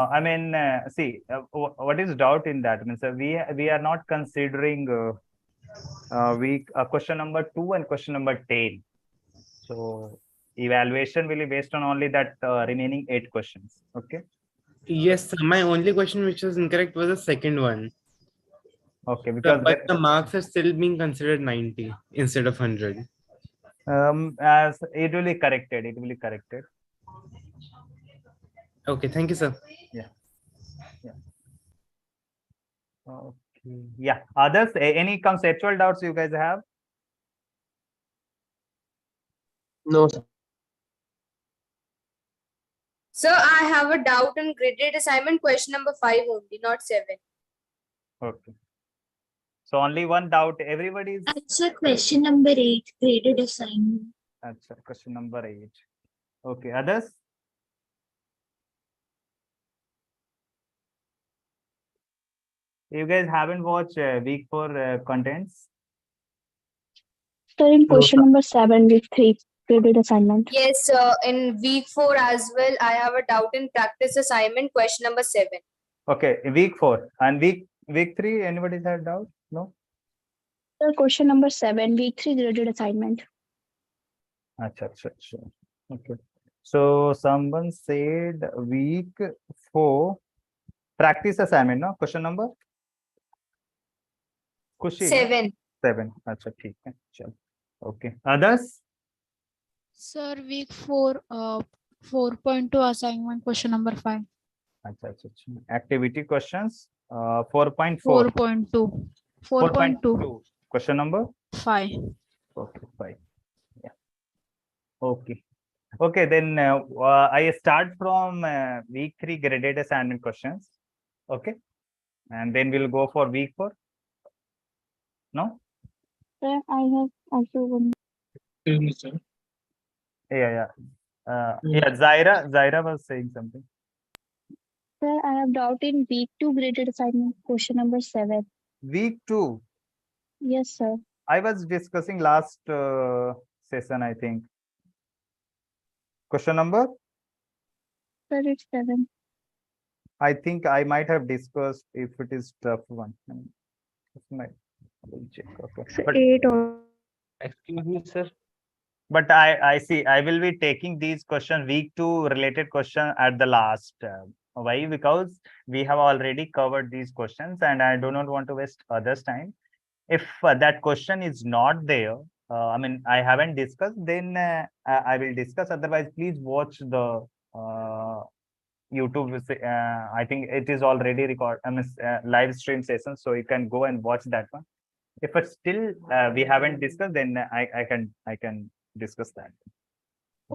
See, what is doubt in that? Means we are not considering week question number 2 and question number 10. So evaluation will be based on only that remaining 8 questions. Okay. Yes, sir. My only question which was incorrect was the second one. Okay, because But the marks are still being considered 90 instead of 100. as it will be corrected. It will be corrected. Okay, thank you, sir. Yeah. Okay. Yeah. Others, any conceptual doubts you guys have? No, sir. Sir, I have a doubt on graded assignment question number 5 only, not 7. Okay. So only one doubt. Everybody's. Answer question number 8, graded assignment. Answer question number 8. Okay. Others? You guys haven't watched week 4 contents? Sir, in question number 7, week 3, graded assignment. Yes, in week 4 as well, I have a doubt in practice assignment question number 7. Okay, week 4 and week 3. Anybody's had doubt? No. Sir, question number 7, week 3, graded assignment. Acha. Okay. So someone said week 4 practice assignment. No question number. Kushi. 7. 7. Acha, ठीक है. चलो. Okay. Others? Sir, week 4, 4.2 assignment question number 5. Acha. Activity questions. 4.4. 4.2. 4.2. Question number 5. Okay, 5. Yeah. Okay. Then I start from week 3 graded assignment questions. Okay. And then we'll go for week 4. No? Sir, I have also one. Excuse me, sir. Yeah. Zaira was saying something. Sir, I have doubt in week 2, graded assignment question number 7. Week 2. Yes, sir. I was discussing last session, I think. Question number? Sir, it's 7. I think I might have discussed if it is tough one. I will check. Okay. But, 8 or. Excuse me, sir. but I see I will be taking these questions, week 2 related question at the last. Why? Because we have already covered these questions and I do not want to waste others' time. If that question is not there, I haven't discussed, then I will discuss. Otherwise, please watch the YouTube. I think it is already live stream session, so you can go and watch that one. If it's still we haven't discussed, then I can discuss that.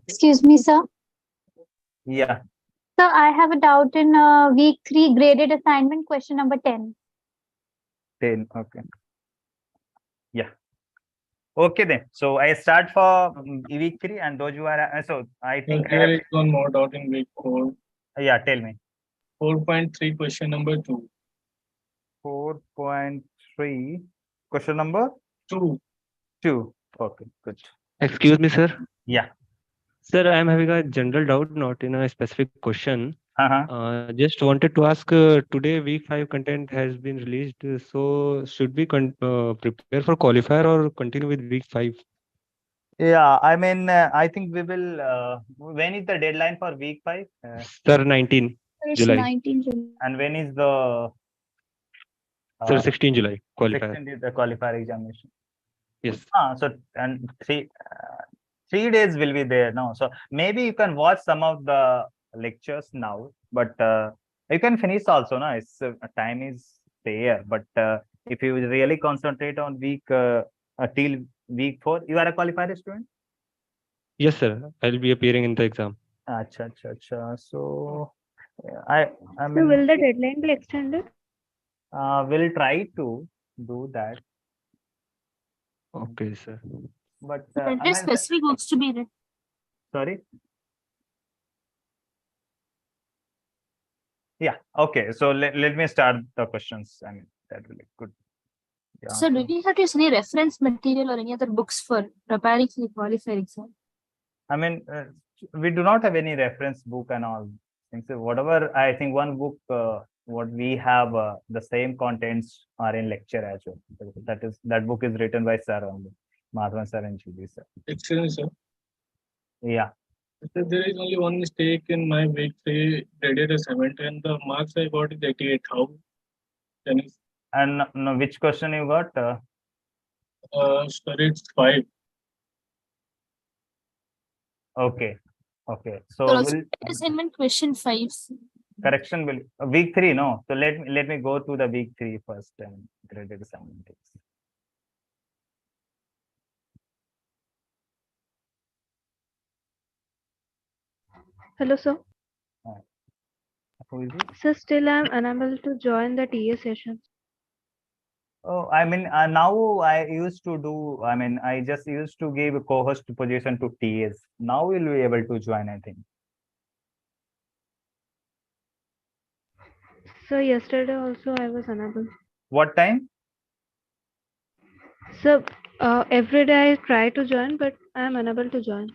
Excuse me, sir. Yeah. Sir, I have a doubt in week 3 graded assignment question number 10. 10. Okay. Yeah. Okay then. So I start for week 3 and those who are so I think There is one more doubt in week 4. Yeah, tell me. 4.3 question number 2. 4.3 question number 2. Okay, good. Excuse me, sir. Yeah. Sir, I am having a general doubt, not in a specific question. Just wanted to ask, today week 5 content has been released. So should we prepare for qualifier or continue with week 5? Yeah, I think we will. When is the deadline for week 5? Sir, 19 It's July. 19 July. And when is the? Sir, 16 July qualifier. 16 is the qualifier examination. Yes. So and 3 days will be there now. So maybe you can watch some of the lectures now, but you can finish also. No, it's time is there. But if you really concentrate on week till week 4, you are a qualified student. Yes, sir. I'll be appearing in the exam. Acha. So So will the deadline be extended? We'll try to do that. Okay, sir. But specific books to be read. sorry. Yeah. Okay. So let me start the questions. That will be good. Yeah. So do we have to use any reference material or any other books for preparing for the qualifier exam? We do not have any reference book and all think so. Whatever, I think one book, what we have, the same contents are in lecture as well. That book is written by Sir only, Madhavan Sir and Judy Sir. Excellent, sir. Yeah. Sir, there is only one mistake in my week 3 graded assignment, and the marks I got is 88. How can you? And no, which question you got? Sir, it's 5. Okay. Okay. So Sir, will assignment question 5. correction will week 3, no. So let me go to the week 3 first and graded assignment. Hello, sir. Who is it? Sir, still I'm unable to join the TA session. Oh, I mean, now I used to do, I mean, I just used to give a co-host position to TS. Now we'll be able to join, I think. So yesterday also I was unable. What time? So every day I try to join, but I am unable to join.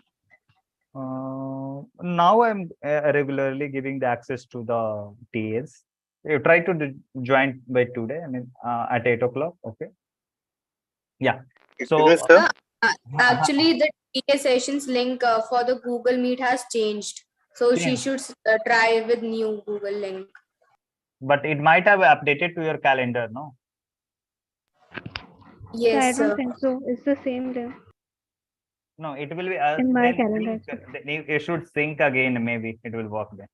Now I'm regularly giving the access to the TS. You try to join by today, I mean, at 8 o'clock. Okay. Yeah. So Actually, the TA sessions link for the Google Meet has changed. So she should try with new Google link. But it might have updated to your calendar, no? Yes, so I don't sir. think so. It's the same day. No, it will be In my then calendar. you should sync again, maybe it will work then.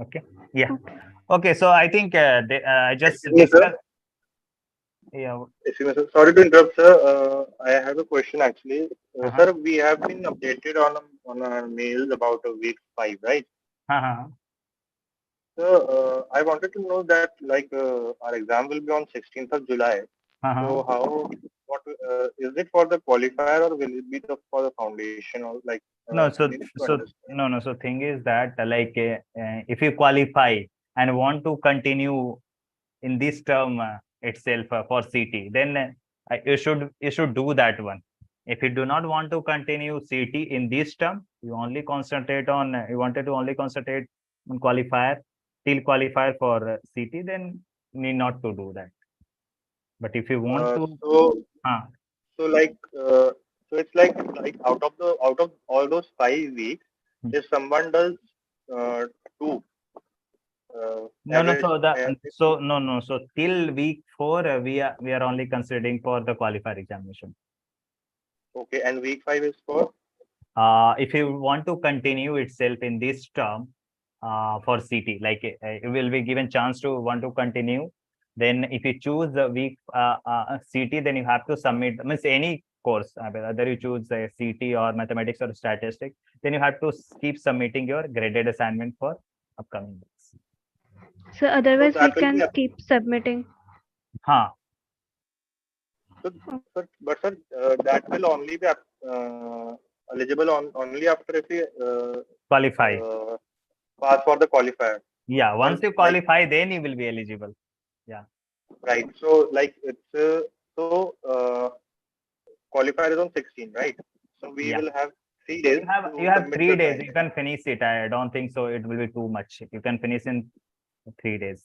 Okay. Yeah. Okay. So I think I just Excuse me, sir. discussed. Yeah. Excuse me, sir. Sorry to interrupt, sir. I have a question actually. Sir, we have been updated on our mails about a week 5, right? So I wanted to know that like our exam will be on 16th of July. So what is it for the qualifier or will it be for the foundation or like? No, so thing is that like if you qualify and want to continue in this term itself for CT, then you should do that one. If you do not want to continue CT in this term, you only concentrate on you wanted to only concentrate on qualifier till qualifier for CT, then need not to do that. But if you want to, so like so it's like out of all those 5 weeks, if someone does 2. So till week 4 we are only considering for the qualifier examination. Okay, and week 5 is for? If you want to continue itself in this term for CT, like you will be given chance to want to continue. Then if you choose the week CT, then you have to submit, means any course, whether you choose a CT or mathematics or statistics, then you have to keep submitting your graded assignment for upcoming weeks. So otherwise we can keep submitting. But sir, that will only be eligible only after if we qualify. Pass for the qualifier. Yeah, once you qualify, then you will be eligible. Yeah. Right. So like it's qualifier is on 16, right? So we will have 3 days. You have 3 days. You can finish it. I don't think so. It will be too much. You can finish in 3 days.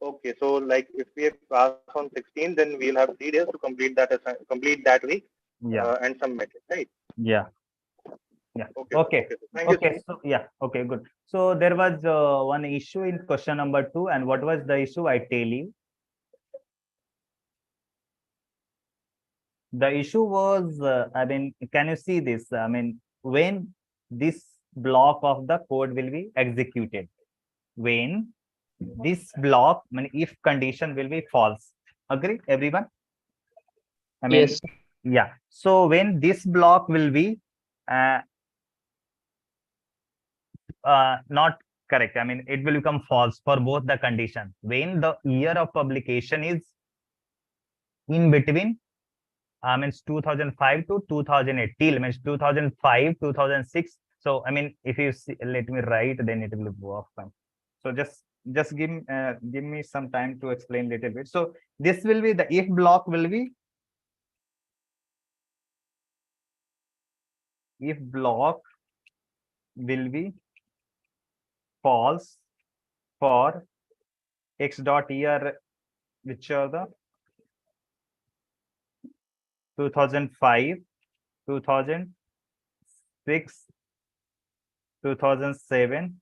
Okay. So like if we pass on 16, then we'll have 3 days to complete that week. Yeah. And submit it, right? Yeah. Yeah. Okay. Okay. Thank you, sir. So yeah. Okay. Good. So there was one issue in question number 2, and what was the issue? I tell you. The issue was, I mean, can you see this? I mean, when this block of the code will be executed, when this block, I mean, if condition will be false. Agree, everyone? I mean, Yes. Yeah. So when this block will be not correct, I mean, it will become false for both the condition. When the year of publication is in between, means 2005 to 2008, till means 2005, 2006. So I mean, if you see, let me write, then it will work fine. So just give me some time to explain little bit. So this will be the if block will be false for x dot year, which are the 2005, 2006, 2007,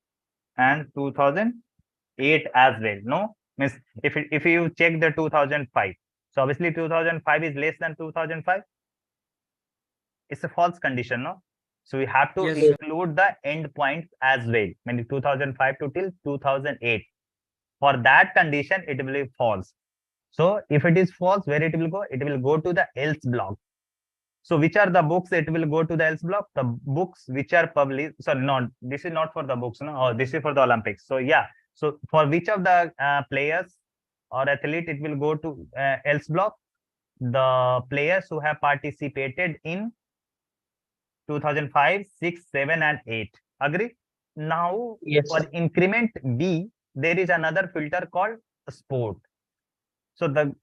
and 2008 as well. No, means if you check the 2005, so obviously 2005 is less than 2005. It's a false condition, no? So we have to Yes, sir. include the end points as well. Meaning 2005 to till 2008. For that condition, it will be false. So if it is false, where it will go? It will go to the else block. So which are the books it will go to the else block? The books which are published. So no, this is not for the books, no. Oh, this is for the Olympics. So yeah. So for which of the players or athlete it will go to else block? The players who have participated in 2005, 6, 7, and 8. Agree? Now, Yes, for sir. increment B, there is another filter called sport. So the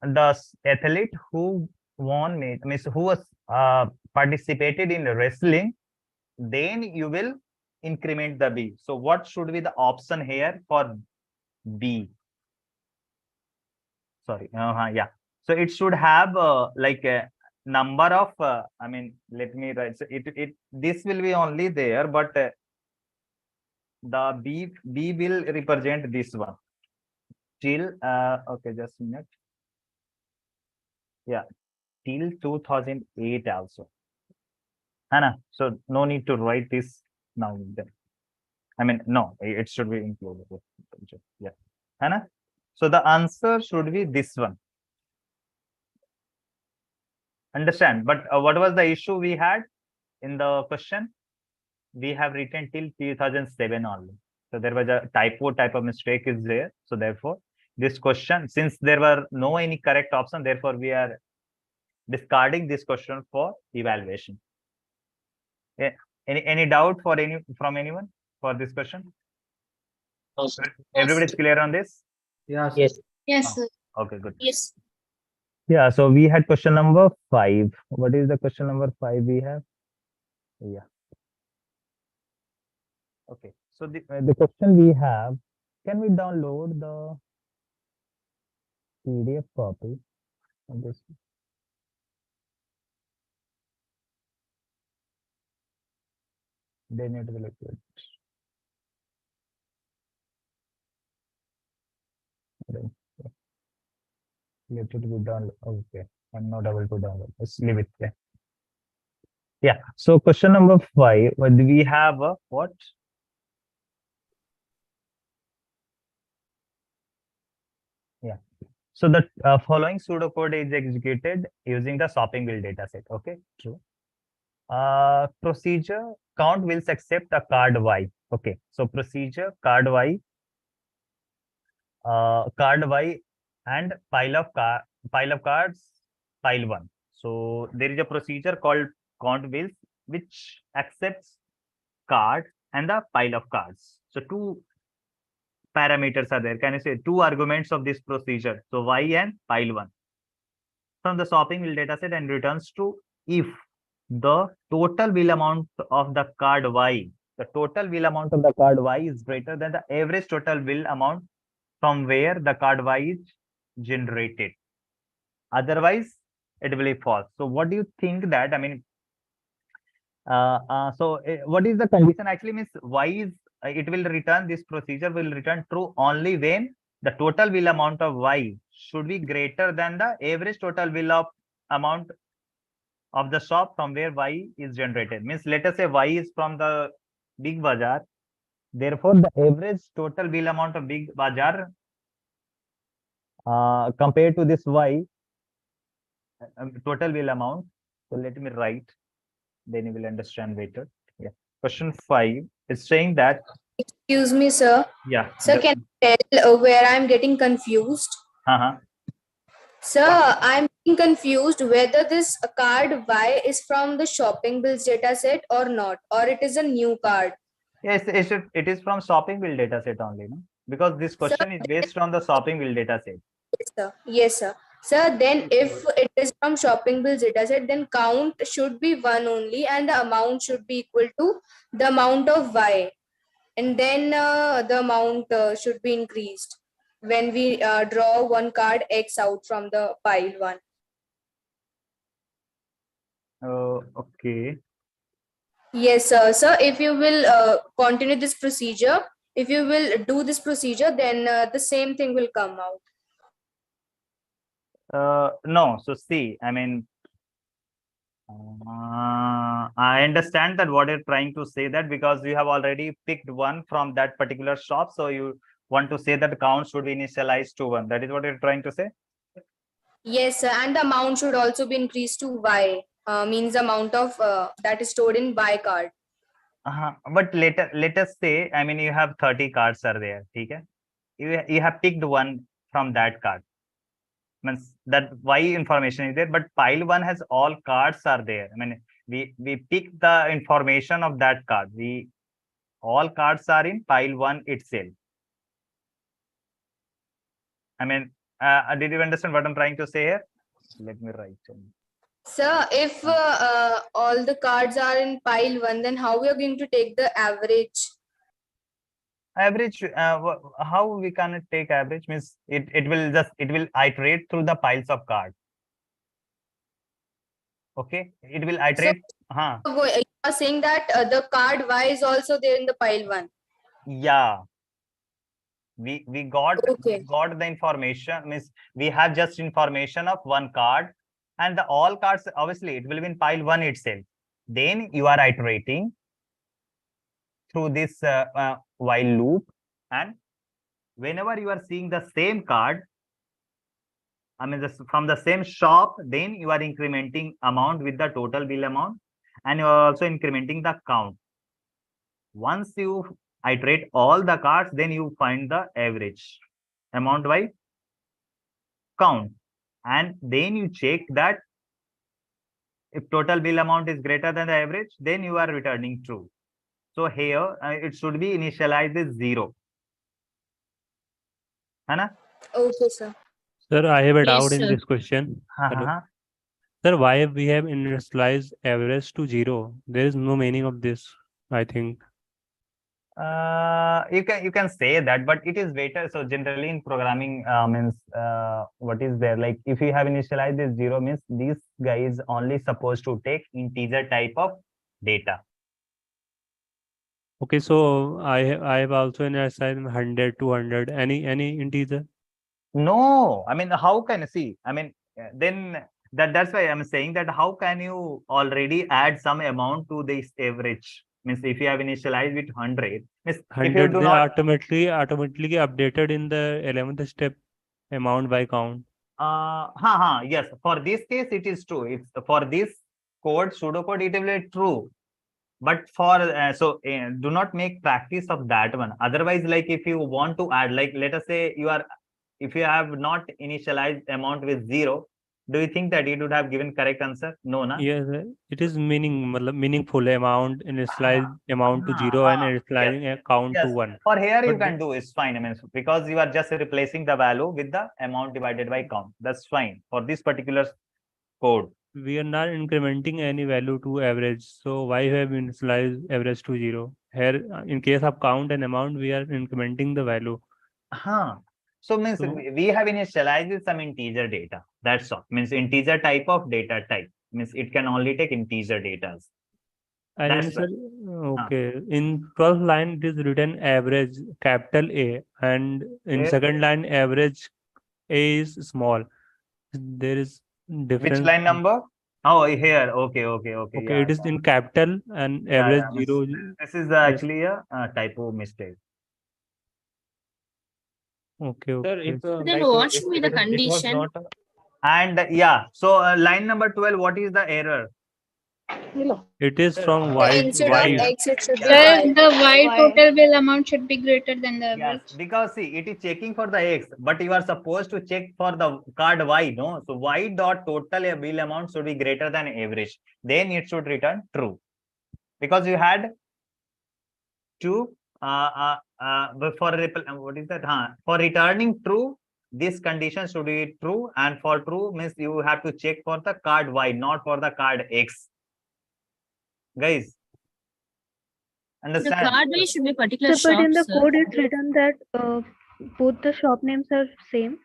athlete who won, means who was participated in wrestling, then you will increment the B. So what should be the option here for B? Sorry, yeah. So it should have like a number of. I mean, let me write. So this will be only there, but the B will represent this one till okay, just a minute. Yeah, till 2008 also. Hannah, so no need to write this now. Then, I mean, no, it should be included. Yeah, Hannah. So the answer should be this one. Understand? But what was the issue we had in the question? We have written till 2007 only. So there was a type of mistake is there. So therefore, this question, since there were no any correct option, therefore we are discarding this question for evaluation. Yeah. Any doubt for from anyone for this question? No, sir. Everybody's clear on this? Yes. Yes, Oh, sir. okay, good. Yes. Yeah, so we had question number 5. What is the question number 5 we have? Yeah. Okay, so the question we have, can we download the PDF copy of this? Then it will appear. Let it be download. Okay, I'm not able to download. Let's leave it there. Yeah. So question number 5. What do we have? What? Yeah. So the following pseudocode is executed using the shopping bill dataset. Okay, true. Procedure count will accept a card Y. Okay, so procedure card Y, and pile of cards, pile 1. So there is a procedure called count bills which accepts card and the pile of cards. So two parameters are there. Can I say 2 arguments of this procedure? So Y and pile 1 from the shopping bill dataset and returns true if the total bill amount of the card Y, the total bill amount of the card Y is greater than the average total bill amount from where the card Y is generated. Otherwise, it will be false. So what do you think that? I mean, what is the condition actually means Y is, it will return, this procedure will return true only when the total bill amount of Y should be greater than the average total bill of amount of the shop from where Y is generated. Means let us say Y is from the Big Bazaar. Therefore, the average total bill amount of Big Bazaar compared to this Y total bill amount. So let me write, then you will understand better. Yeah. Question 5 is saying that. Excuse me, sir. Yeah. Sir, can you tell where I'm getting confused? Sir, I'm getting confused whether this card Y is from the shopping bills dataset or not, or it is a new card. Yes, it is from shopping bill dataset only, no? Because this question is based on the shopping bill dataset. Yes, sir. Yes, sir. Sir, then if it is from shopping bills dataset, then count should be 1 only and the amount should be equal to the amount of Y. and then the amount should be increased when we draw one card X out from the pile 1. Okay. Yes, sir. If you will continue this procedure, if you will do this procedure, then the same thing will come out. No, so see, I mean, I understand that what you're trying to say, that because you have already picked one from that particular shop, so you want to say that the count should be initialized to 1. That is what you're trying to say? Yes, sir. And the amount should also be increased to Y, means the amount of that is stored in Y card. But let us say, I mean, you have 30 cards are there, okay? You have picked one from that card. Means that Y information is there, but pile 1 has all cards are there. I mean, we pick the information of that card. All cards are in pile 1 itself. I mean, did you understand what I'm trying to say here? Let me write. Sir, if all the cards are in pile 1, then how we are going to take the average? Average, how we can take average? Means it will iterate through the piles of cards. Okay, it will iterate. You are saying that the card Y is also there in the pile 1. Yeah, we got the information. Means we have just information of one card, and the all cards, obviously it will be in pile 1 itself. Then you are iterating through this while loop, and whenever you are seeing the same card, I mean, from the same shop, then you are incrementing amount with the total bill amount, and you are also incrementing the count. Once you iterate all the cards, then you find the average amount by count, and then you check that if total bill amount is greater than the average, then you are returning true. So here it should be initialized as 0. Hana? Okay, sir. Sir, I have a Yes, doubt in sir. this question. Sir, why we have initialized average to 0? There is no meaning of this, I think. You can say that, but it is better. So generally in programming, means what is there, like if you have initialized this 0, means this guy is only supposed to take integer type of data. Okay, so I have also initialized 100, 200, any integer. No, I mean, how can you see? I mean, then that's why I'm saying that how can you already add some amount to this average? Means if you have initialized with 100, means 100 if you do not automatically updated in the 11th step amount by count. Yes, for this case it is true. If for this code, pseudocode, it will be true. But for do not make practice of that one. Otherwise, like if you want to add, like let us say if you have not initialized amount with 0, do you think that it would have given correct answer? No, na? Yes, it is meaningful amount initialize amount to 0 and initializing a count to 1. For here you can do is fine. I mean, because you are just replacing the value with the amount divided by count. That's fine for this particular code. We are not incrementing any value to average. So why have we initialized average to 0? Here, in case of count and amount, we are incrementing the value. So means we have initialized some integer data. That's all. Means integer type of data type. Means it can only take integer data. And sir, okay. In 12th line, it is written average capital A, and in second line, average A is small. There is difference. Which line number? Oh, here. Okay. Okay, Yeah, it is in capital and average 0. This is actually a typo mistake. Okay. Sir, then what should be the condition? And yeah, so line number 12, what is the error? It is from Y. Instead of X, it should be Sir, Y. the Y total bill amount should be greater than the average. Yes, because see, it is checking for the X, but you are supposed to check for the card Y, no? So Y dot total bill amount should be greater than average. Then it should return true. Because you had to for returning true, this condition should be true, and for true means you have to check for the card Y, not for the card X. Guys, The Understand? card way should be particular Sir, but in the shop, sir. code it's written that both the shop names are same.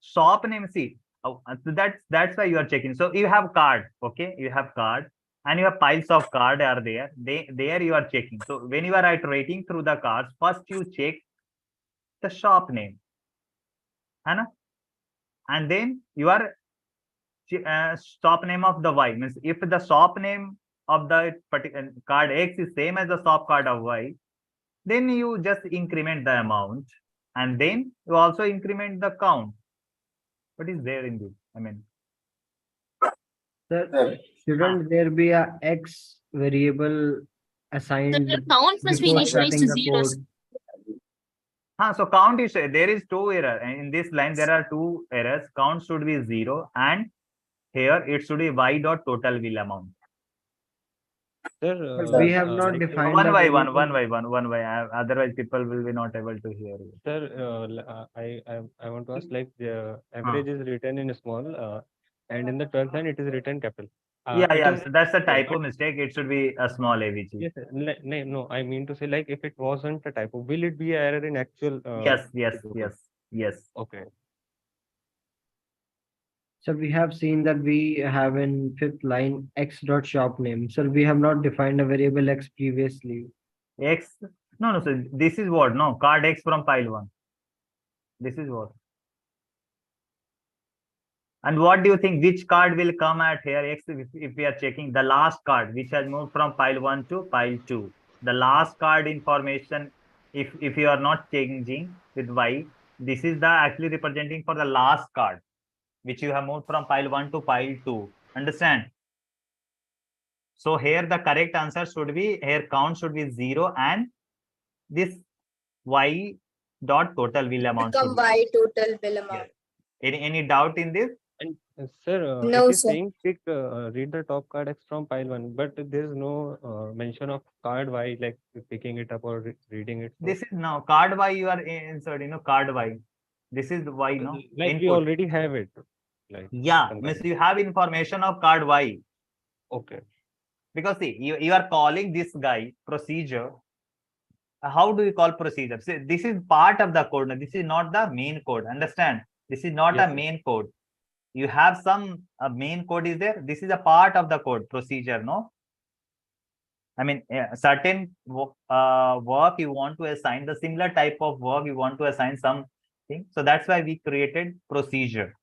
Shop name, see, so that's why you are checking. So you have card, okay, you have card, and you have piles of card are there. There you are checking. So when you are iterating through the cards, first you check the shop name, Hana? And then you are shop name of the Y. Means if the shop name of the particular card X is same as the shop card of Y, then you just increment the amount, and then you also increment the count. What is there in this? I mean, Sir, shouldn't there be a X variable assigned The count must be before initialized starting to the zero. code? so count is there is two error in this line. There are two errors. Count should be 0, and here it should be Y dot total will amount. Sir, But we have not like, defined One a by one, variable. one by. Otherwise, people will be not able to hear you. Sir, I want to ask, like, the average is written in small, and in the 12th line it is written capital. It Yeah. is- So that's a typo mistake. It should be a small AVG. Yes, sir. No, I mean to say, like, if it wasn't a typo, will it be an error in actual? Yes. Okay. So we have seen that we have in 5th line X dot shop name. So we have not defined a variable X previously. X. No. So this is what? No, card X from pile 1. This is what. And what do you think? Which card will come at here X if we are checking the last card which has moved from pile 1 to pile 2? The last card information, if you are not changing with Y, this is the actually representing for the last card which you have moved from pile 1 to pile 2. Understand? So here the correct answer should be, here count should be 0, and this Y dot total will amount. Become Y total will amount. Yes. Any doubt in this? And sir, No, it is sir. saying pick read the top card X from pile 1, but there is no mention of card Y, like picking it up or reading it. So, This is now card Y you are inserting, card Y. This is Y, no? like we Input. already have it. Like Means you have information of card Y. Okay. Because see, you are calling this guy procedure. How do you call procedure? See, this is part of the code. This is not the main code. Understand? This is not Yes, a main code. You have some main code is there. This is a part of the code procedure, no? I mean, certain work you want to assign, the similar type of work you want to assign something. So that's why we created procedure.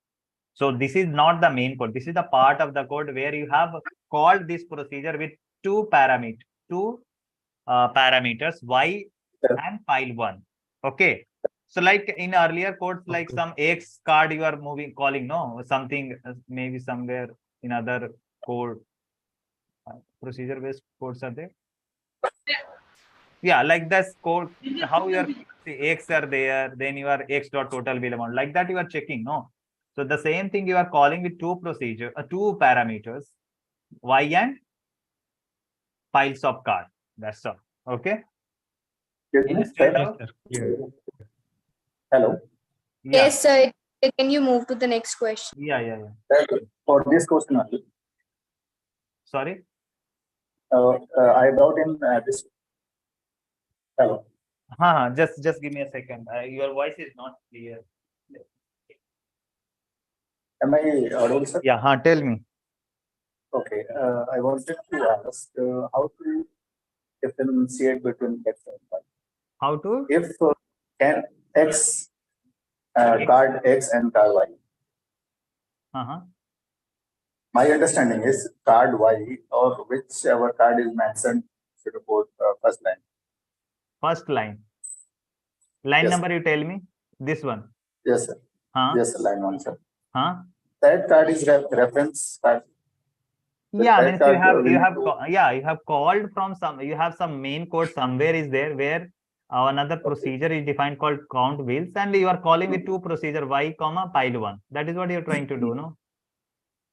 So this is not the main code. This is the part of the code where you have called this procedure with two parameters, Y and file 1. Okay. So like in earlier codes, like some X card you are calling, no, something maybe somewhere in other code, procedure based codes are there. Yeah, like this code, how your X are there, then your X dot total will amount, like that you are checking, no. So the same thing you are calling with two parameters, Y and piles of card. That's all. Okay. Hello. Yeah. Yes, sir. Can you move to the next question? Yeah. For this question only, Sorry. I brought in this. Hello. Just give me a second. Your voice is not clear. Am I audible, sir? Yeah. Tell me. Okay. I wanted to ask how to differentiate between X and Y. How to? If can X card X and card Y. My understanding is card Y or whichever card is mentioned should report first line. First line. Line Yes. number you tell me? This one. Yes, sir. Yes, sir, line 1, sir. That card is reference card. Yeah, means you have called from some, you have some main code somewhere is there where another procedure is defined called count wheels, and you are calling with two procedure Y, pile 1. That is what you're trying to do, no?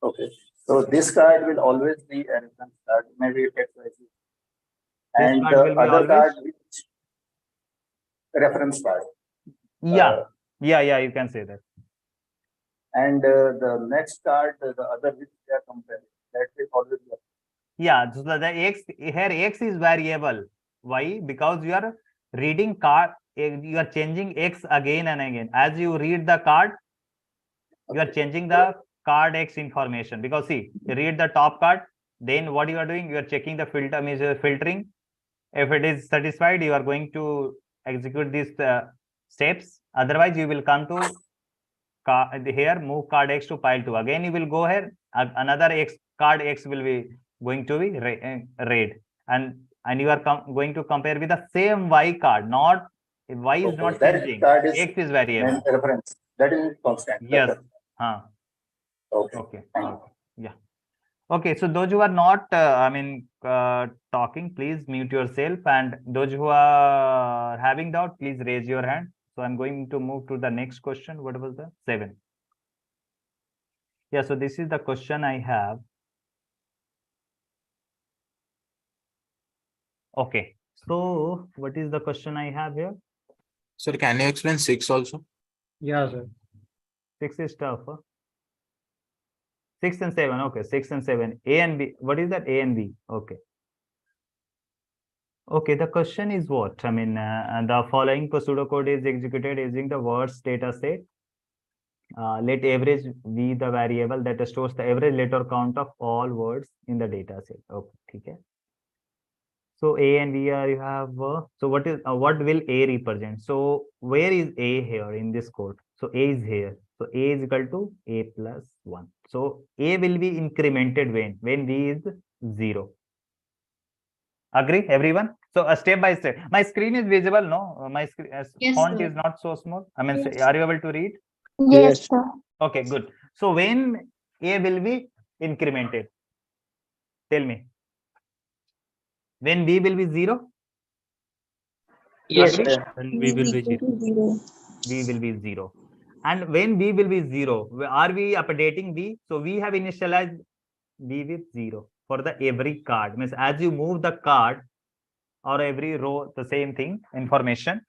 Okay. So this card will always be a reference card, maybe X, Y, Z. And the other card which reference card. Yeah, you can say that. And the next card, the other which they are comparing, that will always be. Yeah, so the x here, x is variable. Why? Because you are reading card, you are changing x again and again. As you read the card, you are changing the card x information. Because see, you read the top card, then what you are doing, you are checking the filter, means filtering. If it is satisfied, you are going to execute these steps. Otherwise, you will come to here, move card x to pile 2. Again, you will go here, another x card x will be going to be read, and you are going to compare with the same y card. Not y is not changing. X is variable. Reference. That is constant. Yes. Okay. Yeah. Okay. So those who are not, talking, please mute yourself, and those who are having doubt, please raise your hand. So I'm going to move to the next question. What was the 7? Yeah, so this is the question I have. Okay, so what is the question I have here? Sir, can you explain 6 also? Yeah, sir. 6 is tough. Huh? 6 and 7. Okay, 6 and 7. A and B. What is that? A and B. Okay. Okay, the question is what? The following pseudocode is executed using the words data set. Let average be the variable that stores the average letter count of all words in the data set. Okay, okay. So A and B you have. So what will A represent? So where is A here in this code? So A is here. So A is equal to A plus 1. So A will be incremented when B is 0. Agree, everyone? So step by step. My screen is visible, no? My screen font is not so small. Yes. Are you able to read? Yes, sir. Okay, good. So when A will be incremented, tell me. When B will be 0? Yes, Agree? And we will be 0. B will be 0. And when B will be 0, are we updating B? So we have initialized B with 0 for the every card. Means as you move the card or every row, the same thing, information,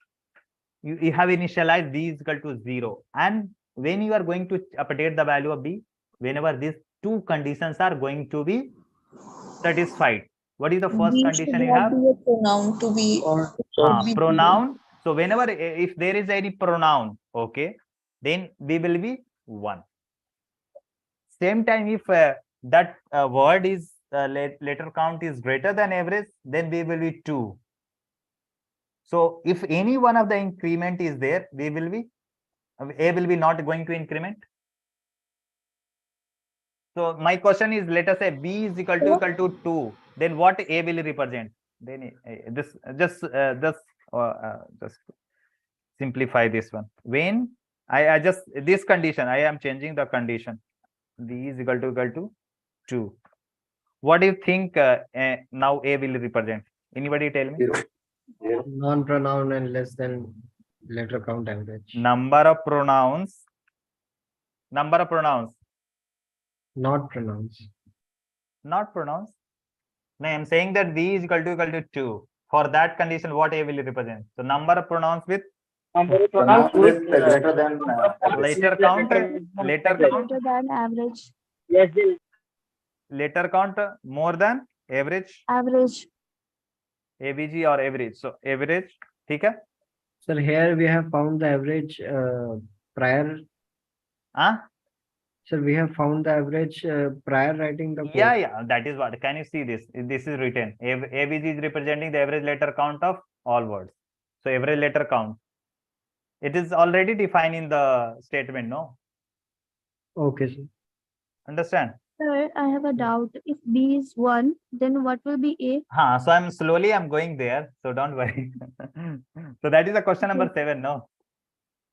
you have initialized B is equal to 0. And when you are going to update the value of B, whenever these two conditions are going to be satisfied. What is the first condition you have? Pronoun to be pronoun. So whenever, if there is any pronoun, okay, then B will be 1. Same time, if that word is letter count is greater than average, then B will be 2. So if any one of the increment is there, A will be not going to increment. So my question is, let us say B is equal to 2. Then what A will represent? Then just simplify this one. When I just this condition, I am changing the condition. B is equal to 2. What do you think now A will represent? Anybody tell me? Non-pronoun and less than letter count average. Number of pronouns. Number of pronouns. Not pronouns. Not pronouns. No, I'm saying that B is equal to 2. For that condition, what A will represent? So number of pronouns with greater than letter count. Letter count. Greater than average. Yes, Letter count more than average. Average. ABG or average. So average. Okay. Sir, here we have found the average prior. Sir, we have found the average prior writing the code. Yeah, that is what. Can you see this? This is written. ABG is representing the average letter count of all words. So average letter count. It is already defined in the statement, no? Okay, sir. Understand? Sir, I have a doubt. If B is 1, then what will be A? So I'm going there. So don't worry. So that is the question number 7, no?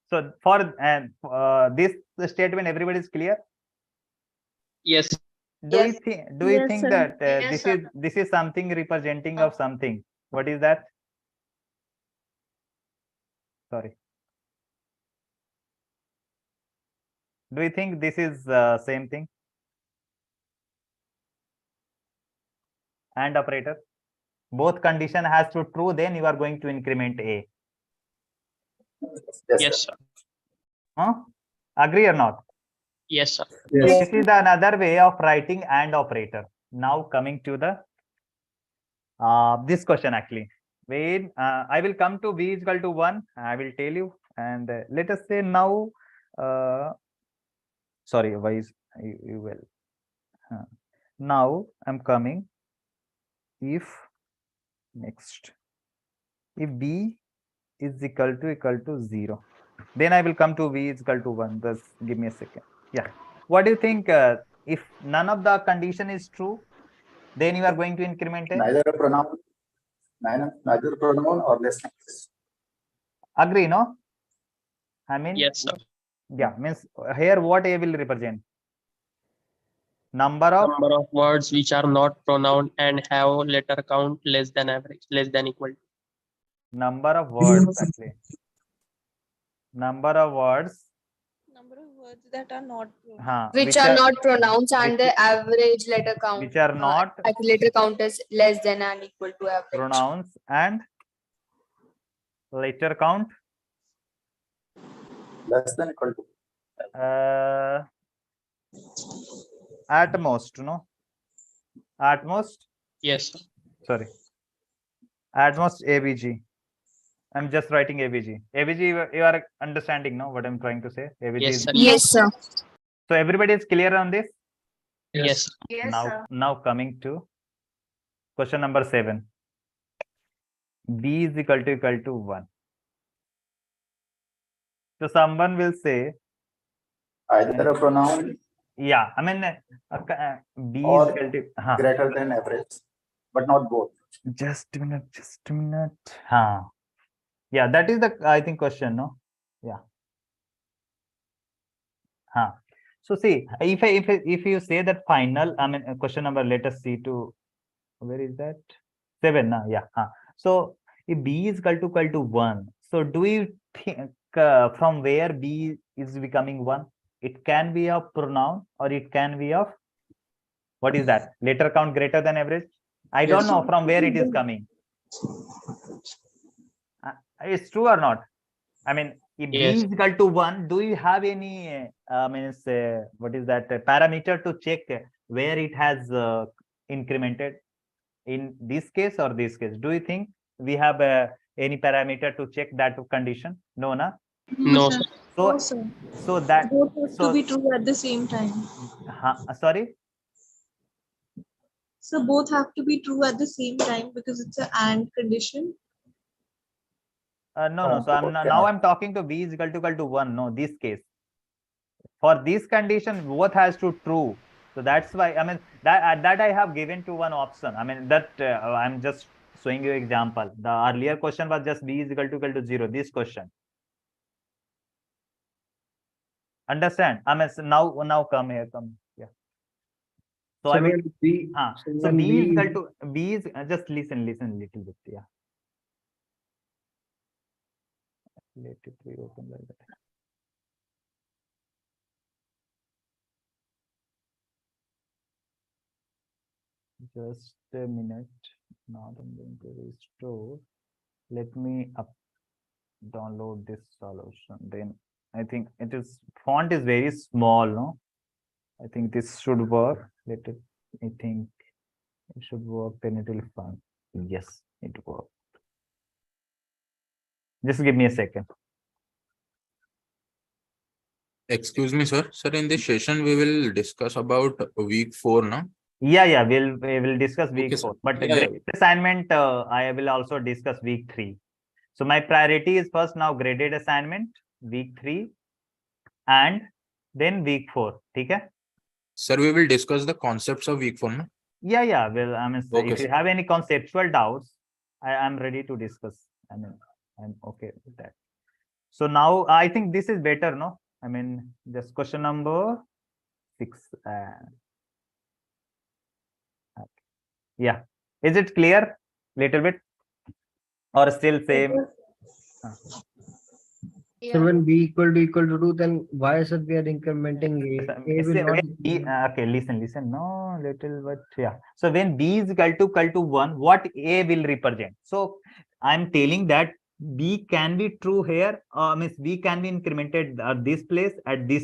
So for this statement, everybody is clear? Yes. Do you think that this is something representing of something? What is that? Sorry. Do you think this is same thing? And operator, both condition has to true, then you are going to increment A. Yes, sir. Agree or not? Yes, sir. Yes. This is another way of writing AND operator. Now coming to the this question actually. When I will come to v is equal to 1, I will tell you. And let us say now, sorry, why is you will. Now I'm coming. If next, if b is equal to 0, then I will come to v is equal to 1. Just give me a second. Yeah. What do you think? If none of the condition is true, then you are going to increment it? Neither a pronoun, neither pronoun or less than this. Agree, no? I mean, Yes, sir. yeah, means here what a will represent? Number of words which are not pronoun and have letter count less than average, less than equal to. number of words actually. Number of words that are not which are not pronouns and the average letter count. Which are not letter count is less than and equal to average. Pronouns and letter count less than equal to. At most, no? At most? Yes, sir. Sorry. At most ABG. I'm just writing ABG. ABG, you are understanding, no? What I'm trying to say? ABG Yes, is... sir. Yes, sir. So everybody is clear on this? Yes. Now coming to question number 7. B is equal to 1. So someone will say either a pronoun. Yeah, I mean B or is equal to greater than average, but not both. Just a minute. Yeah, that is the I think question, no? Yeah. So see, if you say that final, I mean question number, let us see to where is that? 7, yeah. So if B is equal to 1, so do you think from where B is becoming 1? It can be of pronoun or it can be of what is that? Letter count greater than average? I don't know from where it is coming. It's true or not? I mean, if B is equal to 1, do you have any what is that parameter to check where it has incremented in this case or this case? Do you think we have any parameter to check that condition? No, na? No. So that both have to be true at the same time. Sorry. So both have to be true at the same time because it's an AND condition. No. So I'm talking to B is equal to 1. No, this case. For this condition, both has to true. So that's why I mean that I have given to one option. I mean that I'm just showing you example. The earlier question was just B is equal to 0. This question. Understand? I mean now come here. Yeah. So I will B. So B is equal to B is just listen little bit. Yeah. Let it reopen like that. Just a minute. Now I'm going to restore. Let me download this solution. Then I think it is font is very small, no? I think this should work. I think it should work. Then it will fun. Yes, it worked. Just give me a second. Excuse me, sir. Sir, in this session, we will discuss about week 4, no? Yeah, we will discuss week 4. But graded assignment, I will also discuss week 3. So my priority is first now graded assignment, week 3, and then week 4. Okay? Sir, we will discuss the concepts of week 4, no? Yeah. Well, I mean, Okay, if you sir. have any conceptual doubts, I am ready to discuss. I mean, I'm okay with that. So now I think this is better, no? I mean, just question number 6. Yeah. Is it clear? Little bit? Or still same? So when B equal to 2, then why is it we are incrementing A will not okay, listen. No, little bit. Yeah. So when B is equal to 1, what A will represent? So I'm telling that B can be true here, means B can be incremented at this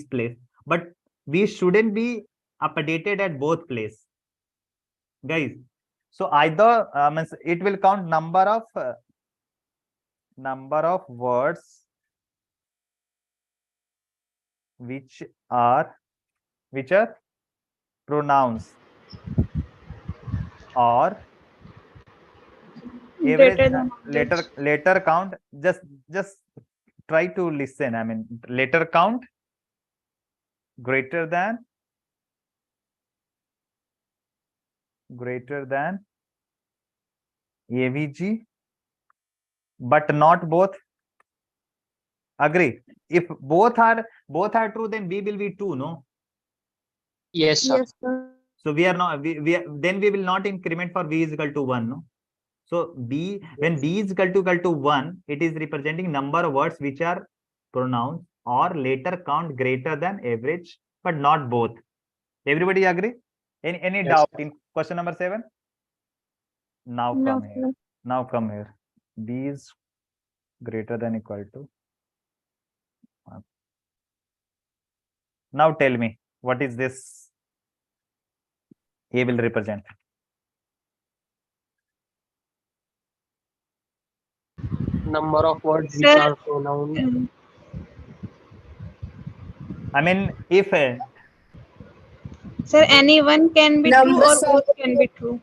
place, but we shouldn't be updated at both places. guys. So either means it will count number of words which are pronouns or average later count. Just try to listen. I mean, later count greater than AVG, but not both. Agree? If both are true, then B will be 2, no? Yes, sir. Yes, sir. So we are not, then we will not increment for B is equal to 1, no? So when B is equal to 1, it is representing number of words which are pronouns or later count greater than average, but not both. Everybody agree? Any Yes, doubt sir. in question number 7? Now No, come here. sir. Now come here. B is greater than equal to. Now tell me, what is this A will represent? Number of words which Sir, are pronouns. I mean, if sir, any one can be true Numbers or both can be true.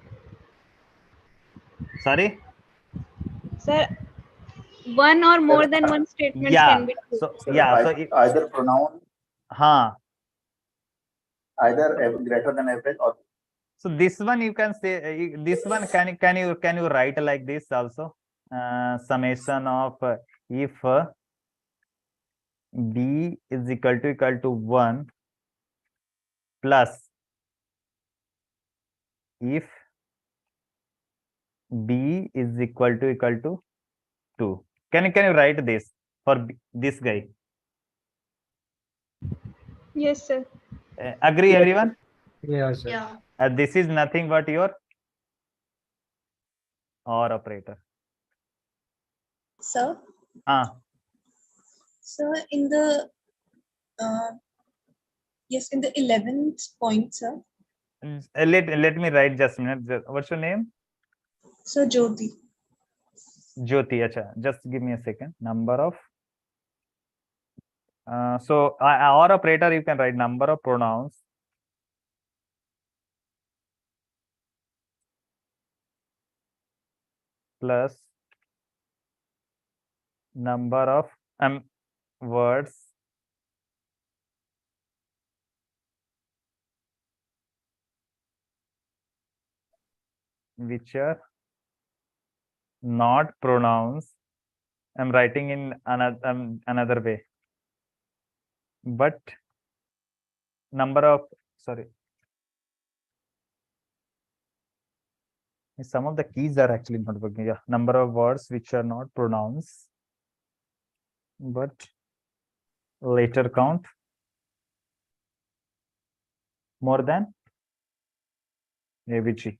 sorry, Sir, one or more than one statement yeah. can be true. So Sir, yeah. So if, either pronoun, either greater than average or. so this one you can say this one can you write like this also, summation of if B is equal to 1 plus if B is equal to 2. Can you write this for this guy? Yes, sir. Agree, everyone? Yes, sir. Yeah. This is nothing but your OR operator. Sir, so in the in the 11th point, sir. Let me write just a minute. What's your name? So Jyoti. Jyoti. Acha, just give me a second. Number of so OR operator, you can write number of pronouns plus number of words which are not pronouns. I'm writing in another way, but number of, sorry, some of the keys are actually not working. Yeah, number of words which are not pronouns but later count more than AVG.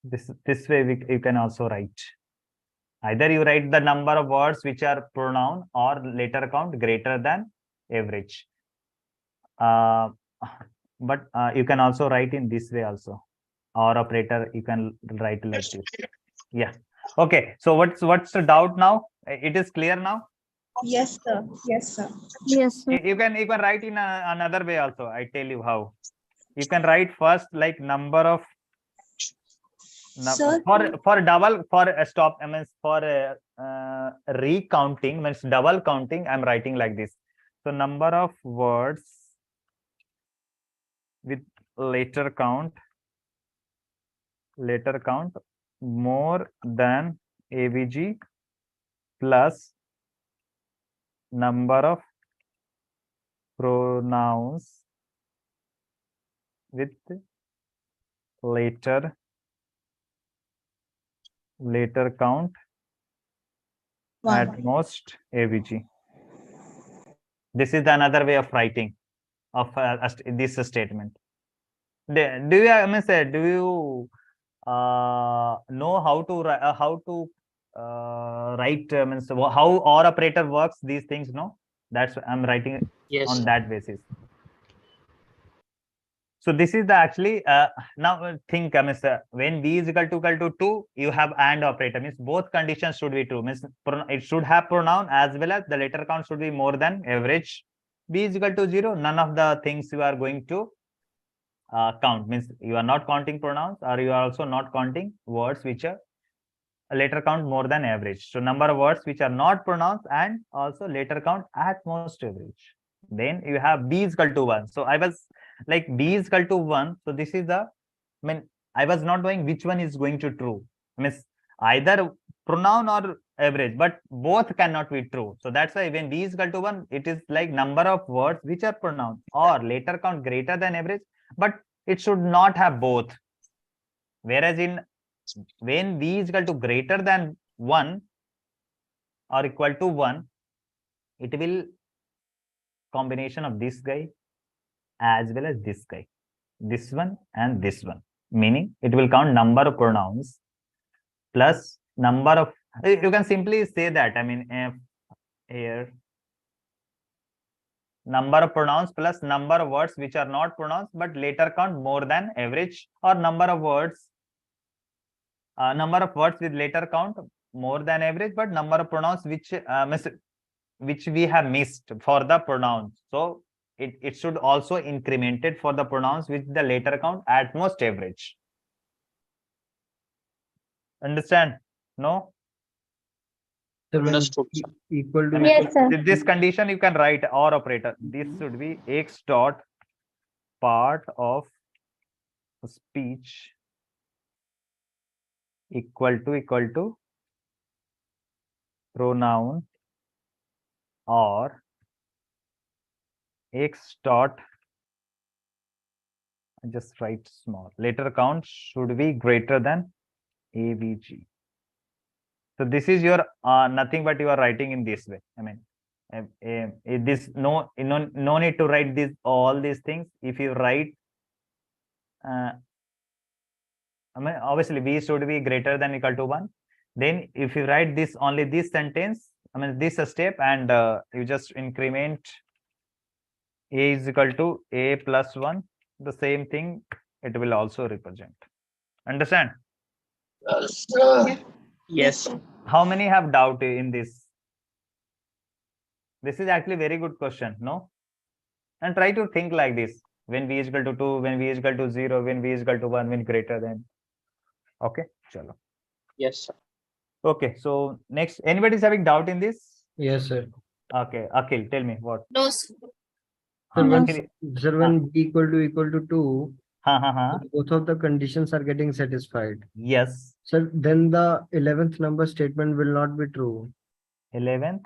This way you can also write. Either you write the number of words which are pronoun or later count greater than average. But you can also write in this way also. OR operator, you can write like this. Yeah. Okay. So what's the doubt now? It is clear now? Yes, sir. Yes, sir. Yes, sir. You can write in another way also. I tell you how. You can write first like number of for double stop. I mean for recounting means double counting. I'm writing like this. So number of words with later count more than AVG plus number of pronouns with later count at most AVG. This is another way of writing of this statement. Do you know how to write means how OR operator works, these things? No, that's I'm writing on that basis. So this is the actually now think when b is equal to 2, you have and operator, means both conditions should be true, means it should have pronoun as well as the letter count should be more than average. B is equal to 0, none of the things you are going to count, means you are not counting pronouns, or you are also not counting words which are a letter count more than average. So number of words which are not pronouns and also letter count at most average. Then you have b is equal to 1. So I was like b is equal to 1. So this is the, I mean, I was not knowing which one is going to true. Means either pronoun or average, but both cannot be true. So that's why when b is equal to 1, it is like number of words which are pronouns or letter count greater than average, but it should not have both. Whereas when b is equal to greater than 1 or equal to 1, it will combination of this guy as well as this guy, this one and this one, meaning it will count number of pronouns plus number of, you can simply say that, I mean, here number of pronouns plus number of words which are not pronouns but later count more than average, or number of words with later count more than average, but number of pronouns which we have missed for the pronouns. So it should also incremented for the pronouns with the later count at most average. Understand? No? Understood. Equal to. Yes, sir. With this condition, you can write or operator. This should be x dot part of speech equal to pronoun or x dot, I just write small, letter count should be greater than avg. So this is your nothing but you are writing in this way. I mean, this no need to write this all these things. If you write, I mean, obviously b should be greater than equal to 1. Then if you write this only this sentence, I mean this step, and you just increment a is equal to a plus 1, the same thing it will also represent. Understand? Yes. How many have doubt in this? This is actually very good question, no? And try to think like this: when b is equal to 2, when b is equal to 0, when b is equal to 1, when greater than. Okay, chalo. Yes, sir. Okay, so next, anybody is having doubt in this? Yes, sir. Okay, Akhil, tell me what. No, sir. Sir, when b equal to 2, both of the conditions are getting satisfied. Yes. So then the 11th number statement will not be true. 11th?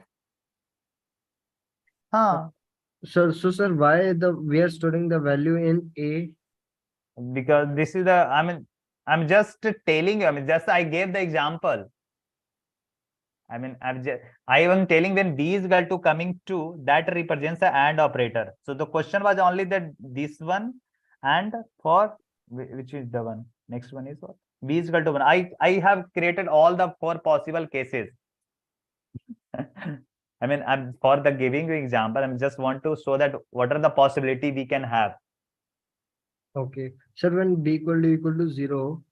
So sir, why we are storing the value in a? Because this is the, I mean, I'm just telling you, I mean, just I gave the example. I mean, I am telling when b is equal to coming to, that represents the AND operator. So the question was only that this one, and for which is the one, next one is what? B is equal to 1. I have created all the 4 possible cases. I mean, I'm for the giving you example, I just want to show that what are the possibility we can have. Okay. Sir, when b equal to 0,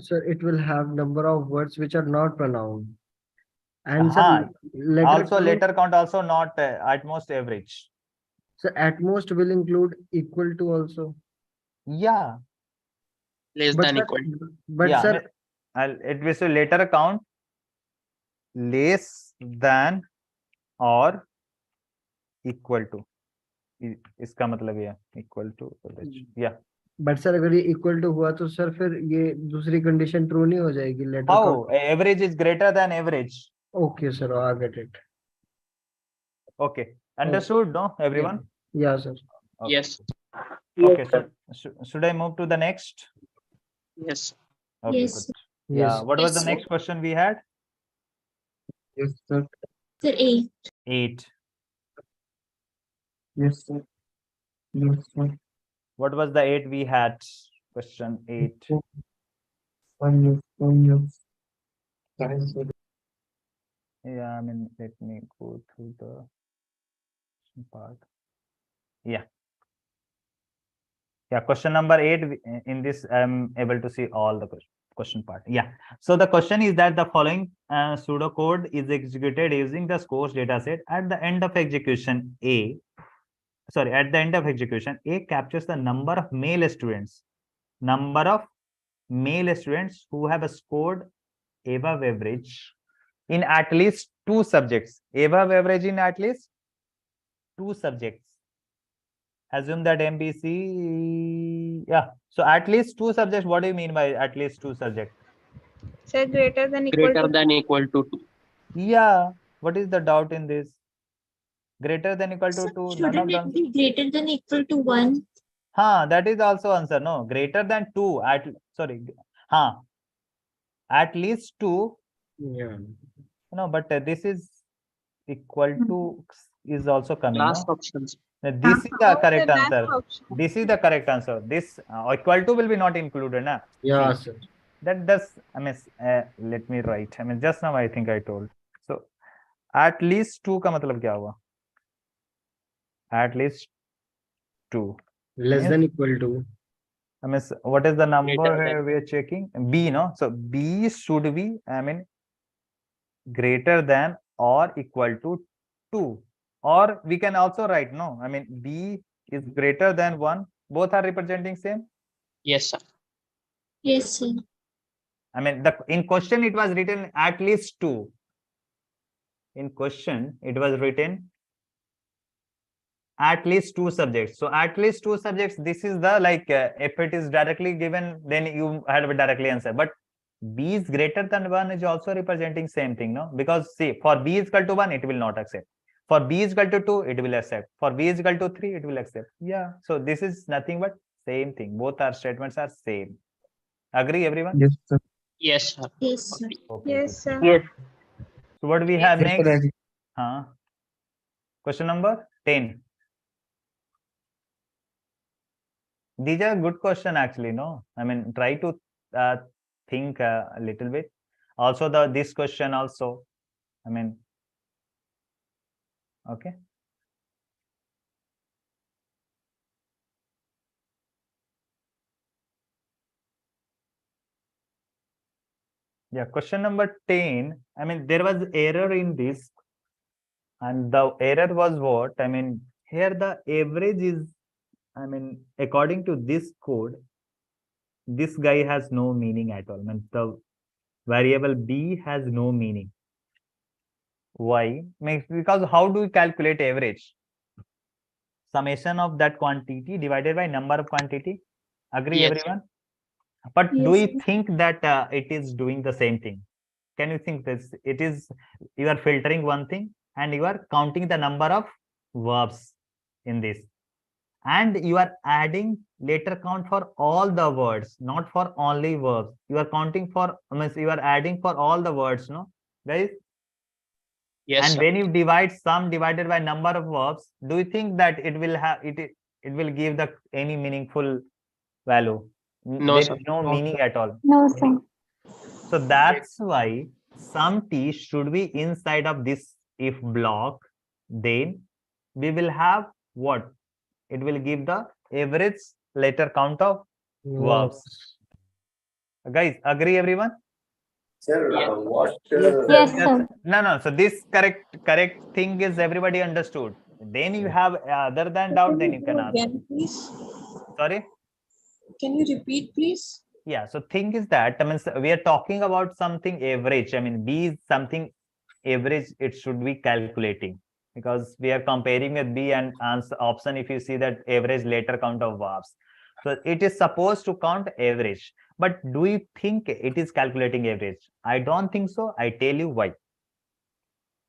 sir, it will have number of words which are not pronounced. And sir, letter count also not at most average. So at most will include equal to also. Yeah. Less But than sir, equal to. but Yeah, sir, it will say letter count less than or equal to. इसका मतलब ये equal to average. Yeah. but sir, अगर ये equal to हुआ तो sir फिर ये दूसरी condition true नहीं हो जाएगी letter How? count. Average is greater than average. Okay, sir, I get it. Okay. Understood, no, everyone? Yeah, sir. Okay. Yes. Okay, so should I move to the next? Yes. Okay, Yes. good. Yeah, Yes. what was the Yes, next question we had? Yes, sir. Sir, 8. 8. Yes, sir. Yes, sir. What was the 8 we had? Question 8. Yeah, I mean, let me go through the part. Yeah. Yeah, question number 8. In this, I'm able to see all the question part. Yeah. So the question is that the following pseudocode is executed using the scores dataset. At the end of execution, A captures the number of male students who have scored above average in at least 2 subjects. Above average in at least 2 subjects. Assume that MBC, yeah. So at least 2 subjects. What do you mean by at least 2 subjects? Say greater than equal Greater to than equal to 2. Yeah. What is the doubt in this? Greater than equal to 2. None of them. Be greater than equal to 1? That is also answer. No, greater than 2. At least 2. Yeah. No, but this is equal to is also coming. Last No? options. This is the correct last answer. option. This is the correct answer. This equal to will be not included. Na? Yeah, See, sir. that does, I mean, let me write. I mean, just now I think I told. So, at least 2 का मतलब क्या हुआ? At least 2. Less Yes. than equal to. I mean, what is the number Greater here than. we are checking? B, no? So, B should be, I mean, greater than or equal to 2. Or we can also write, no? I mean, B is greater than 1. Both are representing same. Yes, sir. Yes, sir. I mean, in question, it was written at least 2. In question, it was written at least 2 subjects. So at least 2 subjects, this is the if it is directly given, then you have a directly answer. But B is greater than 1 is also representing same thing, no? Because see, for B is equal to 1, it will not accept. For B is equal to 2, it will accept. For B is equal to 3, it will accept. Yeah. So this is nothing but same thing. Both our statements are same. Agree, everyone? Yes, sir. Yes, sir. Yes, sir. Okay. Yes, sir. Yes. So what do we have Yes, sir, next? agree. Question number 10. These are good question actually, no? I mean, try to think a little bit. Also this question also, I mean, okay. Yeah, question number 10. I mean, there was error in this. And the error was what? I mean, here the average is, I mean, according to this code, this guy has no meaning at all. I mean, the variable B has no meaning. Why? Because how do we calculate average? Summation of that quantity divided by number of quantity. Agree, Yes. everyone? But do Yes, you think that it is doing the same thing? Can you think this? It is, you are filtering one thing and you are counting the number of verbs in this. And you are adding later count for all the words, not for only verbs. You are counting for, you are adding for all the words, no? Guys? Yes, And sir. when you divide sum divided by number of verbs, do you think that it will have it will give the any meaningful value? No, There sir. is no meaning at all. No, sir. So that's why sum t should be inside of this if block. Then we will have what? It will give the average letter count of verbs. Guys, agree everyone? Sir, Yes. what? Yes, sir. No. So this correct thing is everybody understood. Then you have other than doubt, then you can ask. Again, please. Sorry? Can you repeat, please? Yeah, so thing is that, I mean, we are talking about something average. I mean, B is something average, it should be calculating. Because we are comparing with B and answer option, if you see that average letter count of verbs. So it is supposed to count average. But do you think it is calculating average? I don't think so. I tell you why.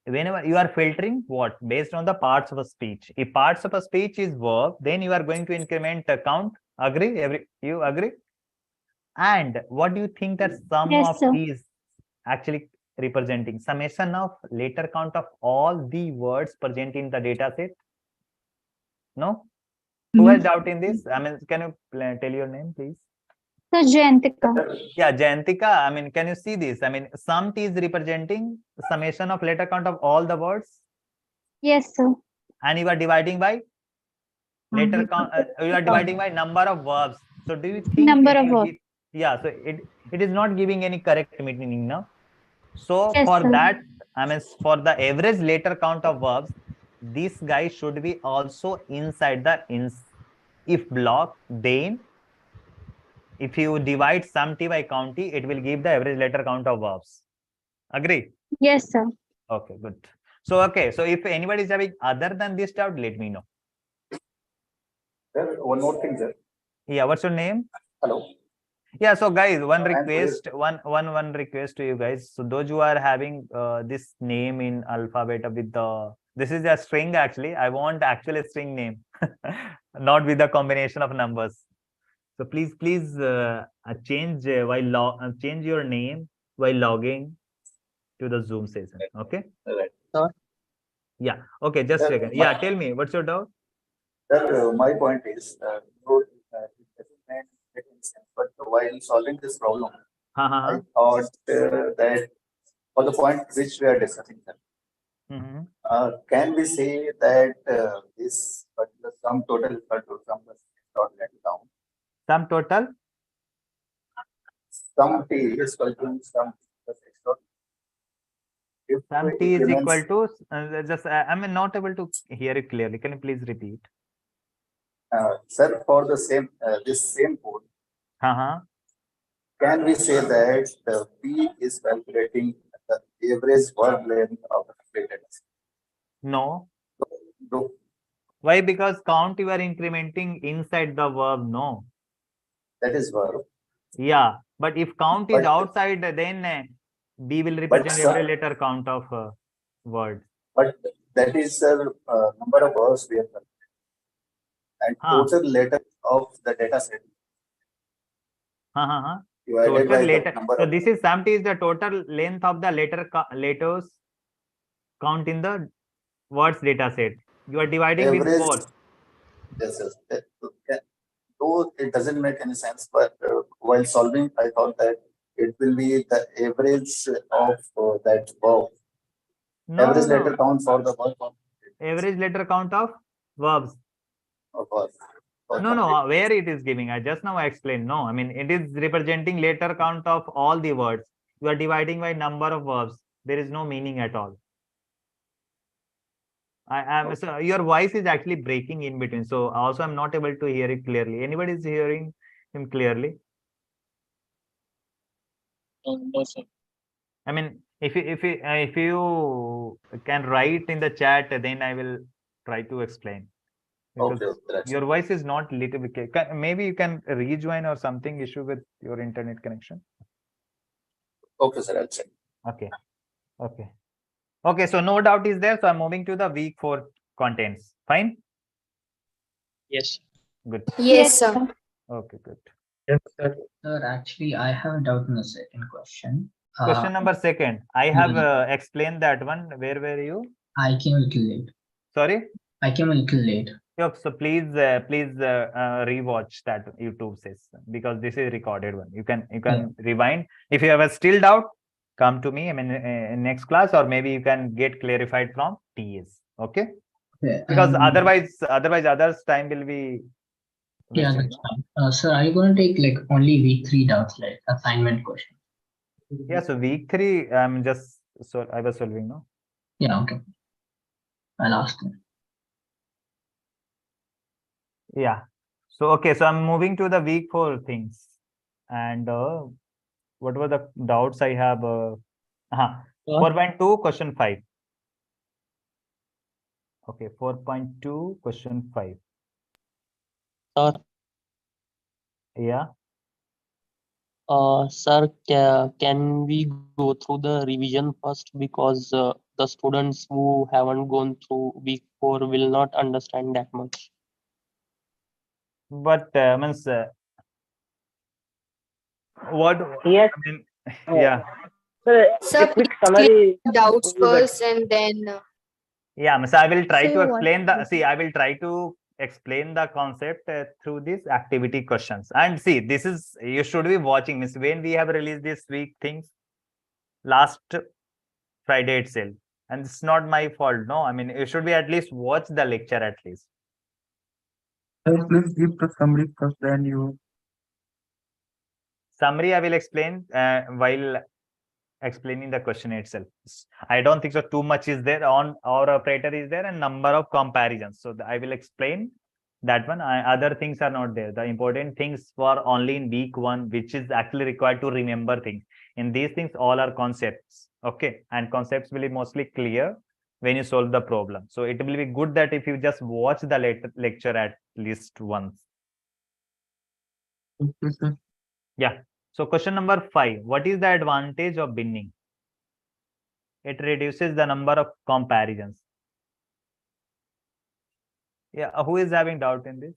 Whenever you are filtering what? Based on the parts of a speech. If parts of a speech is verb, then you are going to increment the count. Agree? You agree? And what do you think that sum Yes, of sir. these actually representing? Summation of letter count of all the words present in the data set? No? Who has doubt in this? I mean, can you tell your name, please? So Jayantika. Yeah, Jayantika, I mean, can you see this? I mean, sum t is representing summation of letter count of all the words. Yes, sir. And you are dividing by? Later count, you are dividing by number of verbs. So do you think Number it of will verbs. yeah, so it is not giving any correct meaning now. So Yes, for sir. that, I mean, for the average letter count of verbs, this guy should be also inside the if block. Then if you divide SUMT by COUNT, it will give the average letter count of verbs. Agree? Yes, sir. Okay, good. So okay, so if anybody is having other than this doubt, let me know. Sir, one more thing, sir. Yeah, what's your name? Hello. Yeah, so guys, one request to you guys. So those who are having this name in alphabet with the, this is a string actually. I want actually a string name, not with the combination of numbers. So please change change your name while logging to the Zoom session. Okay. Right. Sir. Yeah. Okay. Just a second. Yeah. Tell me, what's your doubt? Sir, my point is, but while solving this problem, I thought that for the point which we are discussing, sir, can we say that this particular sum total is equal to sum plus dot let down? Sum total? Sum t is equal to sum plus x dot. If Sum t is equal to I'm not able to hear it clearly. Can you please repeat? Sir, for the same this same code, can we say that the P is calculating the average word length of the complete data? No. No. Why? Because count you are incrementing inside the verb. No. That is verb. Yeah, but if count is outside, then B will represent every letter count of word. But that is the number of words we have calculated. And total letter of the data set. Total letter. So this is SUMT is the total length of the letters count in the words data set. You are dividing with words. Yes, yes. Though it doesn't make any sense, but while solving, I thought that it will be the average of that verb. No, average letter count for the verb. Average letter count of verbs. No, where it is giving? I just now explained. No, I mean, it is representing letter count of all the words. You are dividing by number of verbs. There is no meaning at all. So your voice is actually breaking in between. So also I'm not able to hear it clearly. Anybody is hearing him clearly? No, sir. I mean, if you can write in the chat, then I will try to explain. Okay, your voice is not little bit. Maybe you can rejoin or something issue with your internet connection. Okay, sir. I'll check. Okay. So no doubt is there. So I'm moving to the week 4 contents. Fine. Yes. Good. Yes, sir. Okay, good. Yes, sir. Sir, actually, I have a doubt in the second question. Question number 2. I have explained that one. Where were you? I came a little late. Sorry? I came a little late. So please rewatch that YouTube session because this is recorded one. You can rewind. If you have a still doubt, come to me. I mean, in next class, or maybe you can get clarified from TS. Okay? Because otherwise others time will be. Yeah, that's fine. Sir, are you going to take like only week 3 doubts, like assignment question? Yeah. So week 3, I was solving. No. Yeah. Okay. I'll ask them. Yeah. So okay. So I'm moving to the week 4 things, and what were the doubts I have? 4.2 question 5. Okay, 4.2 question 5. Sir. Yeah. Sir, can we go through the revision first, because the students who haven't gone through week 4 will not understand that much. But means what? Yes. I mean, yeah. So, a quick summary. Doubts first, and then. Yeah, so I will try to explain the. See, I will try to explain the concept through these activity questions. And see, this is you should be watching. Means when we have released this week things last Friday itself, and it's not my fault. No, I mean you should be at least watch the lecture at least. Sir, please give the summary first, then you. Summary I will explain while explaining the question itself. I don't think so too much is there on our operator is there and number of comparisons. So I will explain that one. Other things are not there. The important things for only in week 1, which is actually required to remember things. In these things, all are concepts. Okay. And concepts will be mostly clear when you solve the problem. So it will be good that if you just watch the lecture at least once. Okay, sir. Yeah. So question number 5, what is the advantage of binning? It reduces the number of comparisons. Yeah, who is having doubt in this?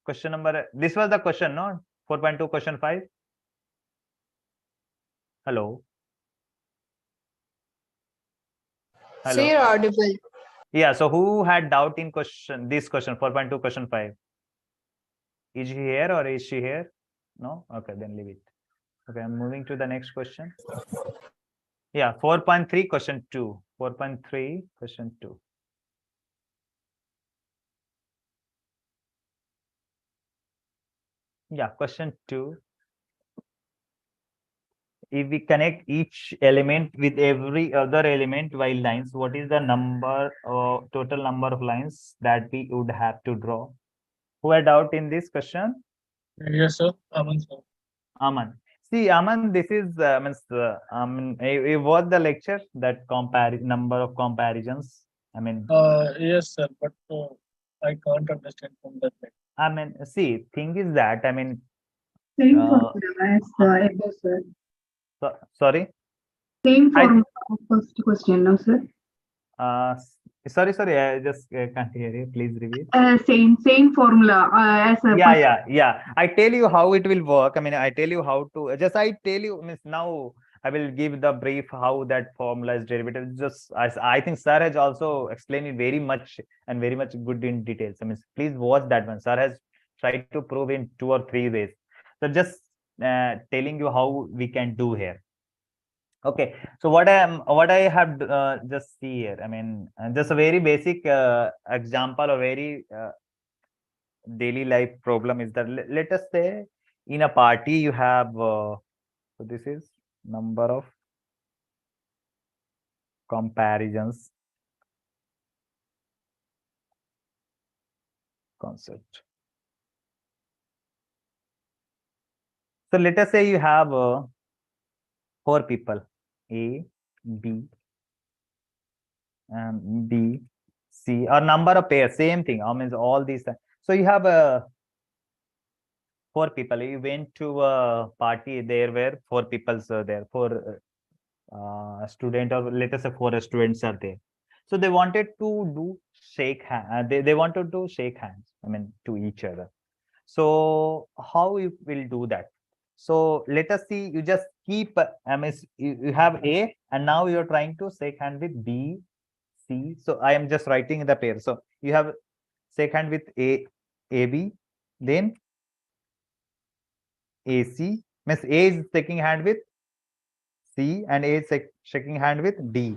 Question number, this was the question, no? 4.2 question 5. Hello. So you're audible. Yeah, so who had doubt in this question 4.2 question 5? Is he here or is she here? No? Okay, then leave it. Okay, I'm moving to the next question. Yeah, 4.3 question 2. 4.3 question 2. Yeah, question 2. If we connect each element with every other element while lines, what is the total number of lines that we would have to draw? Who had doubt in this question? Yes, sir. Aman, sir. Aman. See, Aman, this is you watched the lecture that number of comparisons. Yes, sir, but I can't understand from that. See, thing is that Same formula as above, sir. Sorry. Same formula of first question, no, sir. Sorry, I just can't hear you. Please repeat. Same formula as a Yeah. I tell you how it will work. I tell you how to. I tell you. Now I will give the brief how that formula is derivative. Just I think Sir has also explained it very much and very much good in details. Please watch that one. Sir has tried to prove in 2 or 3 ways. So just telling you how we can do here. Okay, so what I have just see here, just a very basic example, a very daily life problem is that let us say in a party you have so this is number of comparisons concept. So let us say you have 4 people, A, B, B, C, or number of pairs, same thing. All these. So you have 4 people. You went to a party. There were 4 people there. 4 student, or let us say 4 students are there. So they wanted to do shake hand. They wanted to shake hands. To each other. So how you will do that? So let us see. You just keep. You have A, and now you are trying to shake hand with B, C. So I am just writing the pair. So you have shake hand with AB, then AC. Means A is shaking hand with C and A is shaking hand with D.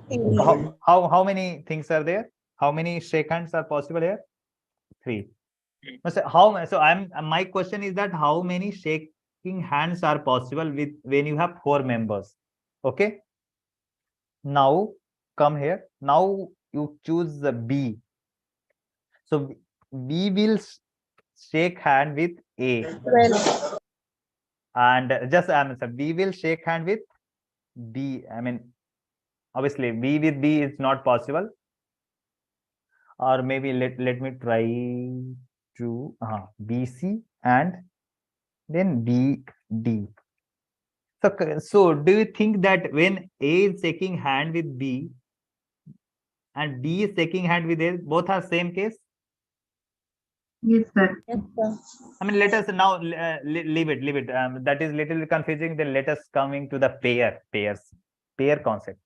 How many things are there? How many shake hands are possible here? 3. So my question is that how many shaking hands are possible with when you have 4 members? Okay. Now come here. Now you choose the B. So we will shake hand with A. And just we will shake hand with B. Obviously B with B is not possible. Or maybe let me try to BC and then BD. So do you think that when A is shaking hand with B and B is shaking hand with A, both are same case? Yes, sir. Yes, sir. Let us now leave it. That is little confusing. Then let us coming to the pair concept.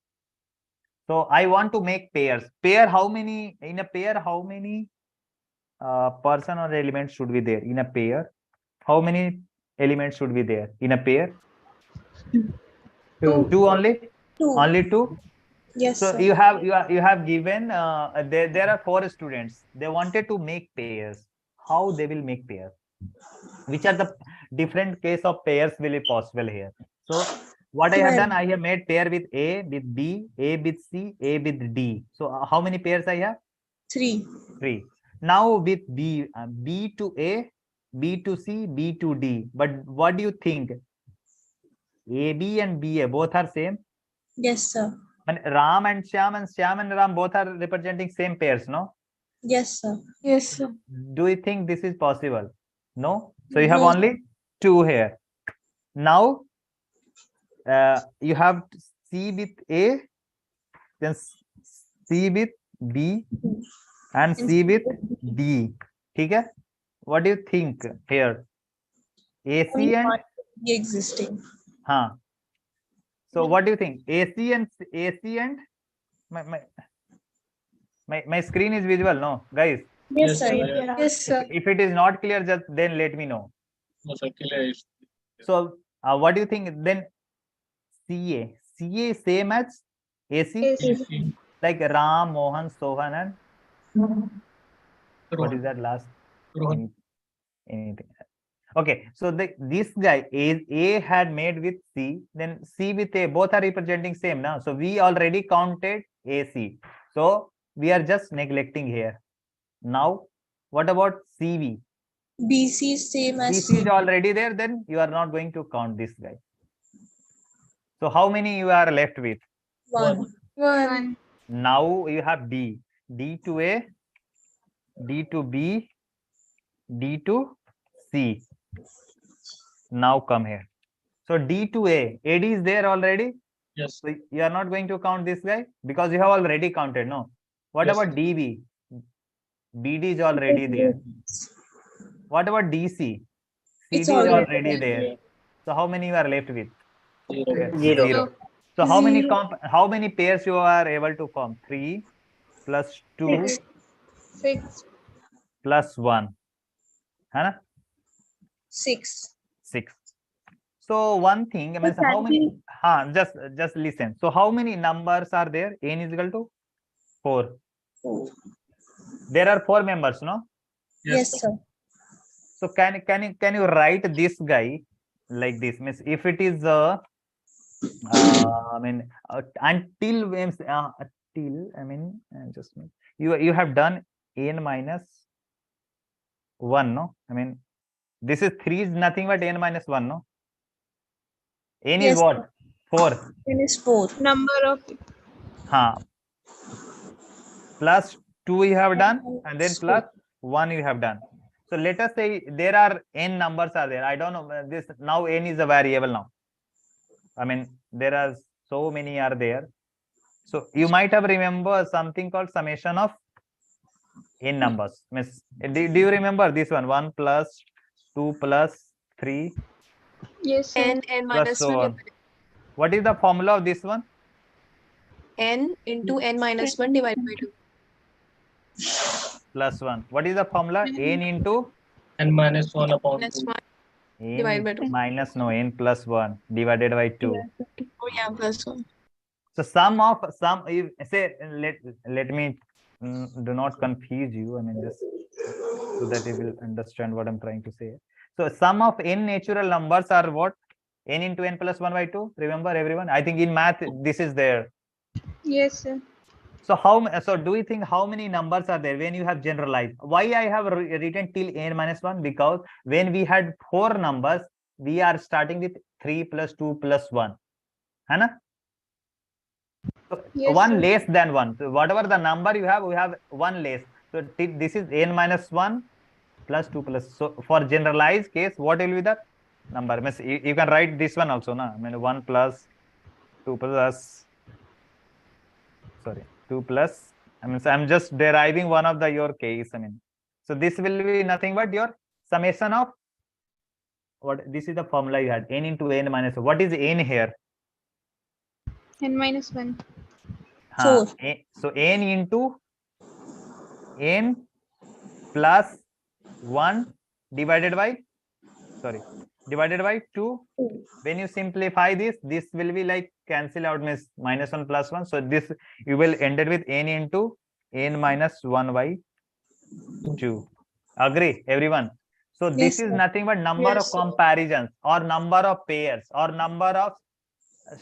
So I want to make pairs. How many in a pair? How many person or elements should be there in a pair? How many elements should be there in a pair? 2 only. 2. Only 2. Yes, So sir. you have given there are 4 students. They wanted to make pairs. How they will make pairs? Which are the different case of pairs will be possible here? So what I have done, I have made pair with A with B, A with C, A with D. So how many pairs I have? 3. 3. Now with B, B to A, B to C, B to D. But what do you think? AB and BA both are same? Yes, sir. And Ram and Shyam and Ram both are representing same pairs, no? Yes, sir. Yes, sir. Do you think this is possible? No. So you have No. only 2 here. Now you have C with A, then C with B, and C with D. Okay? What do you think here? AC Only and one existing. So what do you think? AC and my screen is visible, no, guys? Yes, sir. Yes, sir. If it is not clear, just then let me know. No, sir, clear is. So what do you think then? CA is same as AC? Like Ram, Mohan, Sohan, and what is that last? Anything. Okay, so this guy A had made with C, then C with A, both are representing same now. So we already counted AC. So we are just neglecting here. Now, what about CV? BC is same as BC is already there, then you are not going to count this guy. So how many you are left with? 1. 1. Now you have D. D to A, D to B, D to C. Now come here. So D to A, AD is there already? Yes. So you are not going to count this guy because you have already counted, no? What Yes. about DB? BD is already there. What about DC? CD It's is already already there. So how many you are left with? Zero. So how many Zero. how many pairs you are able to form? 3 plus 2 6. plus 1. Huh? 6. 6. So one thing, I mean, so how many? Just listen. So how many numbers are there? N is equal to 4. There are 4 members, no? Yes, sir. So can you write this guy like this? Means if it is I mean until I mean just you have done n minus 1, no? I mean this is 3 is nothing but n minus 1, no? N Yes, is what? 4. N is 4. Number of Plus 2 you have done, and then plus 1 you have done. So let us say there are n numbers are there. I don't know this now n is a variable now. I mean there are so many are there. So you might have remember something called summation of n numbers. Means, do you remember this one? 1 plus 2 plus 3 Yes, sir. N plus minus so 1. on. What is the formula of this one? N into N minus 1 divided by 2. Plus 1. What is the formula? N into N minus 1 upon Minus 2. 1. n Divided by 2. minus n plus 1 divided by 2. Oh, yeah, plus 1. So sum of you say let me do not confuse you. I mean just so that you will understand what I'm trying to say. So sum of n natural numbers are what? N into n plus 1 by 2. Remember everyone? I think in math this is there. Yes, sir. So do you think how many numbers are there when you have generalized? Why I have written till n minus 1? Because when we had 4 numbers, we are starting with 3 plus 2 plus 1. Hai So Yes, one sir. less than 1. So whatever the number you have, we have 1 less. So this is n minus 1 plus 2 plus. So for generalized case, what will be the number? Means you can write this one also, na? I mean 1 plus 2 plus. Sorry, 2 plus. I mean, so I'm just deriving one of your case. I mean, so this will be nothing but your summation of what? This is the formula you had, n into n minus 1. What is n here? N minus 1. Four. So n into n plus 1 divided by 2. When you simplify this will be like cancel out, means -1 + 1. So this you will end it with n into n minus 1 by 2. Agree, everyone? So this is nothing but number of comparisons or number of pairs or number of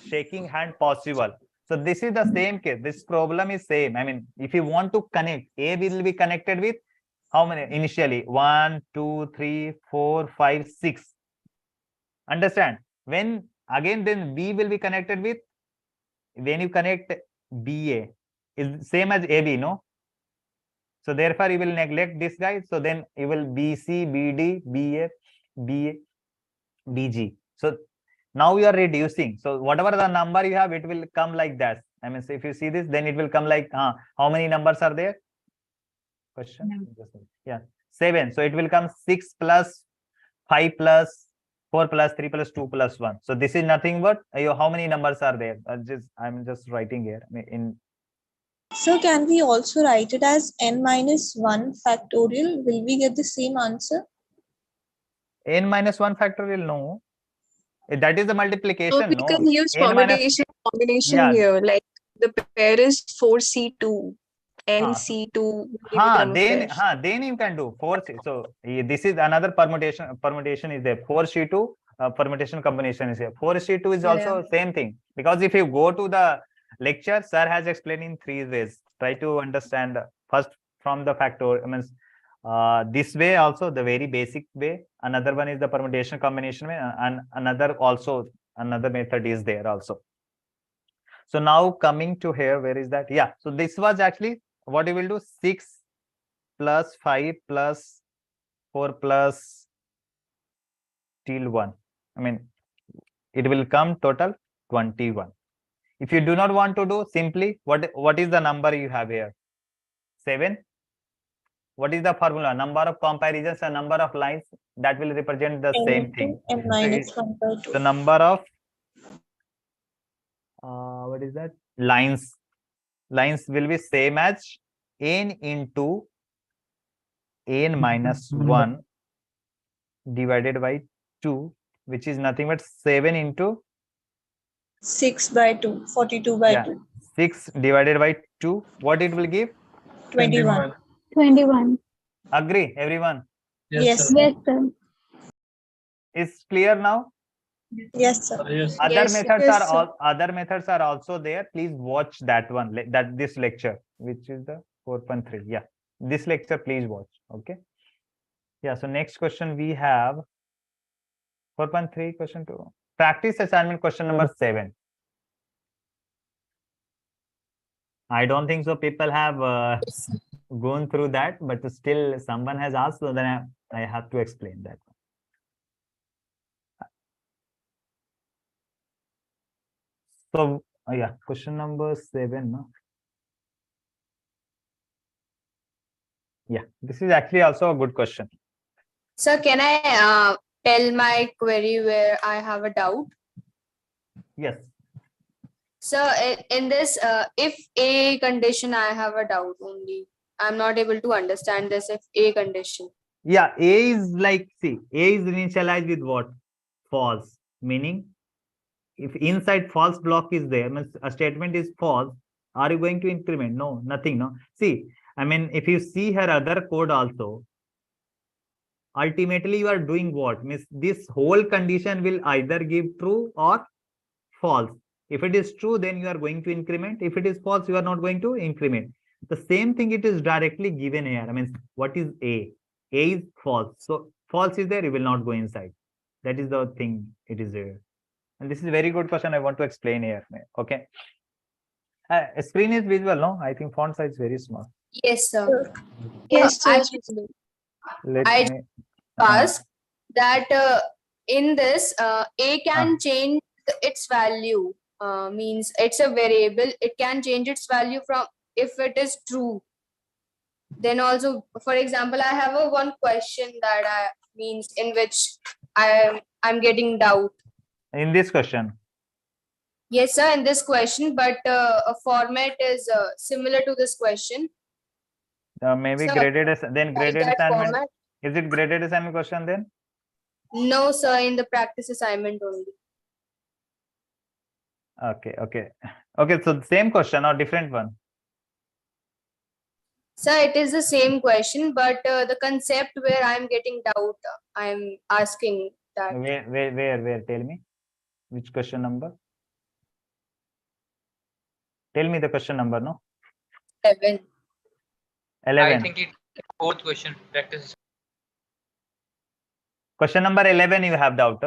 shaking hand possible. So this is the same case. This problem is same. I mean, if you want to connect, A will be connected with how many initially? 1, 2, 3, 4, 5, 6. Understand? When again, then B will be connected with, when you connect BA is same as AB, no? So therefore, you will neglect this guy. So then you will BC, BD, BF, BA, BG. So now you are reducing. So whatever the number you have, it will come like that. I mean, so if you see this, then it will come like, how many numbers are there? Question? Yeah, 7. So it will come 6 plus 5 plus 4 plus 3 plus 2 plus 1. So this is nothing but how many numbers are there? I'm just writing here in. So can we also write it as n minus 1 factorial? Will we get the same answer? N minus 1 factorial, no. That is the multiplication. So we can use combination here. Like the pair is 4C2. NC2. Then you can do 4C. So this is another permutation. Permutation is there. 4C2 permutation combination is here. 4C2 is also same thing, because if you go to the lecture, sir has explained in 3 ways. Try to understand first from the factor. I mean, this way also the very basic way. Another one is the permutation combination way, and another method is there also. So now coming to here, where is that? Yeah. So this was actually what you will do: 6 plus 5 plus 4 plus till 1. I mean, it will come total 21. If you do not want to do, simply what is the number you have here? 7. What is the formula? Number of comparisons and number of lines that will represent the same thing. N minus 1 by 2. The number of what is that? Lines will be same as n into n minus 1 divided by 2, which is nothing but 7 into 6 by 2, 42 by 2. 6 divided by 2, what it will give? 21. 21. Agree, everyone? Yes, sir. Yes, sir. Is clear now? Yes, sir. Other methods are also there. Please watch that one, this lecture, which is the 4.3. Yeah, this lecture please watch. Okay. Yeah. So next question we have 4.3 question 2. Practice assignment question number 7. I don't think so people have gone through that, but still someone has asked, so then I have to explain that. So yeah, question number 7. No? Yeah, this is actually also a good question. Sir, can I tell my query where I have a doubt? Yes. So in this, if A condition, I have a doubt only. I'm not able to understand this if A condition. Yeah, A is like, see, A is initialized with what? False. Meaning, if inside false block is there, means a statement is false, are you going to increment? No, nothing. No. See, I mean, if you see her other code also, ultimately you are doing what? Means this whole condition will either give true or false. If it is true, then you are going to increment. If it is false, you are not going to increment. The same thing, it is directly given here. I mean, what is A? A is false. So false is there, you will not go inside. That is the thing, it is there. And this is a very good question I want to explain here. Okay. Screen is visible, no? I think font size is very small. Yes, sir. Yes, sir. I ask that in this, A can change its value. Means it's a variable. It can change its value from if it is true. Then also, for example, I have one question that means in which I'm getting doubt. In this question? Yes, sir, in this question, but a format is similar to this question. Maybe so, graded assignment. Format. Is it graded assignment question then? No, sir, in the practice assignment only. Okay. So the same question or different one? Sir, it is the same question, but the concept where I'm getting doubt, I'm asking that. Where? Tell me. Which question number? Tell me the question number, no? 11. 11. I think it's fourth question. Practice. Question number 11 you have doubt.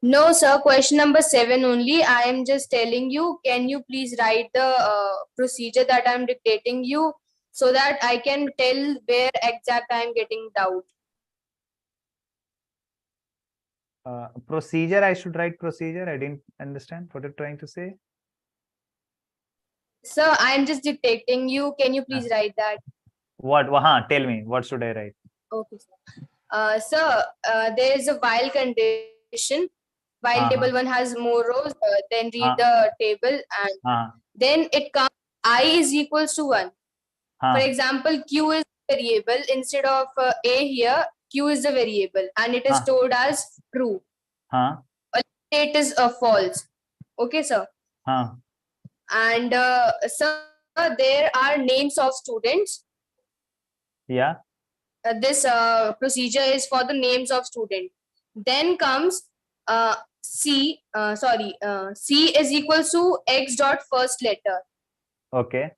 No, sir. Question number 7 only. I am just telling you, can you please write the procedure that I'm dictating you so that I can tell where exact I'm getting doubt. Procedure, I should write procedure. I didn't understand what you're trying to say. Sir, I'm just dictating you. Can you please write that? What? Tell me. What should I write? Okay, sir. Sir, there is a while condition. While table 1 has more rows, then read the table and then it comes I is equals to 1. For example, Q is variable. Instead of A here, Q is the variable and it is stored as true. It is false. Okay, sir. And sir, there are names of students. Yeah. This procedure is for the names of student. Then comes C is equals to X dot first letter. Okay.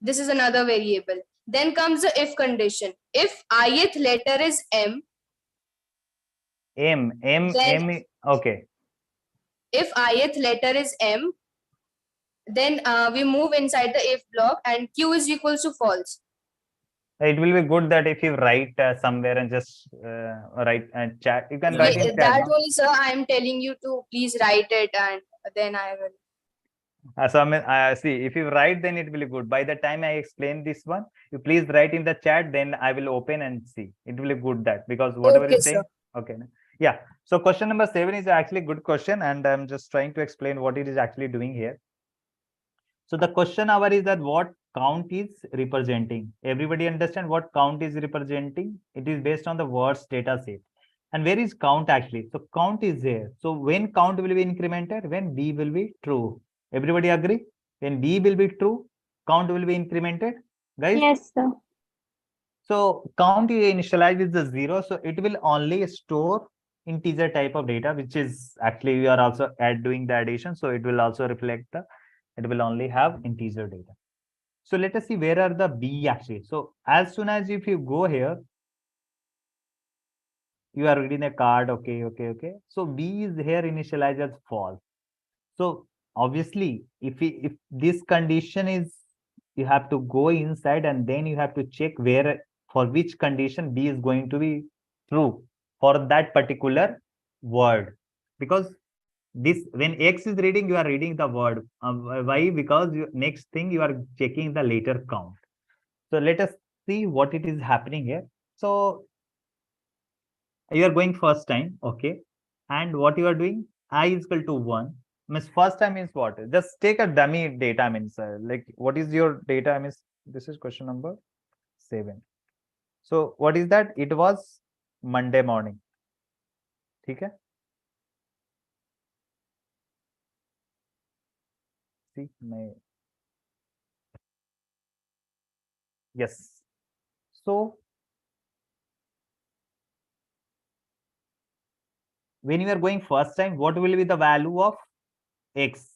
This is another variable. Then comes the if condition. If ith letter is M. Okay. If ith letter is M, then we move inside the if block and Q is equals to false. It will be good that if you write somewhere and just write and chat, you can write in chat. That only, sir, I am telling you to please write it and then I will. So I mean, see, if you write, then it will be good. By the time I explain this one, you please write in the chat, then I will open and see. It will be good that because whatever you say. Okay. Yeah. So question number 7 is actually a good question, and I'm just trying to explain what it is actually doing here. So the question hour is that what count is representing. Everybody understand what count is representing? It is based on the words data set. And where is count actually? So count is there. So when count will be incremented? When B will be true. Everybody agree? When B will be true, count will be incremented. Guys? Yes, sir. So count is initialized with the 0. So it will only store integer type of data, which is actually we are also doing the addition. So it will also reflect it will only have integer data. So let us see where are the B actually. So as soon as if you go here, you are reading a card. Okay. So B is here initialized as false. So obviously, if this condition is, you have to go inside and then you have to check where for which condition B is going to be true for that particular word, because this when X is reading, you are reading the word. Why? Because next thing you are checking the later count. So let us see what it is happening here. So you are going first time, okay, and what you are doing, I is equal to 1. Means first time means what? Just take a dummy data means like what is your data means. This is question number 7. So what is that? It was Monday morning. Okay. See my yes. So when you are going first time, what will be the value of X?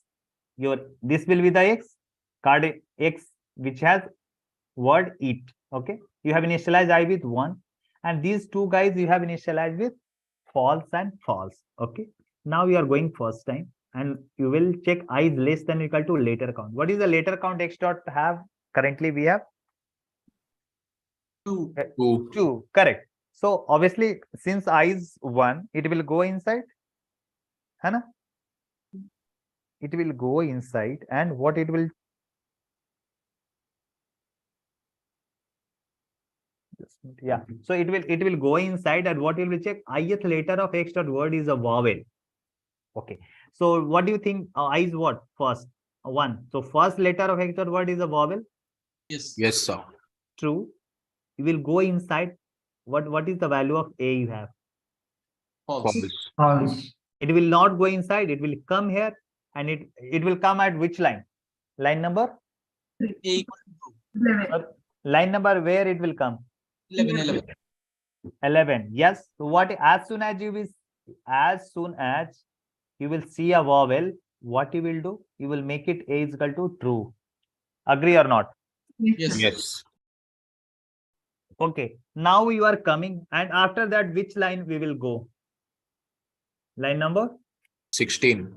This will be the X card X which has word eat. Okay, you have initialized I with 1, and these two guys you have initialized with false and false. Okay, now you are going first time and you will check I is less than or equal to later count. What is the later count X dot have? Currently we have 2. Correct. So obviously since I is 1, it will go inside. Hana? It will go inside, and what it will so it will go inside, and what it will check ith letter of X dot word is a vowel. Okay, so what do you think? I is what? First 1. So first letter of X dot word is a vowel. Yes, sir. True. You will go inside. What is the value of A you have? False. It will not go inside. It will come here, and it will come at which line? Line number? Line number where it will come? 11. Yes. So what as soon as you will see a vowel, what you will do? You will make it A is equal to true. Agree or not? Yes. Okay. Now you are coming, and after that, which line we will go? Line number 16.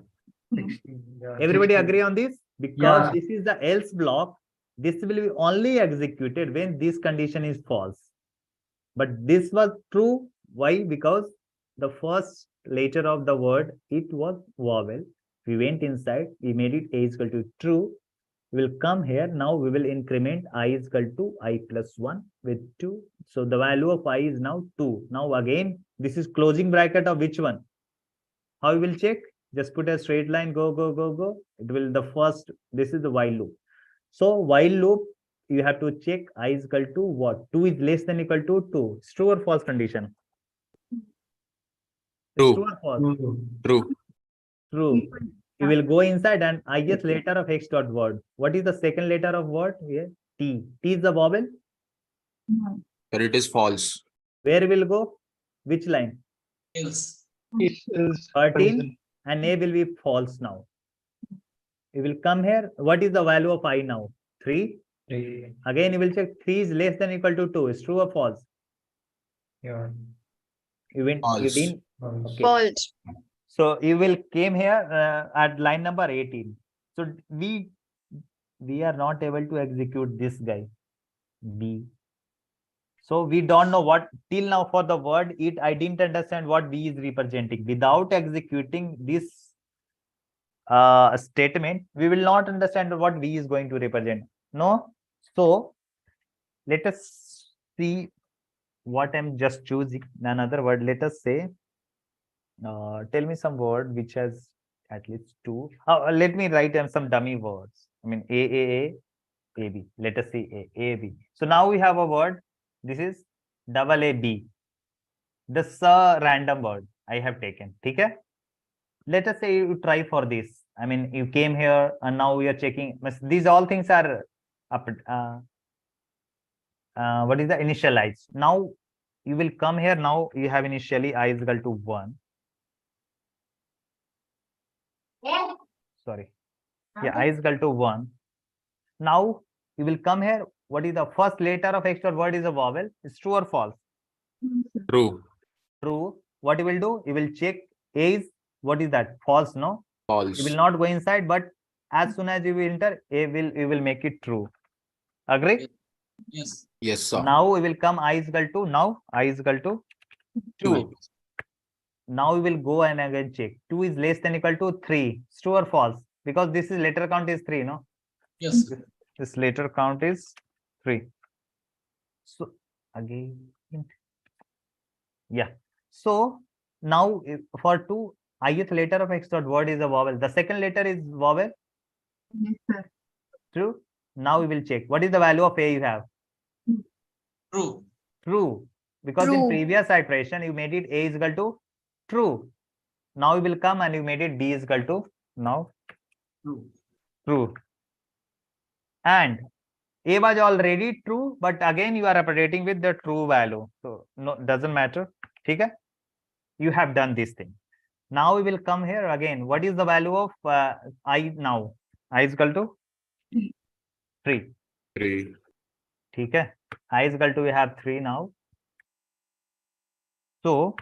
Everybody agree on this? Because this is the else block. This will be only executed when this condition is false. But this was true. Why? Because the first letter of the word, it was vowel. We went inside, we made it A is equal to true. We will come here. Now we will increment I is equal to I plus 1 with 2. So the value of I is now 2. Now again, this is closing bracket of which one? How we will check? Just put a straight line, go, go, go, go. It will the first, this is the while loop. So while loop, you have to check I is equal to what? 2 is less than equal to 2. It's true or false condition? True. True or false? True. True. You will go inside and ith letter of X dot word. What is the second letter of word here? T. T is the vowel. Sir, it is false. Where will go? Which line? Else. 13 and A will be false now. You will come here. What is the value of I now? 3. Again, you will check 3 is less than equal to 2. Is true or false? You didn't. Okay. False. So you will came here at line number 18. So we are not able to execute this guy B. So we don't know what till now for the word it. I didn't understand what B is representing. Without executing this statement, we will not understand what V is going to represent. No. So let us see what I'm just choosing. Another word. Let us say. Tell me some word which has at least 2. Let me write some dummy words. I mean A, B. Let us see A, B. So now we have a word. This is double A, B. This random word I have taken. Okay? Let us say you try for this. I mean, you came here and now we are checking. These all things are up. What is the initialized? Now you will come here. Now you have initially I is equal to 1. Sorry. Yeah, I is equal to 1. Now you will come here. What is the first letter of X dot word is a vowel? It's true or false? True. True. What you will do? You will check A is what is that? False, no? False. You will not go inside, but as soon as you will enter, you will make it true. Agree? Yes. Yes, sir. Now we will come I is equal to now I is equal to 2. Now we will go and again check. 2 is less than equal to 3. It's true or false? Because this is letter count is 3, no? Yes. This letter count is 3. So again, yeah. So now for 2, ith letter of X dot word is a vowel. The second letter is vowel. Yes, sir. True. Now we will check. What is the value of A you have? True. True. Because in previous iteration you made it A is equal to true. Now you will come and you made it B is equal to now true. And A was already true, but again you are operating with the true value. So no, doesn't matter. Okay? You have done this thing. Now we will come here again. What is the value of I now? I is equal to 3. 3. Okay? I is equal to we have 3 now. So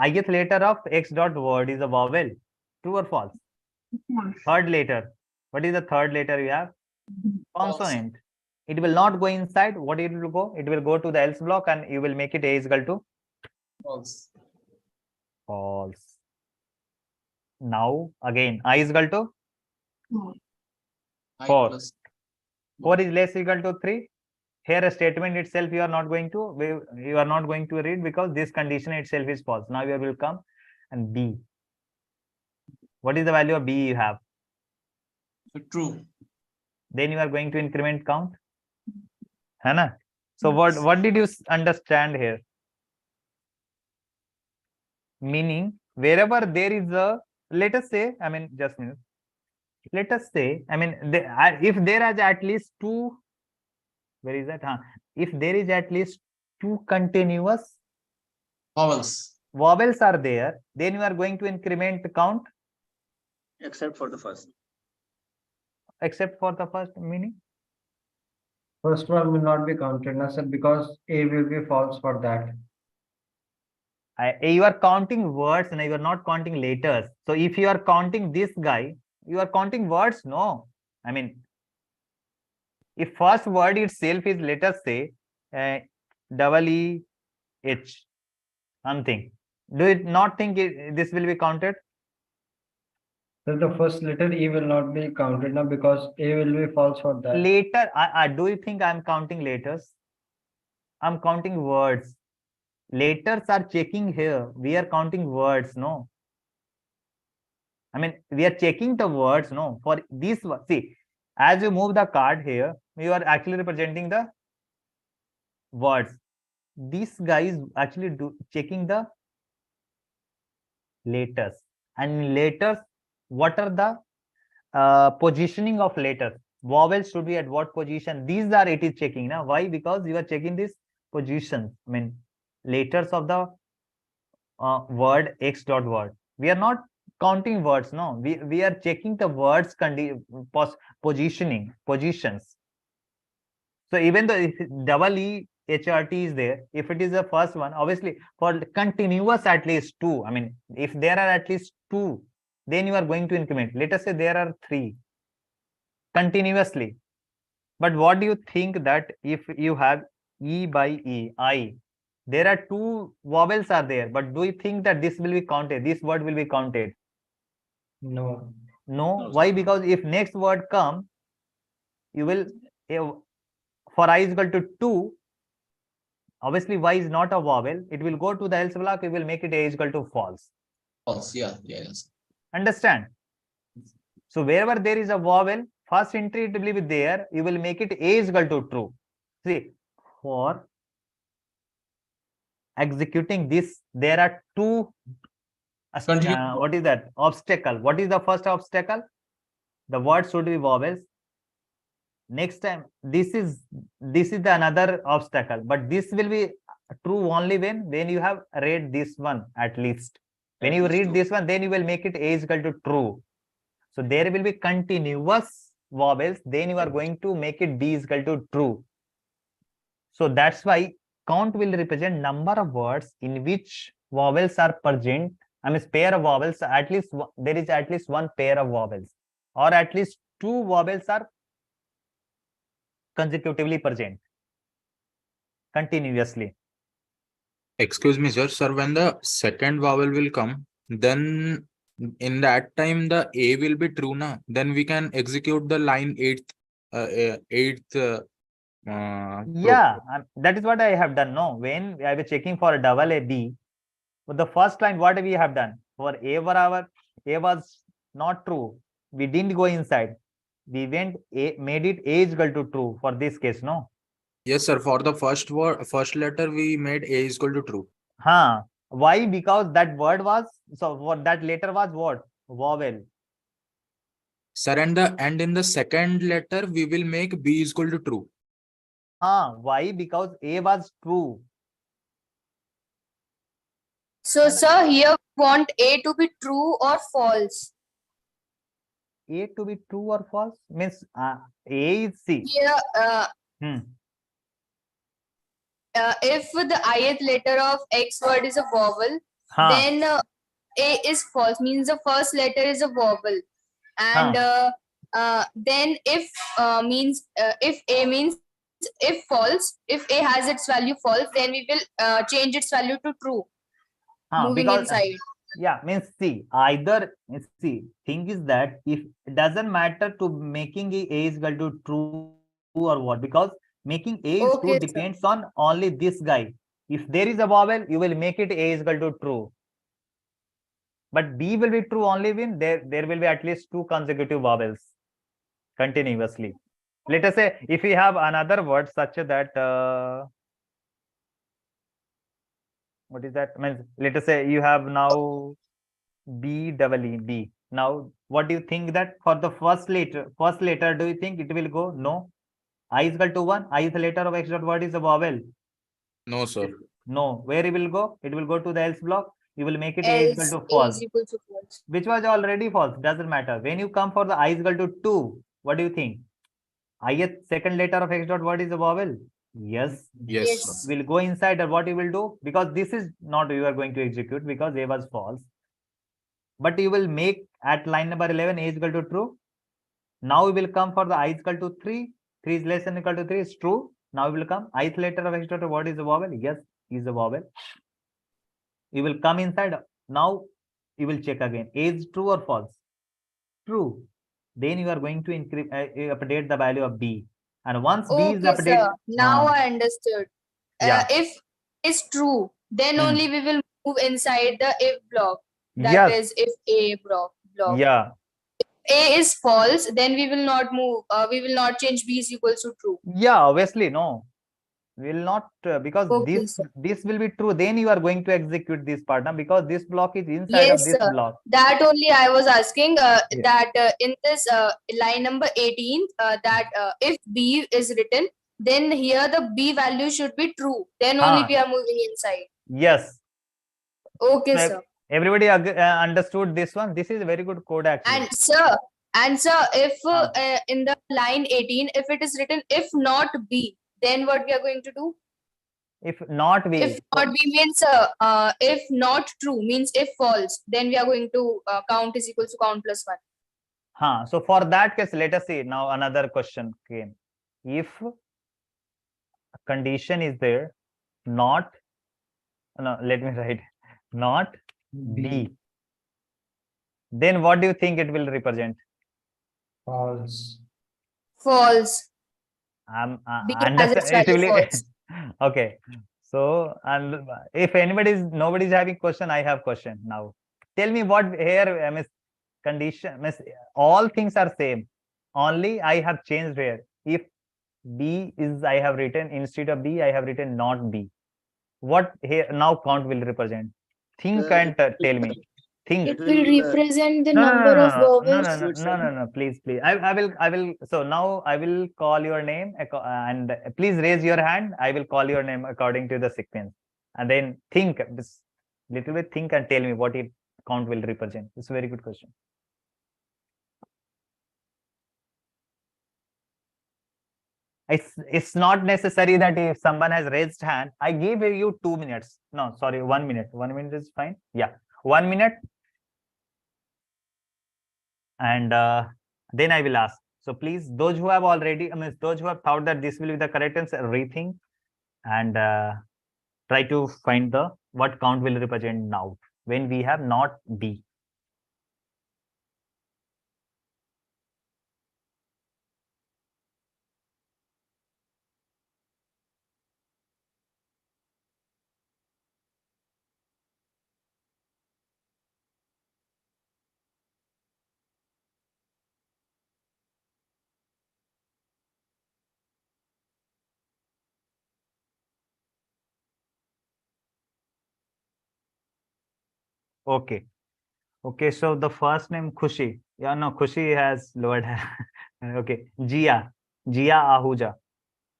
ith letter of X dot word is a vowel. True or false? Third letter. What is the third letter you have? Consonant. It will not go inside. What it will go? It will go to the else block and you will make it A is equal to False. false. Now again I is equal to 4. 4 is less equal to 3. Here a statement itself you are not going to read because this condition itself is false. Now you will come and B. What is the value of B you have? True. Then you are going to increment count. Hana? So what did you understand here? Meaning wherever there is a, let us say, I mean, just a minute. Let us say, I mean, if there is at least two, where is that? If there is at least two continuous vowels are there, then you are going to increment the count. Except for the first. Except for the first, meaning? First one will not be counted, na sir, because A will be false for that. You are counting words and you are not counting letters. So if you are counting this guy, you are counting words, no. I mean, if first word itself is, let us say, double E H something, do you not think this will be counted? So the first letter E will not be counted now because A will be false for that. Later, do you think I'm counting letters? I'm counting words. Letters are checking here. We are counting words, no. I mean, we are checking the words, no. For this one, see, as you move the card here, you are actually representing the words. This guy is actually checking the letters. And letters, what are the positioning of letters? Vowels should be at what position? These are it is checking. Now, why? Because you are checking this position. I mean, letters of the word X dot word. We are not counting words, no. We are checking the words positions. So even though if double E HRT is there, if it is the first one, obviously for continuous at least two. I mean, if there are at least two, then you are going to increment. Let us say there are three continuously. But what do you think that if you have E by E, I, there are two vowels are there, but do you think that this will be counted? This word will be counted? No. No. Why? Because if next word come, you will, for I is equal to 2, obviously Y is not a vowel. It will go to the else block. We will make it A is equal to false. False, yeah, yes. Understand? So wherever there is a vowel, first entry it will be there. You will make it A is equal to true. See, for executing this, there are two. What is that? Obstacle. What is the first obstacle? The word should be vowels. Next time, this is the another obstacle, but this will be true only when you have read this one at least. When you read this one, then you will make it A is equal to true. So there will be continuous vowels. Then you are going to make it B is equal to true. So that's why count will represent number of words in which vowels are present. I mean, pair of vowels. At least there is at least one pair of vowels, or at least two vowels are consecutively present continuously. Excuse me, sir. Sir, when the second vowel will come, then in that time the A will be true, na? Then we can execute the line eighth. Yeah, that is what I have done. No, when I was checking for a double A B, but the first line what we have done for A was not true. We didn't go inside. We went made it A is equal to true for this case, no? Yes, sir. For the first letter, we made A is equal to true. Why? Because that word was, so what that letter was what? Vowel. Sir, and in the second letter, we will make B is equal to true. Why? Because A was true. So, sir, here we want A to be true or false. A to be true or false means A is C. Yeah. If the ith letter of X word is a vowel, then A is false, means the first letter is a vowel. And then if A means if false, if A has its value false, then we will change its value to true. Moving inside. Yeah, means see, either thing is that if it doesn't matter to making A is equal to true or what, because making A is true depends on only this guy. If there is a vowel, you will make it A is equal to true. But B will be true only when there will be at least two consecutive vowels continuously. Let us say if we have another word such that what is that? Means let us say you have now B. Now, what do you think that for the first letter, do you think it will go? No. I is equal to 1. I is the letter of X dot what is the vowel? No, sir. No. Where it will go? It will go to the else block. You will make it A Else is equal to A false, is equal to false. which was already false. Doesn't matter. When you come for the I is equal to 2, what do you think? Ith second letter of X dot what is the vowel? Yes. Yes. Will go inside, or what you will do? Because this is not you are going to execute because A was false. But you will make at line number 11 A is equal to true. Now we will come for the I is equal to 3. 3 is less than or equal to 3 is true. Now we will come ith letter of X dot what is the vowel? Yes, is the vowel. You will come inside. Now you will check again. A is true or false? True. Then you are going to update the value of B. And once B is Okay, updated, sir. Now I understood. Yeah. If it's true, then Hmm. only we will move inside the if block. That Yes. is if A block. Yeah. A is false, then we will not move. We will not change B is equals to true. Yeah, obviously, no. Will not because Okay, this will be true. Then you are going to execute this part now because this block is inside Yes, of this sir. block. That only I was asking. Yeah. That in this line number 18, that if B is written, then here the B value should be true. Then only we are moving inside. Yes. Okay, So, sir. everybody understood this one. This is a very good code actually. And sir, if in the line 18, if it is written if not B, then what we are going to do? If not B. If not B means if not true means if false, then we are going to count is equals to count plus 1. So for that case, let us see now another question came. If a condition is there, no, let me write not B. Then what do you think it will represent? False. False. Understand it will. Okay. So, and if nobody is having question, I have question now. Tell me what here miss condition miss all things are same. Only I have changed here. If B is I have written instead of B, I have written not B. What here now count will represent? Think and tell me. Think. It will represent the number of vowels. No. Please. I will. So now I will call your name and please raise your hand. I will call your name according to the sequence, and then think this little bit. Think and tell me what it count will represent. It's a very good question. It's not necessary that if someone has raised hand, I give you 2 minutes. No, sorry, 1 minute. 1 minute is fine. Yeah, 1 minute. And then I will ask. So please, those who have already, those who have thought that this will be the correct answer, rethink and try to find what count will represent now when we have not B. Okay. So the first name Khushi. Yeah, no, Khushi has lowered. Okay, Jia Ahuja.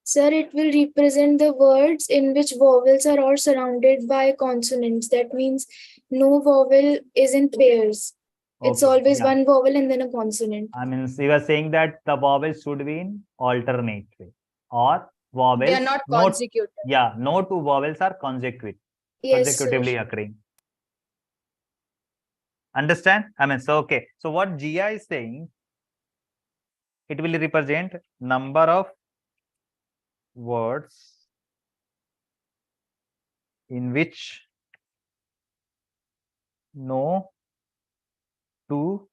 Sir, it will represent the words in which vowels are all surrounded by consonants. That means no vowel is in pairs. It's always one vowel and then a consonant. I mean, you are saying that the vowels should be in alternate way, or vowels. They are not consecutive. No two vowels are consecutively occurring. Understand? I mean, so okay. So what Jia is saying, it will represent number of words in which no two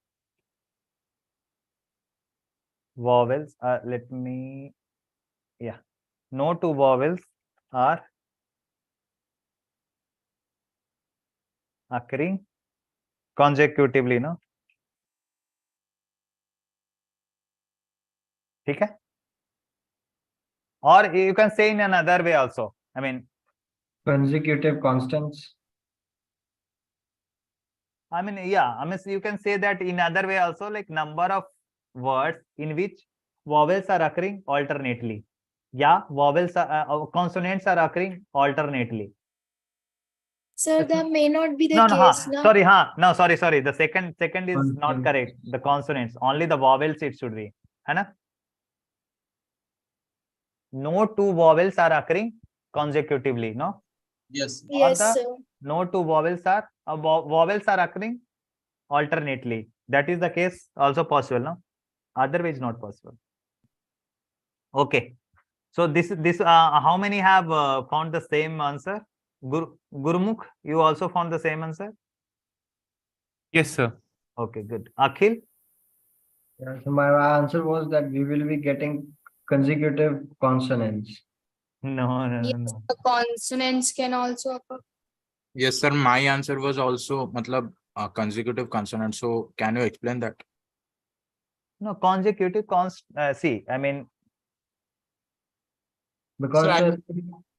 vowels are, no two vowels are occurring consecutively, no? Okay? Or you can say in another way also. I mean, consecutive constants. I mean, yeah, I mean, you can say that in other way also, like number of words in which vowels are occurring alternately. Yeah, vowels are, consonants are occurring alternately. Sir, that may not be the No, case. no, sorry, no, sorry. The second is not correct. The consonants, only the vowels it should be. Hai? No two vowels are occurring consecutively, no? Yes. Yes, sir. No two vowels are occurring alternately. That is the case also possible, no? Otherwise not possible. Okay. So this how many have found the same answer? Gurmukh, you also found the same answer? Yes, sir. Okay, good. Akhil? Yeah, so my answer was that we will be getting consecutive consonants. No. The consonants can also occur. Yes, sir. My answer was also matlab, consecutive consonant. So can you explain that? No, consecutive see, I mean, because Sir,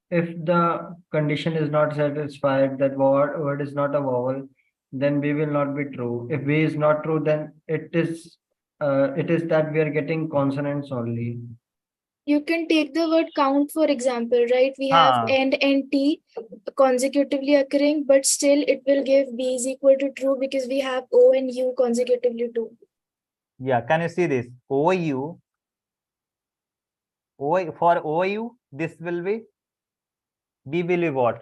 if the condition is not satisfied, that word is not a vowel, then B will not be true. If B is not true, then it is that we are getting consonants only. You can take the word count, for example, right? We have and T consecutively occurring, but still it will give B is equal to true because we have O and U consecutively too. Yeah, can you see this? OU, for OU, this will be, B will be what?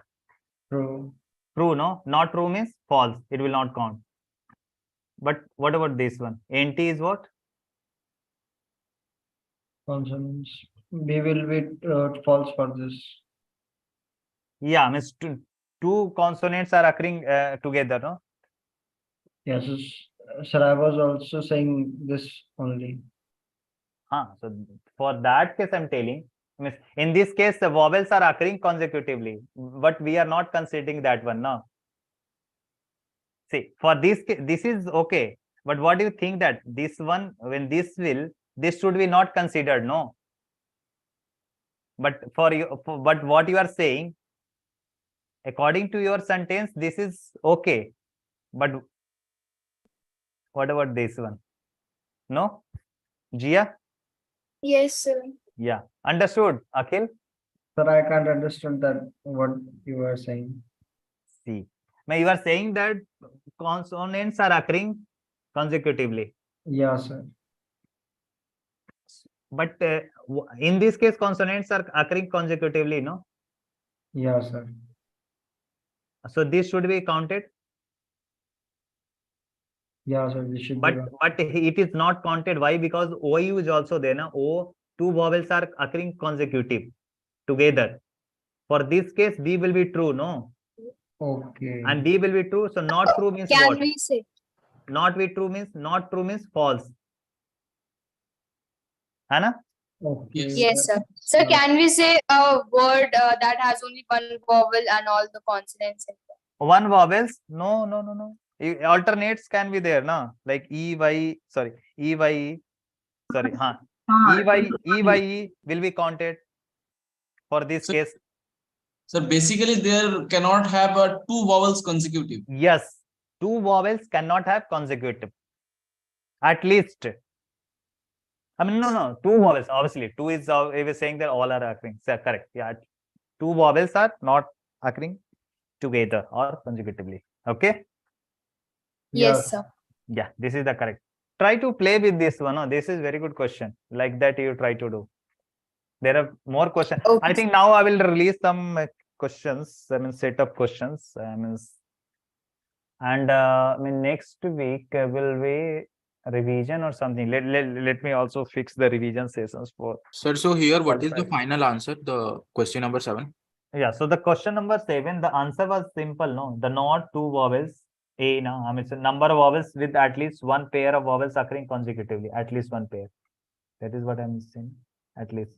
True. True, no? Not true means false. It will not count. But what about this one? NT is what? Consonants. B will be false for this. Yeah, means two consonants are occurring together, no? Yes, sir, I was also saying this only. So for that case, I'm telling, means in this case, the vowels are occurring consecutively, but we are not considering that one, no? See, for this, this is okay. But what do you think that this one, when this should be not considered, no? But for you, but what you are saying, according to your sentence, this is okay. But what about this one? No? Jia? Yes, sir. Yeah. Understood, Akhil? Sir, I can't understand that what you are saying. See, you are saying that consonants are occurring consecutively. Yeah, sir. But in this case, consonants are occurring consecutively, no? Yeah, sir. So this should be counted. Yeah, sir. This should but it is not counted. Why? Because OU is also there, na? Two vowels are occurring consecutive together. For this case, B will be true, no? Okay. And B will be true. So not true means Can what? we say? Not true means false. Hana? Okay. Yes, sir. So can we say a word that has only one vowel and all the consonants in it? One vowels? No. Alternates can be there, na? Like EY, sorry, EYE, sorry, EYE will be counted for this case. So basically, there cannot have two vowels consecutive. Yes, two vowels cannot have consecutive. At least. I mean, no, two vowels. Obviously, two is we were saying that all are occurring. So, correct. Yeah, two vowels are not occurring together or consecutively. Okay. Yes, sir. Yeah, this is the correct. Try to play with this one. No? This is very good question. Like that, you try to do. There are more questions. Okay. I think now I will release some questions. I mean, set of questions. And next week will be revision or something. Let me also fix the revision sessions for. Sir, so here, what is the final answer? The question number 7. Yeah. So the question number 7, the answer was simple. No, the not two vowels. I mean, so number of vowels with at least one pair of vowels occurring consecutively. At least one pair. That is what I'm saying. At least.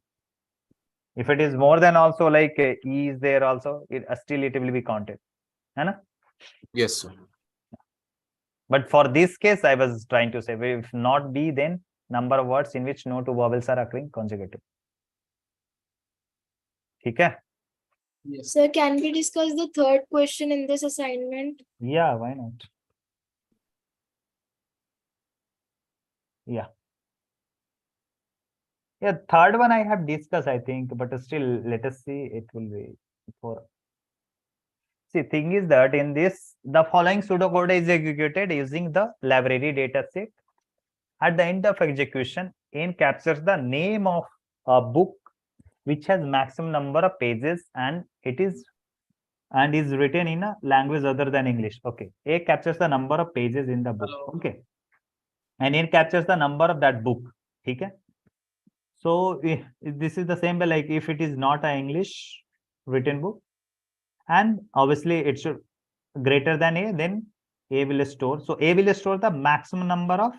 If it is more than also like E is there also, still it will be counted. Right? Yes, sir. But for this case, I was trying to say, if not B, then number of words in which no two vowels are occurring consecutive. Okay? Yes. Sir, can we discuss the third question in this assignment? Yeah, why not? Yeah. Yeah, third one I have discussed, I think, but still, let us see. It will be for. See, thing is that in this, the following pseudocode is executed using the library dataset. At the end of execution, N captures the name of a book which has maximum number of pages and is written in a language other than English. Okay. A captures the number of pages in the book. Okay. And N captures the number of that book. Okay. So this is the same way, like if it is not an English written book, and obviously it should greater than A, then A will store. So A will store the maximum number of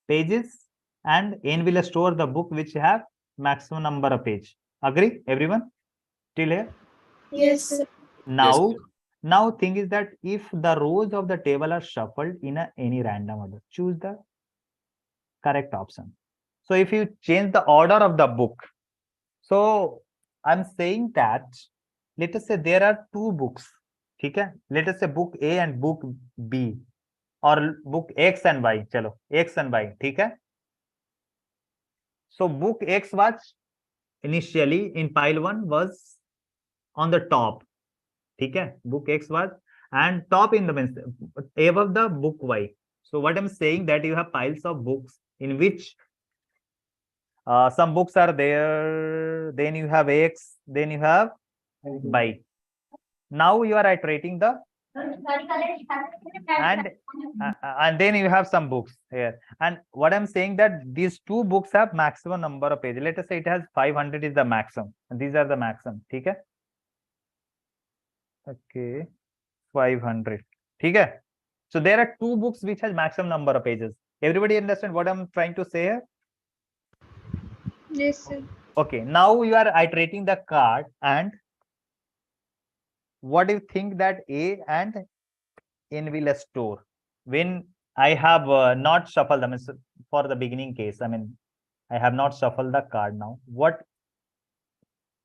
pages and N will store the book which have maximum number of page. Agree, everyone? Till here? Yes, sir. Now thing is that if the rows of the table are shuffled in any random order, choose the correct option. So if you change the order of the book, so I'm saying that, let us say there are two books. Okay? Let us say book A and book B, or book X and Y. Chalo, X and Y. Okay? So book X was initially in pile 1 was on the top. Okay? Book X was and top in the means above the book Y. So what I'm saying that you have piles of books in which some books are there, then you have X, then you have Y. Now you are iterating the and then you have some books here. And what I'm saying that these two books have maximum number of pages. Let us say it has 500 is the maximum. And these are the maximum. Okay. Okay. 500. Okay. So there are two books which has maximum number of pages. Everybody understand what I'm trying to say here? Yes, sir. Okay, now you are iterating the card, and what do you think that A and N will store? When I have not shuffled them, for the beginning case, I mean, I have not shuffled the card now. What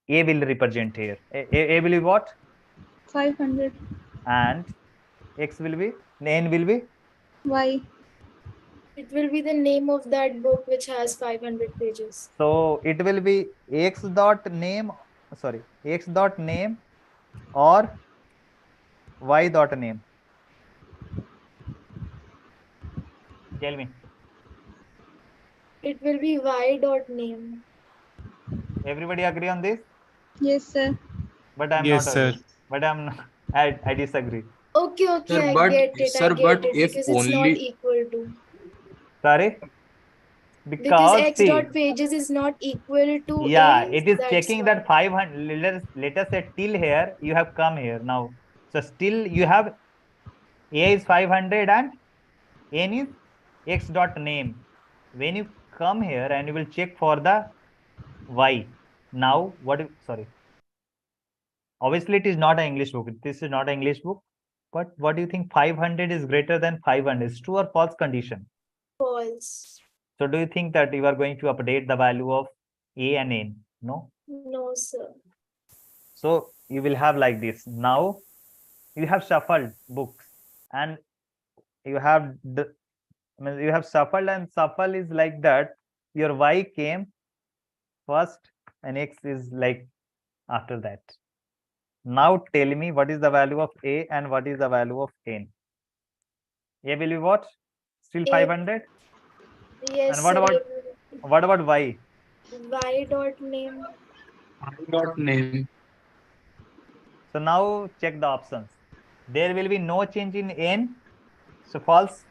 A will represent here? A will be what? 500. And X will be? N will be? Why? It will be the name of that book which has 500 pages. So it will be X dot name, sorry, X dot name or Y dot name. Tell me. It will be Y dot name. Everybody agree on this? Yes, sir. But I'm Yes, not sir. agree. But I disagree. Okay, Sir, I but- get it. sir, I get but it if because it's not only- equal to. Sorry? Because X see, dot pages is not equal to yeah, A, it is that's checking why. that 500. Let us say till here you have come here now. So still you have A is 500 and N is X dot name. When you come here and you will check for the Y. Now sorry. Obviously it is not an English book. This is not an English book. But what do you think? 500 is greater than 500. Is true or false condition? False. So do you think that you are going to update the value of A and N? No. No, sir. So you will have like this. Now you have shuffled books and you have you have shuffled, and shuffle is like that. Your Y came first and X is like after that. Now tell me what is the value of A and what is the value of N? A will be what? Still 500? Yes, And what about Y? Y dot name. Dot name. So now check the options. There will be no change in N. So false.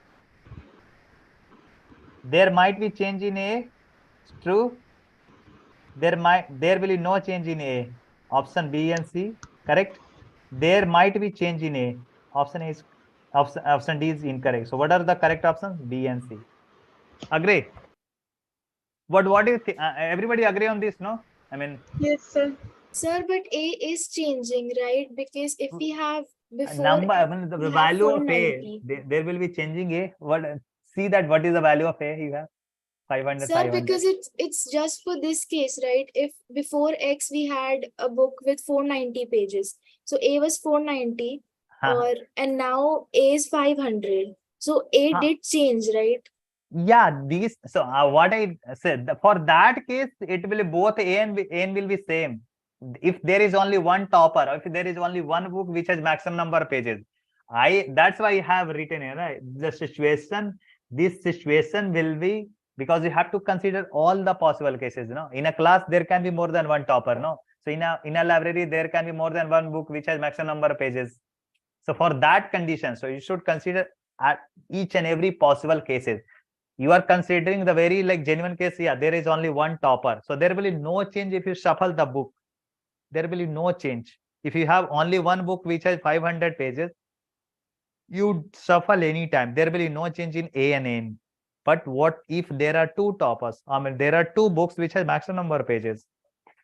There might be change in A. True. There will be no change in A. Option B and C. Correct. There might be change in A. Option D is incorrect. So what are the correct options? B and C. Agree? What do you think? Everybody agree on this, no? I mean, Yes, sir. Sir, but A is changing, right? Because if we have before number, I mean, the we have value of A, 490. there will be changing A. See that what is the value of A you have? 500, Sir, 500. because it's just for this case, right? If before X we had a book with 490 pages, so A was 490, and now A is 500. So A did change, right? Yeah, these. So what I said, for that case, it will be both A and N will be same. If there is only one topper, or if there is only one book which has maximum number of pages, that's why I have written here, right? The situation, this situation will be, because you have to consider all the possible cases. In a class there can be more than one topper. So in a library there can be more than one book which has maximum number of pages. So for that condition, so you should consider at each and every possible cases. You are considering the very genuine case. Yeah, there is only one topper, so there will be no change if you shuffle the book. There will be no change if you have only one book which has 500 pages. You shuffle anytime, there will be no change in A and N. But what if there are two toppers? I mean, there are two books which has maximum number of pages.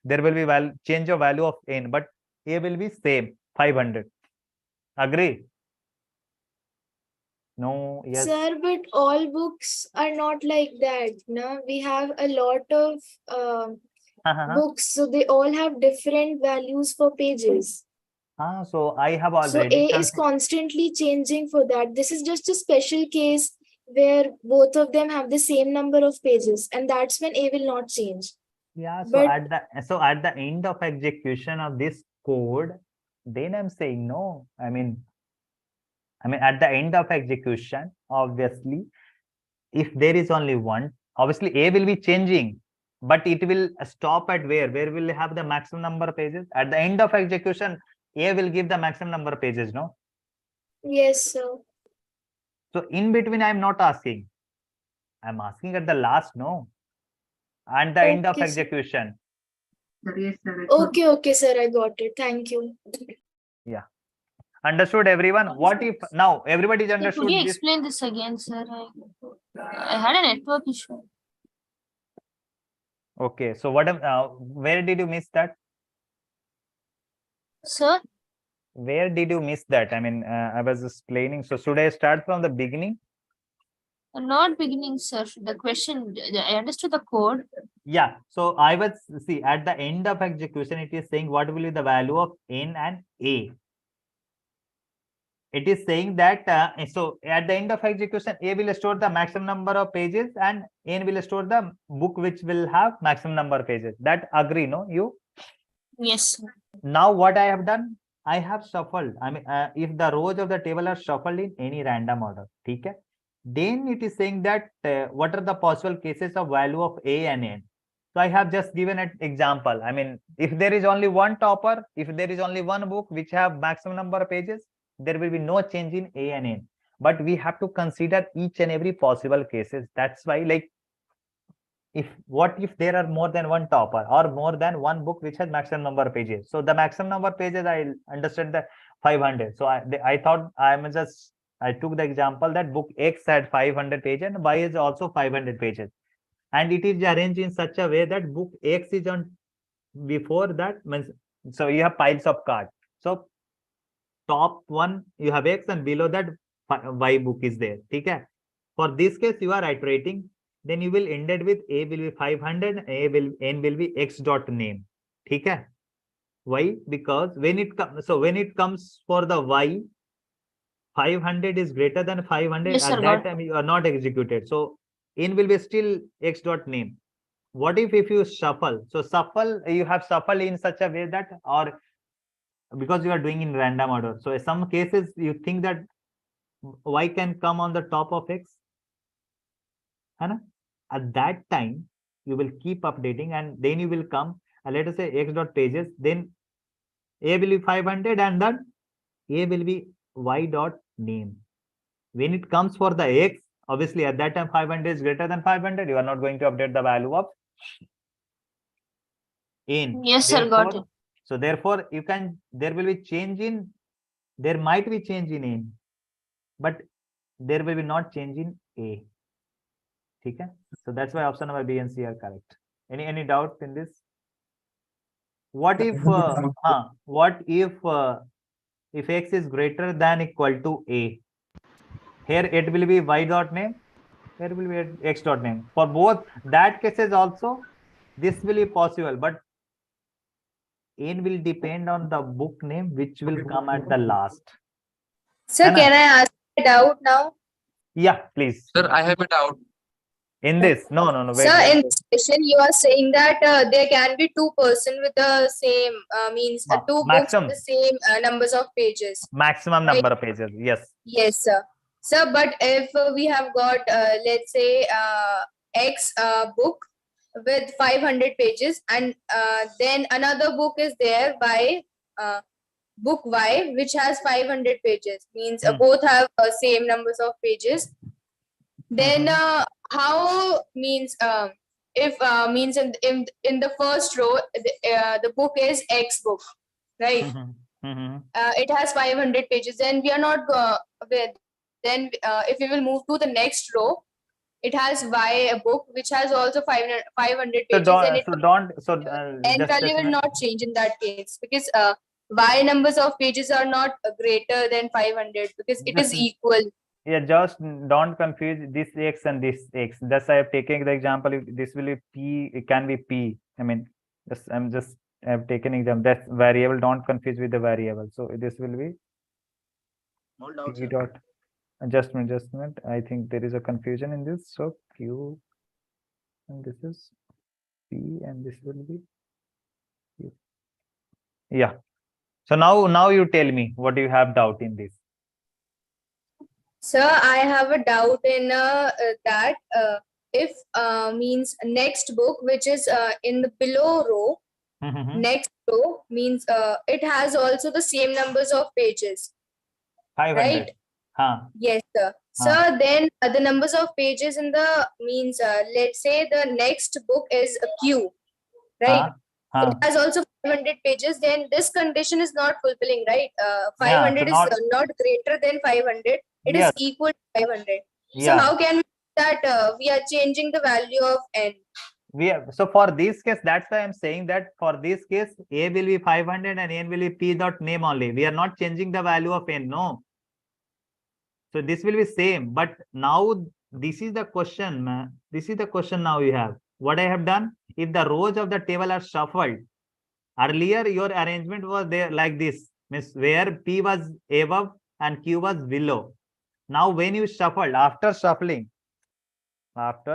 There will be change of value of N, but A will be same, 500. Agree? No? Yes. Sir, but all books are not like that. No, we have a lot of books, so they all have different values for pages. So I have So already. A is constantly changing for that. This is just a special case where both of them have the same number of pages, and that's when A will not change. Yeah. So But at the end of execution of this code, then I'm saying no. I mean, at the end of execution, obviously, if there is only one, obviously A will be changing, but it will stop at where will have the maximum number of pages. At the end of execution, A will give the maximum number of pages, no? yes, sir. So in between, I'm not asking. I'm asking at the last, no? And the end of Okay, sir. execution. Okay, sir, I got it. Thank you. Yeah. Understood, everyone? What if now everybody is Sir, understood could you this? explain this again, sir? I had a network issue. Okay. So where did you miss that? Sir, Where did you miss that? I mean, I was explaining. So should I start from the beginning? not beginning, sir. The question, I understood the code. Yeah. So I was, see, at the end of execution, it is saying what will be the value of N and A. It is saying that, so at the end of execution, A will store the maximum number of pages and N will store the book which will have maximum number of pages. That agree, no? You? Yes, sir. Now what I have done, I have shuffled. I mean, if the rows of the table are shuffled in any random order, okay? Then it is saying that what are the possible cases of value of A and N. So I have just given an example. I mean, if there is only one topper, if there is only one book which have maximum number of pages, there will be no change in A and N. But we have to consider each and every possible cases. That's why, what if there are more than one topper or more than one book which has maximum number of pages? So the maximum number of pages, I understood that 500. So I thought I took the example that book X had 500 pages and Y is also 500 pages. And it is arranged in such a way that book X is on before that. So you have piles of cards. So top one, you have X and below that Y book is there. Okay? For this case, you are iterating. Then you will end it with A will be 500, N will be X dot name. Okay? Why? Because when it comes for the Y, 500 is greater than 500. Yes, at that time you are not executed. So N will be still X dot name. What if you shuffle? So you have shuffle in such a way that, or because you are doing in random order. So in some cases you think that Y can come on the top of X. At that time, you will keep updating and then you will come, let us say X dot pages, then A will be 500 and then A will be Y dot name. When it comes for the X, obviously at that time 500 is greater than 500, you are not going to update the value of N. Yes, sir, got it. So therefore, there will be change in, there might be change in N, but there will be not change in A. Okay? So that's why option number B and C are correct. Any doubt in this? What if if X is greater than equal to A? Here it will be Y dot name, here will be X dot name. For both that cases also, this will be possible, but N will depend on the book name which will come at the last. Sir, can I ask a doubt now? Yeah, please. Sir, I have a doubt. In this, no. Wait, Sir, in wait. this question, you are saying that there can be two person with the same means two books with Maximum. the same numbers of pages. Maximum right? number of pages. Yes. Yes, sir. Sir, but if we have got, let's say, X book with 500 pages, and then another book is there by book Y, which has 500 pages, means both have same numbers of pages. Then how means if means in the first row the book is X book, right? It has 500 pages. Then we are not then if we will move to the next row, it has Y a book which has also 500 pages. N value will not change in that case, because Y numbers of pages are not greater than 500, because it is equal. Yeah, just don't confuse this X and this X. Thus, I have taken the example. If this will be P, it can be P. I mean, I have taken example. That's variable. Don't confuse with the variable. So this will be P dot adjustment. I think there is a confusion in this. So Q, and this is P, and this will be Q. Yeah. So now you tell me what you have doubt in this. Sir, I have a doubt in that if means next book, which is in the below row, next row means it has also the same numbers of pages. 500. Right? Yes, sir. Sir, then the numbers of pages in the means let's say the next book is a Q, right? It has also 500 pages. Then this condition is not fulfilling, right? 500 is not greater than 500. It is equal to 500. So how can we do that we are changing the value of N? So for this case, that's why I'm saying that for this case, A will be 500 and N will be P dot name only. We are not changing the value of N, no. So this will be same, but now this is the question, man. This is the question now you have. What I have done, if the rows of the table are shuffled, earlier your arrangement was there like this, means where P was above and Q was below. Now when you shuffle, after shuffling, okay?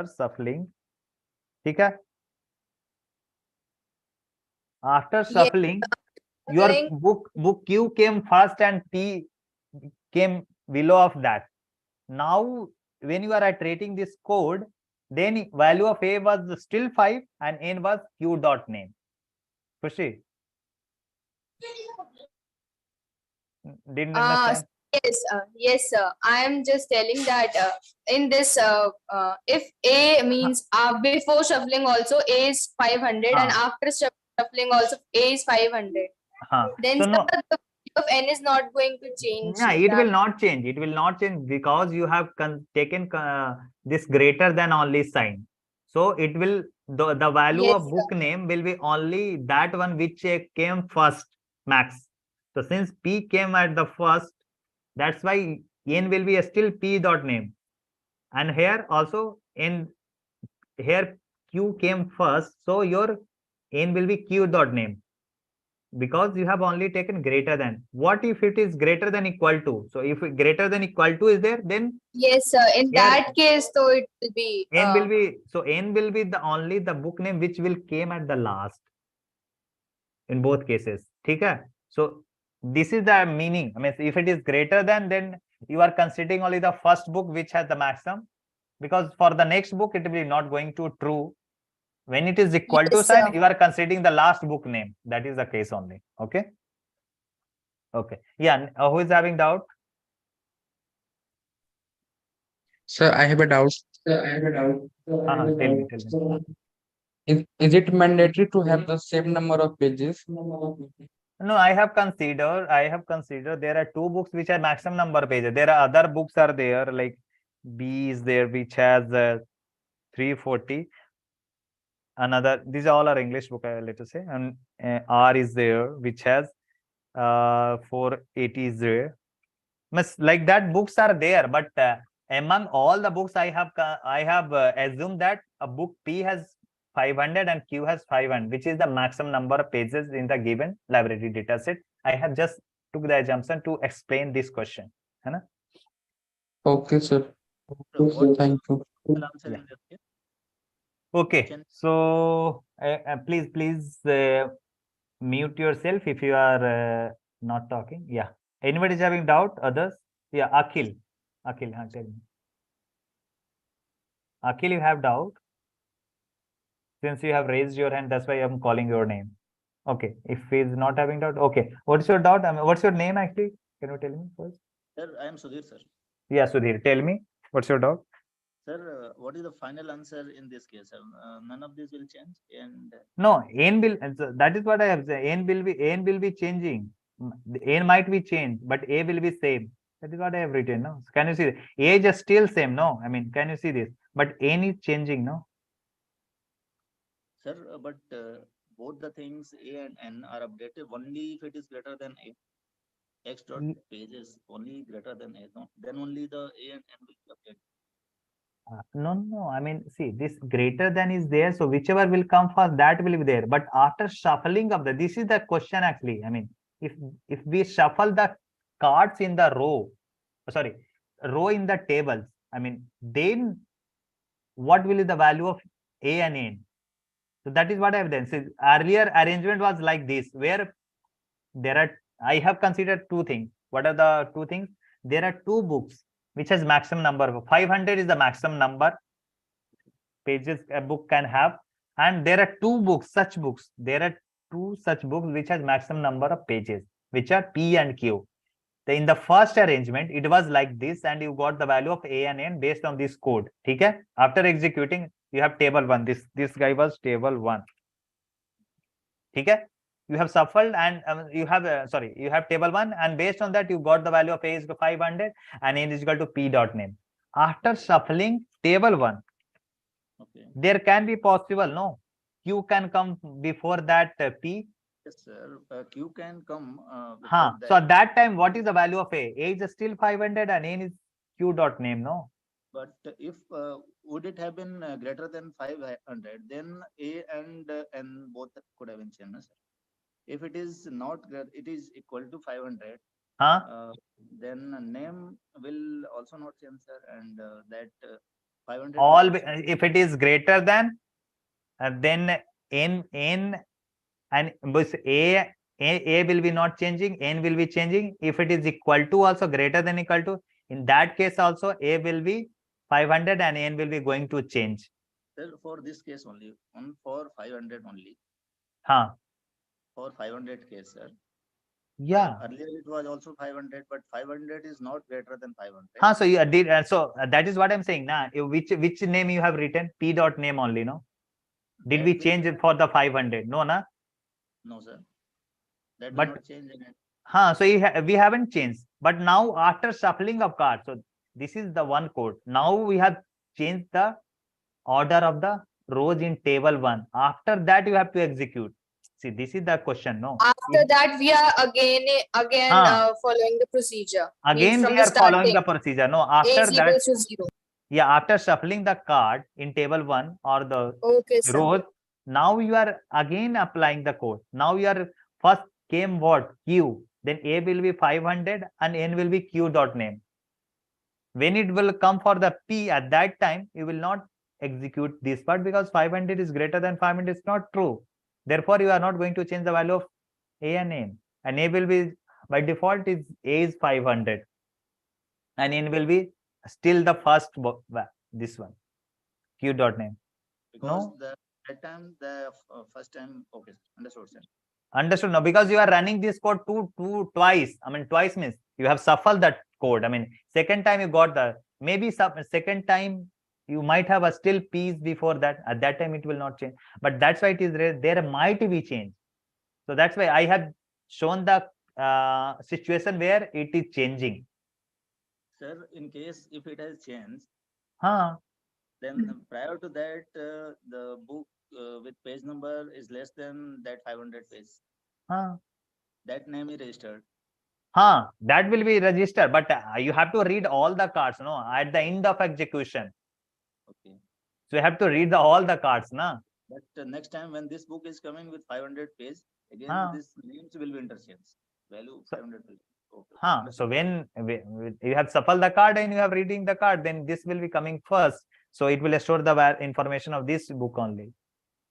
After shuffling, your book Q came first and P came below of that. Now when you are iterating this code, then value of A was still 5 and N was Q dot name. Khushi? Didn't understand? Yes, sir. I am just telling that in this, if A means before shuffling also A is 500 and after shuffling also A is 500. Then So the no, value of N is not going to change. yeah, it will not change. It will not change because you have taken this greater than only sign. So it will, the value of book name will be only that one which came first, max. So since P came at the first, that's why N will be still P dot name. And here also here Q came first, so your N will be Q dot name, because you have only taken greater than. What if it is greater than equal to? So if greater than equal to is there, then yes, sir. In that case, so it will be N will be, so N will be the only the book name which will came at the last in both cases. Okay? So this is the meaning. I mean, if it is greater than, then you are considering only the first book which has the maximum, because for the next book it will be not going to true. When it is equal to sign, you are considering the last book name. That is the case only. Okay. Okay. Yeah. Who is having doubt? Sir, I have a doubt. Tell me. Is it mandatory to have the same number of pages? No, I have considered there are two books which have maximum number of pages. There are other books are there, like B is there, which has 340. Another, these all are English book, let us say, and R is there, which has 480 is there. Like that, books are there, but among all the books, I have assumed that a book P has 500 and Q has 500, which is the maximum number of pages in the given library dataset. I have just took the assumption to explain this question. Okay, sir. Thank you. Answer in this case. Okay, so please mute yourself if you are not talking. Yeah. Anybody is having doubt? Others? Yeah, Akhil. Akhil, tell me. Akhil, you have doubt? Since you have raised your hand, that's why I'm calling your name. Okay. If he is not having doubt, okay. What's your doubt? I mean, what's your name actually? Can you tell me first? Sir, I am Sudhir, sir. Yeah, Sudhir. Tell me. What's your doubt? Sir, what is the final answer in this case? None of this will change, and no, n will. That is what I have said. N will be changing. N might be changed, but a will be same. That is what I have written. No, so can you see? Age is still same. No, I mean, can you see this? But n is changing. No. sir, but both the things A and N are updated only if it is greater than A. X dot page is only greater than A. No, then only the A and N will be updated. No. I mean, see, this greater than is there. So whichever will come first, that will be there. But after shuffling of this is the question actually. I mean, if we shuffle the cards in the row in the tables, I mean, then what will be the value of A and N? So that is what I have done. So earlier arrangement was like this, where I have considered two things. What are the two things? There are two books which has maximum number. 500 is the maximum number pages a book can have, and there are two books, there are two such books which has maximum number of pages, which are P and Q. So in the first arrangement, it was like this, and you got the value of A and N based on this code. Okay? After executing, you have table 1. This guy was table 1. Okay? You have shuffled and you have table 1, and based on that you got the value of A is 500 and N is equal to P dot name. After shuffling table 1, there can be possible, no, Q can come before that P. Yes, sir. Q can come. So at that time, what is the value of A? A is still 500 and N is Q dot name, no? But if would it have been greater than 500, then A and N both could have been changed, sir. If it is not, it is equal to 500. Then name will also not change, sir, and that 500. If it is greater than, then N and A will be not changing, N will be changing. If it is equal to, also greater than equal to, in that case also A will be 500 and N will be going to change. Sir, for this case only, for 500 only. For 500 case, sir. Yeah. Earlier it was also 500, but 500 is not greater than 500. So you did. So that is what I'm saying. Which name you have written? P dot name only, no? Did we change it for the 500? No, na? No, sir. That will not change in it. So we haven't changed. But now after shuffling of cards, so this is the one code. Now we have changed the order of the rows in table 1. After that, you have to execute. See, this is the question, no? After that, we are again following the procedure. Again, we are following the procedure. No, after A that, to 0. Yeah, after shuffling the card in table 1 or the rows, now you are again applying the code. Now you are first came what? Q. Then A will be 500 and N will be Q dot name. When it will come for the P, at that time, you will not execute this part because 500 is greater than 500 is not true. Therefore, you are not going to change the value of A and N. And A will be, by default, A is 500. And N will be still the first, this one, Q dot name. Because that time, the first time, okay, understood, sir. Understood. No, because you are running this code twice. I mean, twice means you have shuffled that code. I mean, second time you got maybe second time you might have a still piece before that. At that time, it will not change. But that's why it is there might be change. So that's why I have shown the situation where it is changing. Sir, in case if it has changed, then prior to that, the book with page number is less than that 500 page. That name is registered. That will be registered, but you have to read all the cards, no, at the end of execution. Okay. So you have to read all the cards, na. But next time when this book is coming with 500 page, again this names will be interchanged. Value 500 page. Okay. So when you have shuffled the card and you have reading the card, then this will be coming first. So it will store the information of this book only.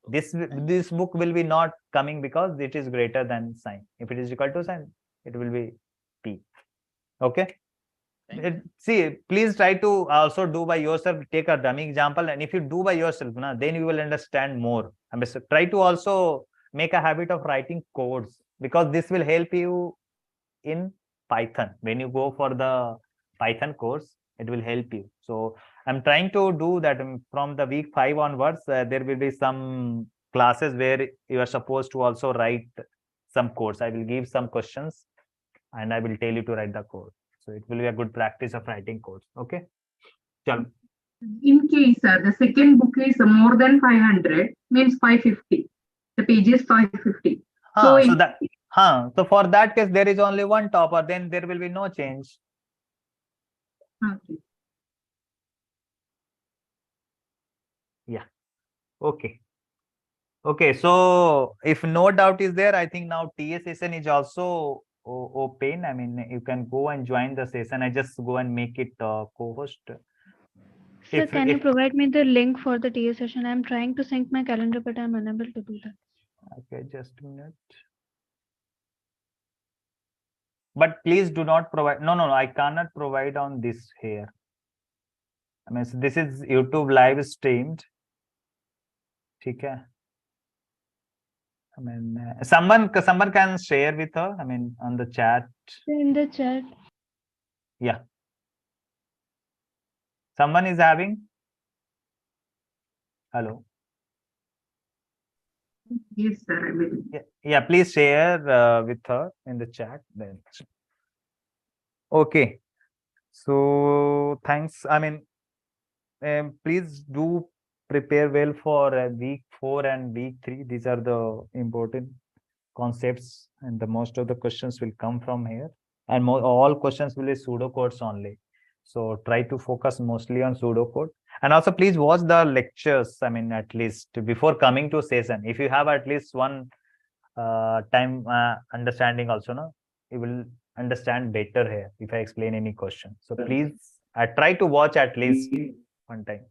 This book will be not coming because it is greater than sign. If it is equal to sign, it will be P. Okay. See, please try to also do by yourself, take a dummy example, and if you do by yourself, then you will understand more. And try to also make a habit of writing codes, because this will help you in Python. When you go for the Python course, it will help you. So I'm trying to do that from the week 5 onwards. There will be some classes where you are supposed to also write some codes. I will give some questions and I will tell you to write the code. So it will be a good practice of writing codes. Okay. Chal. In case the second book is more than 500, means 550. The page is 550. So for that case, there is only one topper, then there will be no change. Okay. Yeah. Okay. Okay. So if no doubt is there, I think now TS session is also open. I mean, you can go and join the session. I just go and make it co-host. Sir, can you provide me the link for the TA session? I'm trying to sync my calendar, but I'm unable to do that. Okay, just a minute. But please do not provide. No, I cannot provide on this here. I mean, so this is YouTube live streamed. Okay. I mean, someone can share with her. I mean, on the chat. In the chat. Yeah. Someone is having. Hello. Yes, sir. I will. Yeah, please share with her in the chat. Then. Okay. So thanks. I mean, please do prepare well for week 4 and week 3. These are the important concepts, and the most of the questions will come from here. And all questions will be pseudocodes only. So try to focus mostly on pseudocode. And also please watch the lectures. I mean, at least before coming to session. If you have at least one time understanding also, no, you will understand better here if I explain any question. So please try to watch at least one time.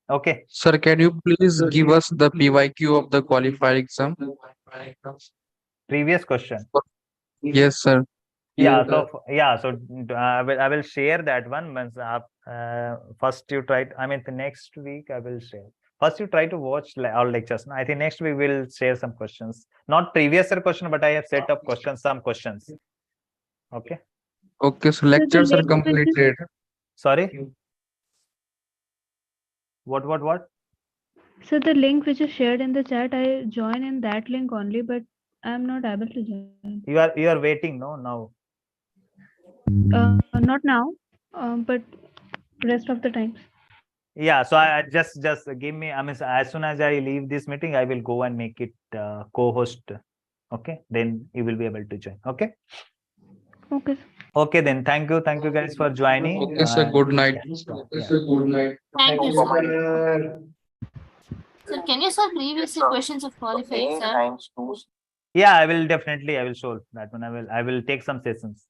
Okay. Sir, can you please give us the PYQ of the qualified exam? Previous question. Yes, sir. Yeah. So I will share that one. First you try. I mean, the next week I will share. First you try to watch all lectures. I think next week we'll share some questions. Not previous year question, but I have set up questions. Some questions. Okay. Okay. So lectures are completed. Sorry. What? So the link which is shared in the chat, I join in that link only, but I'm not able to join. You are waiting, no, now? Not now, but rest of the times. Yeah, so I just give me. I mean, as soon as I leave this meeting, I will go and make it co-host. Okay, then you will be able to join. Okay. Okay. Okay, then thank you guys for joining. Okay, sir. Good night. Yeah. Good night. Thank you, sir. Sir, can you solve previous questions of qualified, sir? Yeah, I will definitely. I will solve that one. I will take some sessions.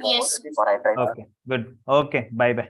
Yes. Okay. Good. Okay. Bye.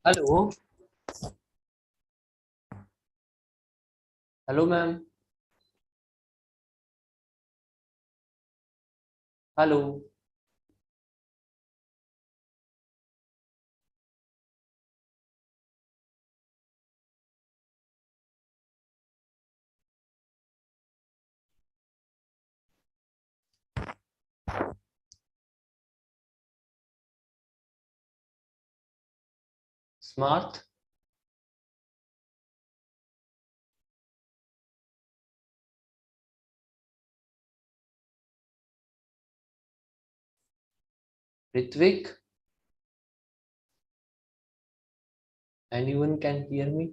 Hello. Hello, ma'am. Hello. Smart. Ritvik. Anyone can hear me?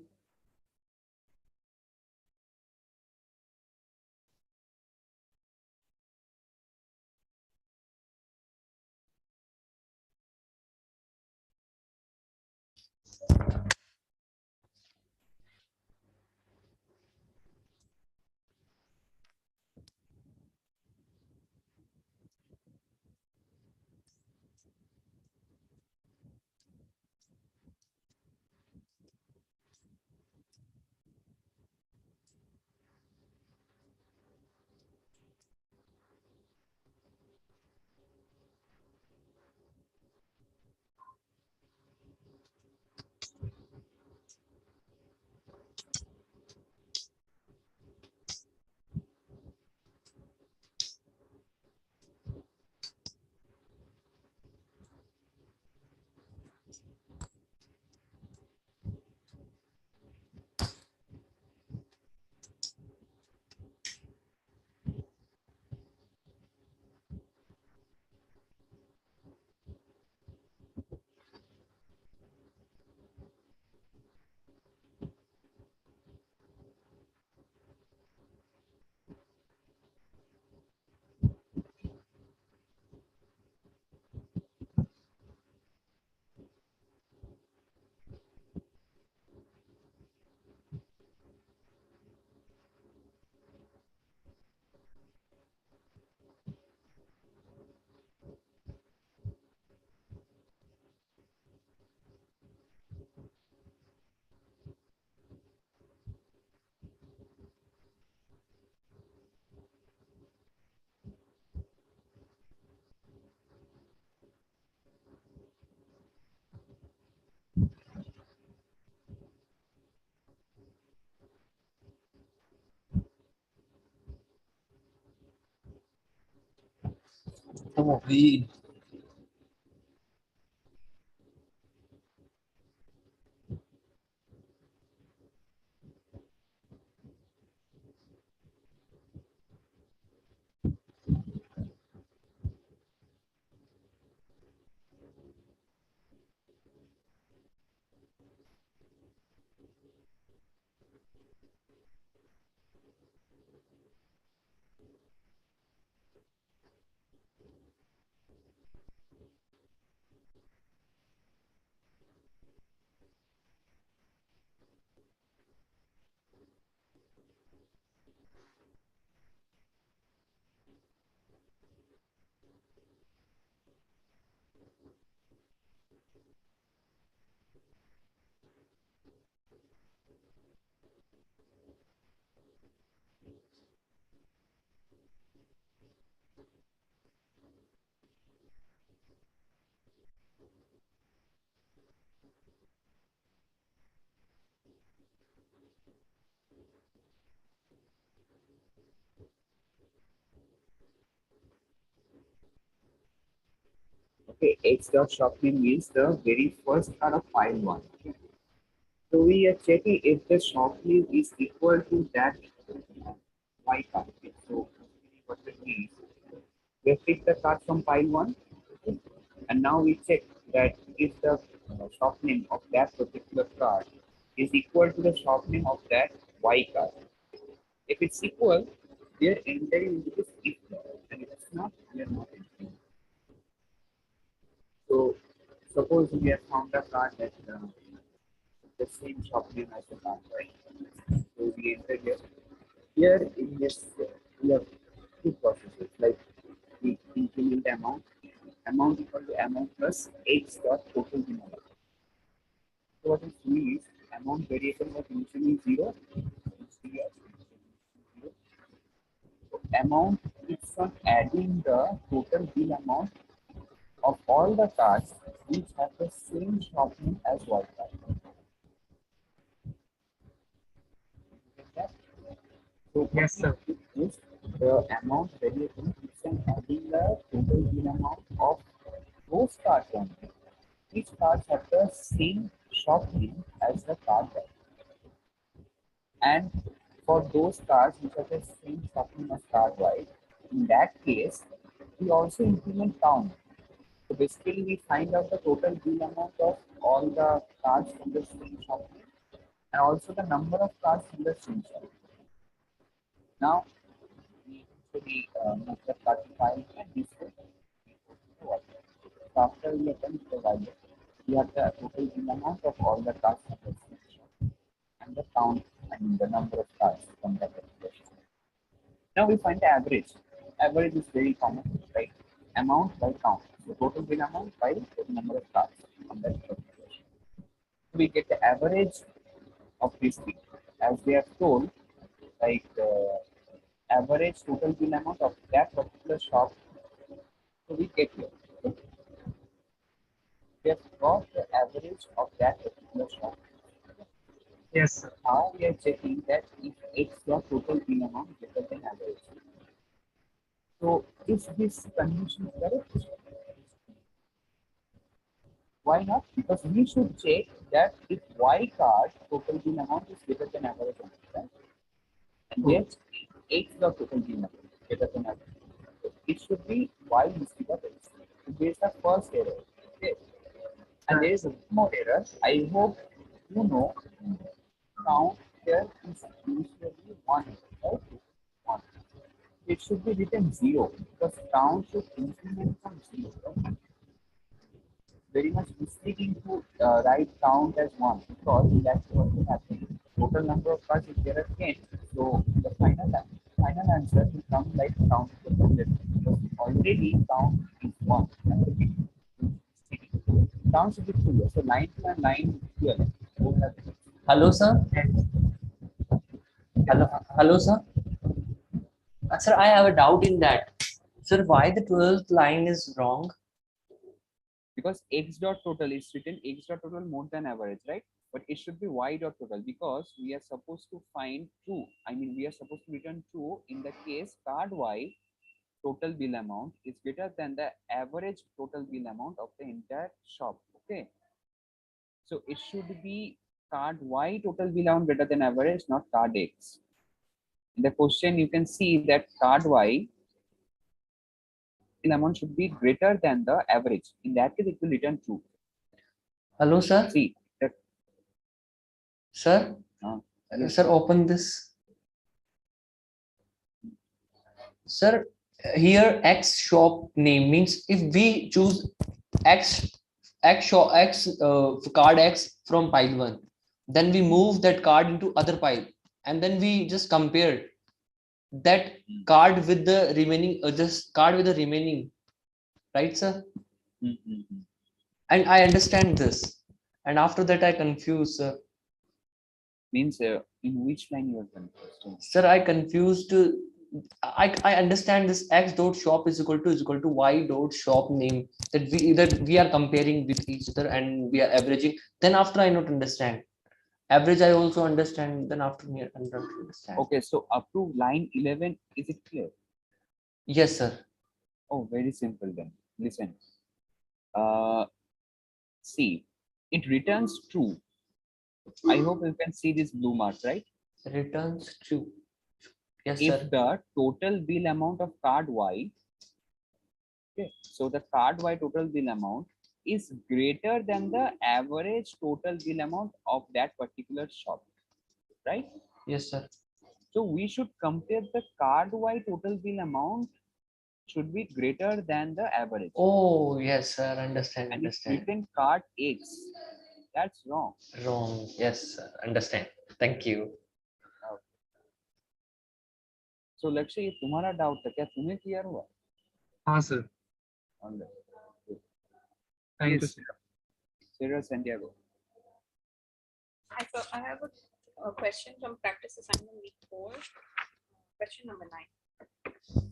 Oh, read. Okay, X dot shop name means the very first out of file one. Okay. So we are checking if the shop name is equal to that Y card. Okay. So what it means, we have picked the card from file one, okay. And now we check that if the shop name of that particular card is equal to the shop name of that Y card. If it's equal, we are entering into this if, and if it's not, we are not entering. So suppose we have found a card that the same shop name as the card, right? So we enter here. Here in this, we have two processes, like we increment amount equal to amount plus X dot total denominator. So what it means, amount variable was initially zero. So amount is on adding the total bill amount of all the cards which have the same shop name as Y card. So yes, sir. Is the amount variable keeps on adding the total bill amount of those cards only. Which cards have the same shop name as the card value. And for those cards which have the same shop name as card Y, in that case, we also implement count. So basically, we find out the total bill amount of all the cards from the same shop name and also the number of cards from the same shop. Now, we actually make the card file and display. So after we have done the value, we have the total bill amount of all the cards from the same shop and the count and the number of cards from that particular shop. Now we find the average. Average is very common, right? Amount by count. So total bill amount by the number of cards from that particular shop. We get the average of these things. As they have told, like average total bill amount of that particular shop. So we get here. We have got the average of that particular shop. Yes, sir. Now we are checking that if X the total bill amount is greater than average. So is this condition correct? Why not? Because we should check that if Y card total bill amount is greater than average, right? And yet X the total bill amount greater than average. So it should be Y instead of X. So there is the first error. Okay. And there is one more error. I hope you know. Count here is usually 1, right? 1. It should be written 0 because count should increment from 0. Right? Very much mistaking to write count as 1 because that's what will happen. Total number of cards is there are 10. So the final answer will come like count is 100 because already count is 1. Count should be 2. So 9 and 9 12. Hello, sir. Hello, sir. Sir, I have a doubt in that. Sir, why the 12th line is wrong? Because X dot total is written X dot total more than average, right? But it should be Y dot total because we are supposed to find true. I mean, we are supposed to return true in the case card Y total bill amount is greater than the average total bill amount of the entire shop. Okay. So it should be card Y total bill amount greater than average, not card X. In the question, you can see that card Y bill amount should be greater than the average. In that case, it will return true. Hello, sir. See that. Sir, sir, open this. Sir, here X shop name means if we choose X card X from pile 1, then we move that card into other pile and then we just compare that card with the remaining right, sir? And I understand this, and after that I confused, sir. Means in which line you are confused? Sir, I confused. I understand this X dot shop is equal to Y dot shop name, that we are comparing with each other and we are averaging. Then after I not understand. Average I also understand, then after me I don't understand. Okay, so up to line 11, is it clear? Yes, sir. Oh, very simple then. Listen. See, it returns true. I hope you can see this blue mark, right? Returns true. Yes, if sir. The total bill amount of card Y, okay, so the card Y total bill amount is greater than the average total bill amount of that particular shop, right? Yes, sir. So we should compare the card Y total bill amount should be greater than the average. Oh, yes, sir. Understand. And understand. if written card X, that's wrong. Wrong. Yes, sir. Understand. Thank you. Okay. So let's say तुम्हारा doubt था क्या तुम्हें clear हुआ? हाँ sir. Thank you, Sarah Santiago. I have a question from practice assignment week 4, question number 9.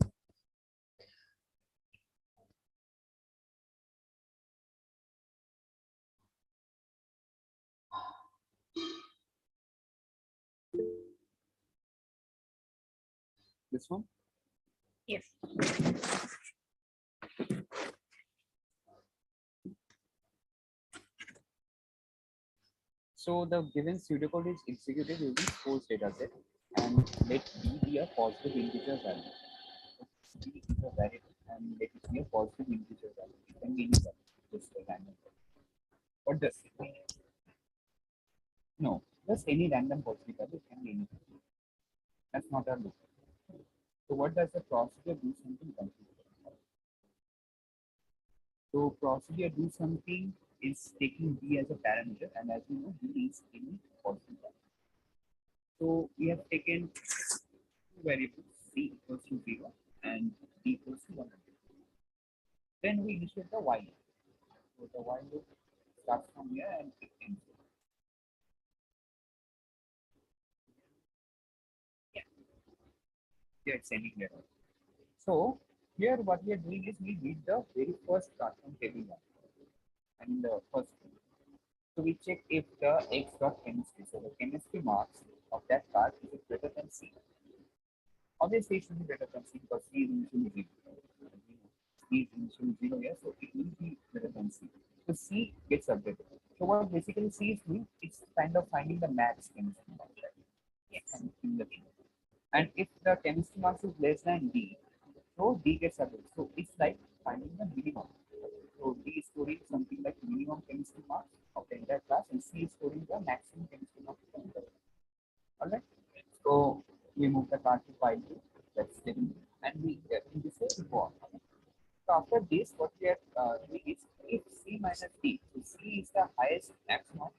This one? Yes. So the given pseudocode is executed using source dataset and let B be a positive integer value. B is a variable and let it be a positive integer value. It can be any value, just a random value. What does it mean? No, just any random positive value can be any value. That's not our loop. So what does the procedure do something confusing? So procedure do something is taking B as a parameter, and as you know, B is any positive value. So we have taken two variables, C equals to 0 and B equals to 100. Then we initiate the while loop. So the while loop starts from here and it ends here. Yeah. Here it's ending here. So here what we are doing is we read the very first card from table 1 and the first one. So we check if the X dot chemistry, so the chemistry marks of that card is greater than C. Obviously it should be greater than C because C is initially 0. C is initially 0 here, so it will be greater than C. So C gets updated. So what basically C is doing, it's kind of finding the max chemistry mark. And if the chemistry marks is less than D, so D gets updated. So it's like finding the minimum. So D is storing something like minimum chemistry marks of the entire class, and C is storing the maximum chemistry marks of the entire class. Alright. So we move the card to file 2. That's stable, and we in this way we go on. So after this, what we are doing is if C minus D, so C is the highest maximum,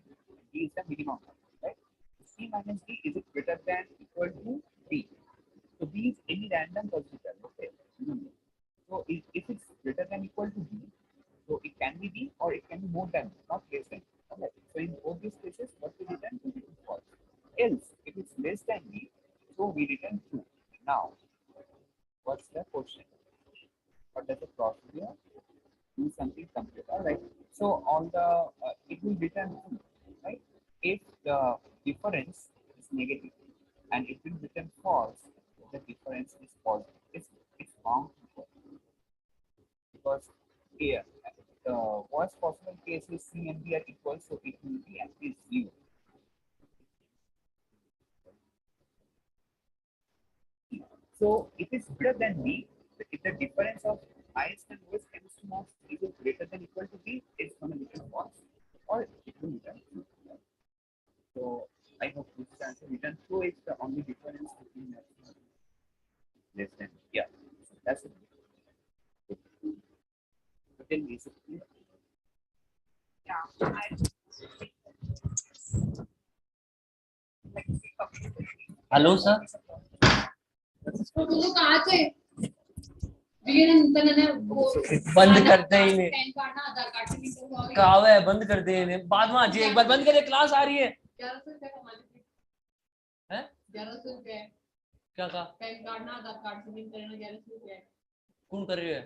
D is the minimum, right? C minus D is it greater than equal to D? So D is any random positive value. Okay. So if it's greater than equal to D, so it can be D or it can be more than, not less than. Okay. So in both these cases, what we return? We return false. Else, if it's less than D, so we return true. Now, what's the question? What does the procedure do something complete? All right. So on the it will return true, right? If the difference is negative, and it will return false if the difference is positive. It's bound to false because here the worst possible case is C and D are equal, so it will be at least 0. So if it's greater than D, if the difference of highest and lowest chemistry marks is greater than equal to D, it's going to return false or it will return true. So I hope this answer return true is the only difference between less than. Yeah, so that's it. But then is it clear? Yeah. Hello, sir. बंद करते ही नहीं कहावे है बंद कर दे इन्हें बाद में आज एक बार बंद करे क्लास आ रही है क्या कहा कौन कर रही है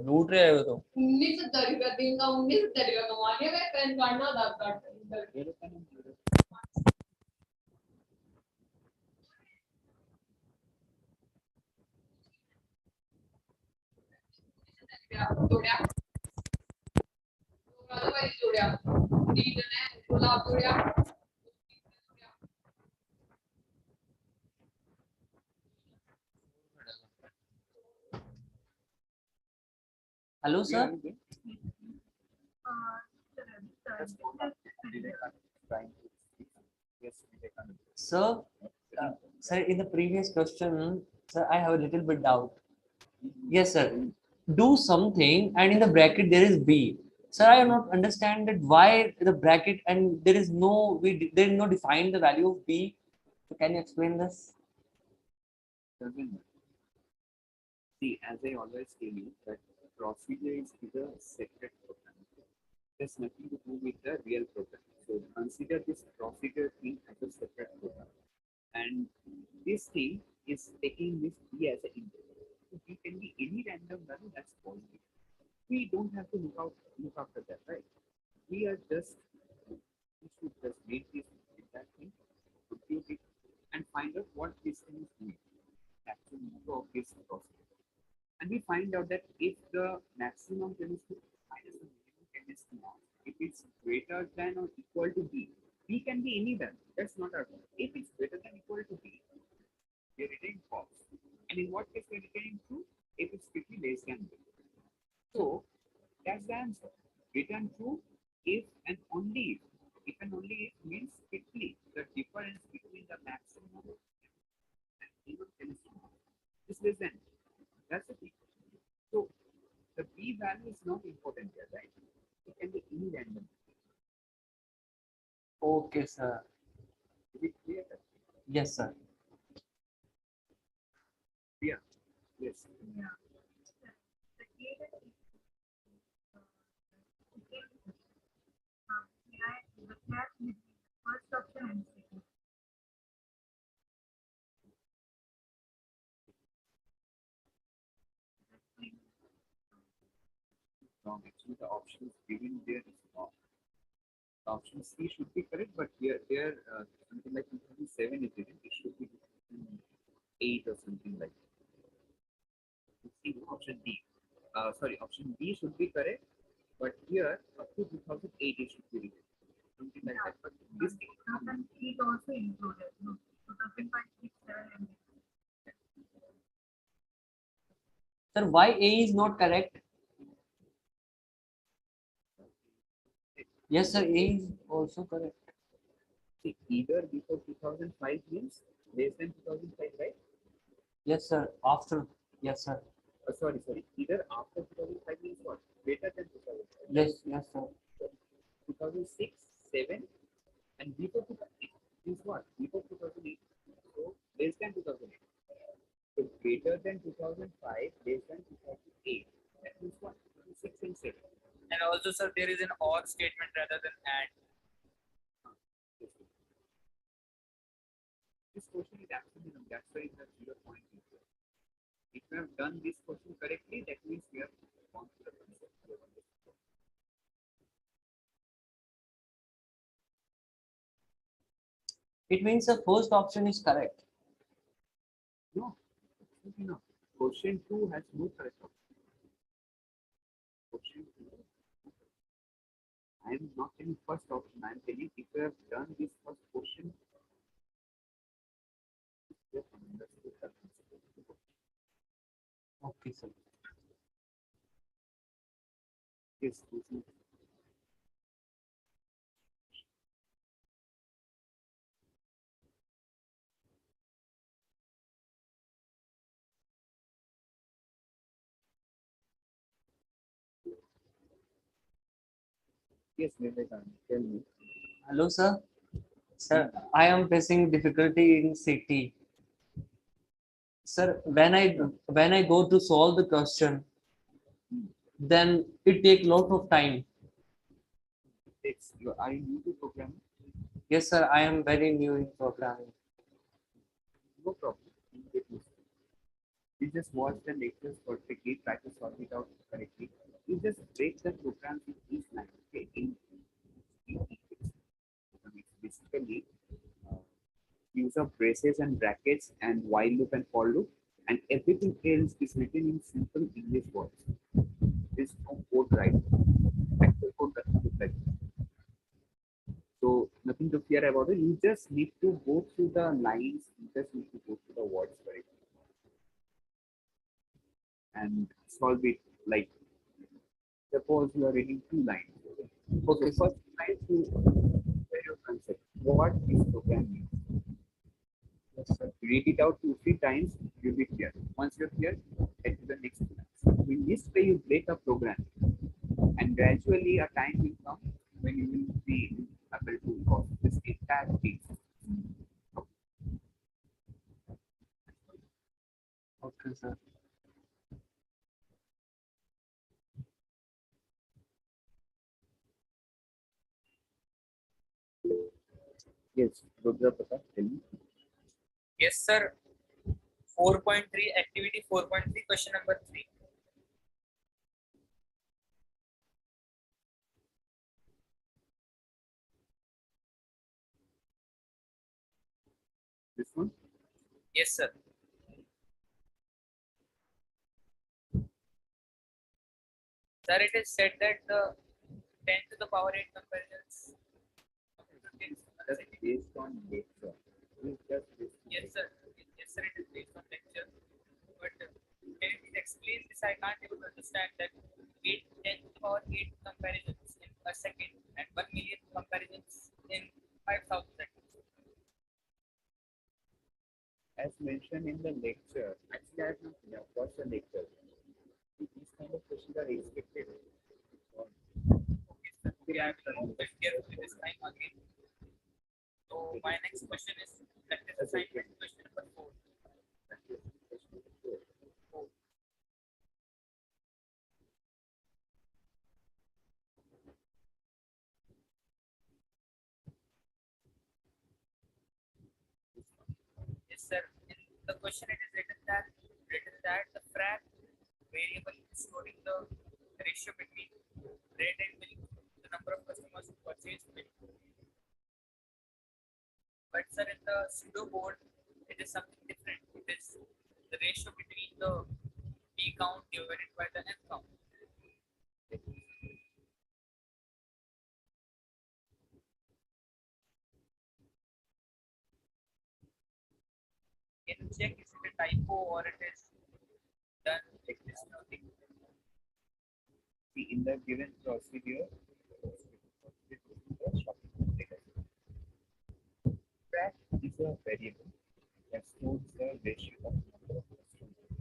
लूट रहे हैं तो 19 रुपया दिन का 19 रुपया कमा लिया पैन कार्ड ना आधार कार्ड जोड़िया जोड़िया तीन ने गुलाब जोड़िया Hello, sir. Sir, sir, in the previous question, sir, I have a little bit doubt. Yes, sir. Do something, and in the bracket there is B. Sir, I do not understand that why the bracket and there is no there is no define the value of B. So can you explain this? See, as I always tell you, that procedure is a separate program. There's nothing to do with the real program. So consider this procedure thing as a separate program. And this thing is taking this B as an integer. So B can be any random value that's positive. We don't have to look after that, right? We should just make this that thing, compute it, and find out what this thing is doing. Actual number of this process. And we find out that if the maximum chemistry minus the minimum chemistry now, if it's greater than or equal to B, B can be any value. That's not our problem. If it's greater than or equal to B, we are returning false. And in what case we are returning true? If it's strictly less than B. So that's the answer. Return true if and only if. If and only if means strictly the difference between the maximum and minimum chemistry is less than. That's the thing. So the B value is not important here, right? It can be any random. Okay, sir. Is it clear? Yes, sir. Yeah. Yes. First option and second. Wrong. Actually, the options given there is wrong. The option C should be correct, but here something like 2007 is written. It should be 2008 or something like that. See, option D. Sorry, option B should be correct, but here up to 2008 it should be written. Something like that. But this 2008 also included. No, 2005, 6, 7, and 8. Sir, why A is not correct? Yes, sir, A is also correct. See, either before 2005 means less than 2005, right? Yes, sir. After. Yes, sir. Sorry. Either after 2005 means what? Greater than 2005. Yes, sir. 2006, 7, and before 2008 means what? Before 2008. So less than 2008. So greater than 2005, less than 2008. That means what? 2006 and 7. And also, sir, there is an or statement rather than and. This question is absolutely wrong. That's why it's a 0 point. If we have done this question correctly, that means we have gone to the concept. It means the first option is correct. No, absolutely not. Question 2 has no correct option. Question 2. I am not telling first option. I am telling if we have done this first question. Okay, sir. Yes, yes, Vivekant, tell me. Hello, sir. Sir, I am facing difficulty in city. Sir, when I go to solve the question, then it takes lot of time. Are you new to programming? Yes, sir. I am very new in programming. No problem. You just watch the lectures perfectly, try to solve it out correctly. You just break the program in each line. Okay? Basically, use of braces and brackets and while loop and for loop, and everything else is written in simple English words. There's no code right. Actual code doesn't look like that. So nothing to fear about it. You just need to go through the lines. You just need to go through the words correctly and solve it. Like suppose you are reading 2 lines. Okay, so first try to tell your concept. What is programming? Read it out 2-3 times. You'll be clear. Once you're clear, head to the next class. In this way, you break a program, and gradually a time will come when you will be able to cause this entire thing. Okay, sir. Yes, Rudra Pratap, tell me. Yes, sir. 4.3 activity 4.3 question number 3. Yes, sir. Sir, it is said that the 10 to the power 8 comparisons. That's based on lecture. Yes, sir. Yes, sir. It is based on lecture. But can you please explain this? I can't able to understand that 10 to the power 8 comparisons in a second and 1 million comparisons in 5,000 seconds. As mentioned in the lecture, actually I have not watched the lecture. These kind of questions are expected. Okay, I will look carefully this time again. So my next question is practice assignment question number 4. Yes, sir. In the question it is written that the frac variable is storing the ratio between bread and milk, the number of customers who purchase milk. But sir, in the pseudo code, it is something different. It is the ratio between the p count divided by the n count. Can you check is it a typo or it is done like this? See, in the given procedure, frac is a variable that stores the ratio of number of customers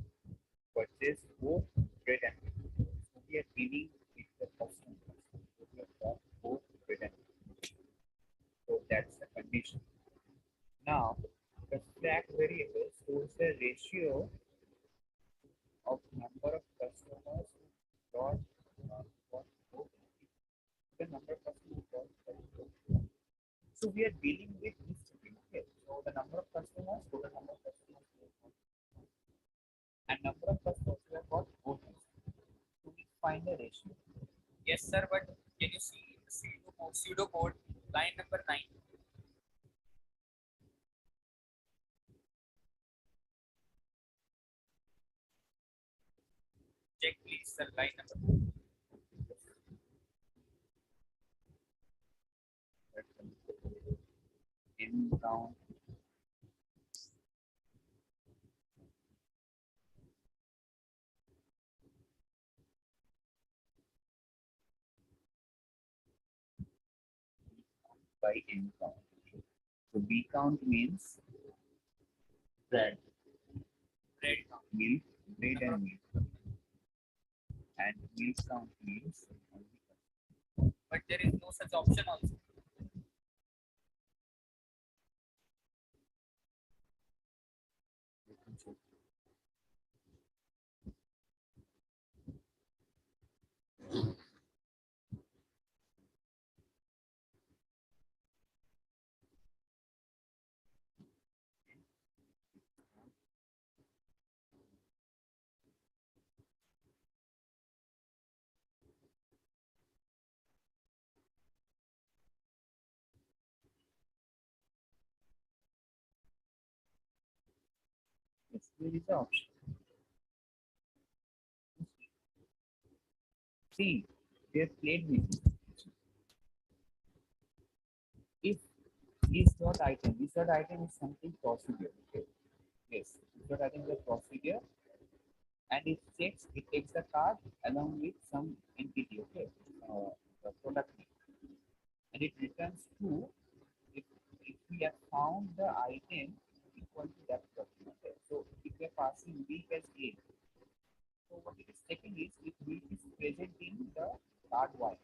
purchase both bread and milk. So we are dealing with the customers. So we have got both bread and milk. So that's the condition. Now, the frac variable stores the ratio of number of customers who got the number of customers got. So we are dealing with this thing here. So the number of customers, total number of customers, and number of customers we have got both. So we find the ratio. Yes, sir, but can you see the pseudo code line number 9? Check please, sir, line number 9. In count. By n count. So B count means bread. Bread count. Milk, bread and milk. And milk count means. But there is no such option also. Yes, there is an option. See, they have played with it. If is not item, this not item is something procedure. Okay. Yes, this not item is a procedure, and it checks, it takes the card along with some entity. Okay, the product name, and it returns true if we have found the item equal to that person. Okay, so if we are passing week as A, so what it is checking is if week is present in the card Y.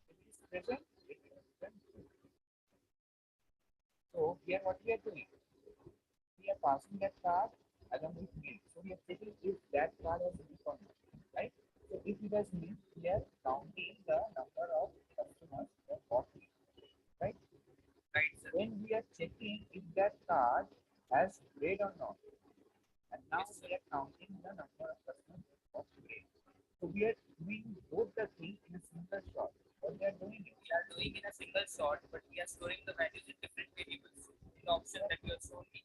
If it is present, it will return true. So here what we are doing, we are passing that card along with milk. So we are checking if that card has milk or not, right? So if it has milk, we are counting the number of customers who have bought milk, right? Right, sir. Then we are checking if that card has bread or not. And now we are counting the number of customers who have bought bread. So we are doing both the things in a single shot. What we are doing is We are doing in a single shot, but we are storing the values in different variables. In the option that you have shown me.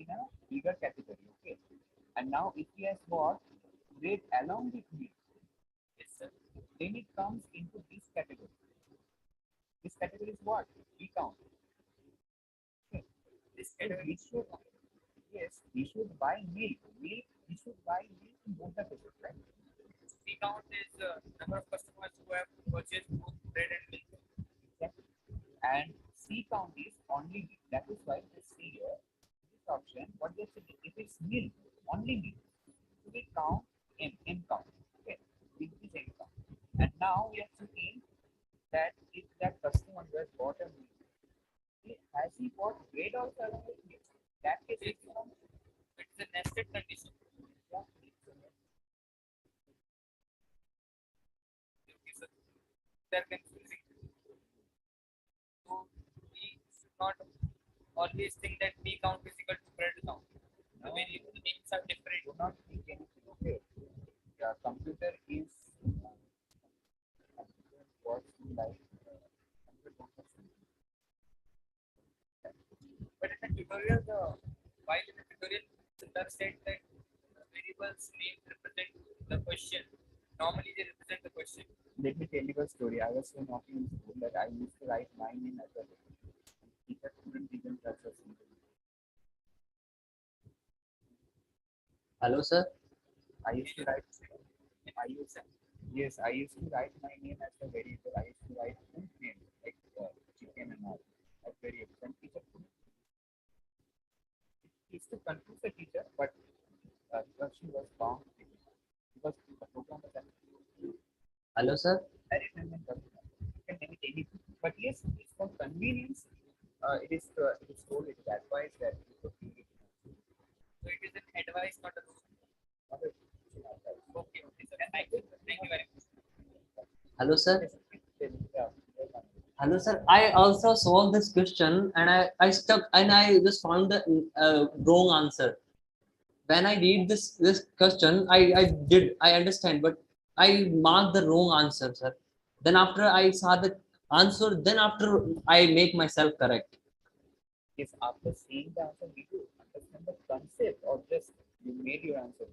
in a bigger category. Okay. And now if he has got grade along with me, yes, sir, then it comes into this category. This category is what? B count. Okay. This category should, yes, he should buy milk. Milk, he should buy milk in both the cases, right? C count is number of customers who have purchased both bread and milk. Exactly. And C count is only milk. That is why they see here this option. What they say, if it's milk, only milk, so we count M count. Okay, with this M count. And now we are checking that if that customer who has bought a milk, has he bought bread also along with milk? That case it's a nested condition. Yeah. Okay, sir. They're confusing. So we should not always think that B count is equal to bread count. The variable names are different. Do not think anything. Okay. Yeah, computer is works like but in the tutorial, while in the tutorial, Sundar said that variables names represent the question. Normally they represent the question. Let me tell you a story. I was so naughty in school that I used to write my name as a teacher couldn't even touch us. Hello, sir. I used to write my name as a variable. I used to write food name like chicken and all as variables. And teacher couldn't. It used to confuse the teacher, but because she was bound because the program was. Hello, sir. I remember you can name it anything, but yes, it's for convenience. It is told, it is advised that you should be. So it is an advice, not a rule. Okay, sir. Thank you very much. Hello, sir. Hello, sir. I also solved this question and I stuck and I just found the wrong answer. When I read this question, I understand, but I marked the wrong answer, sir. Then after I saw the answer, then after I make myself correct. Yes, after seeing the answer, did you understand the concept or just you made your answer?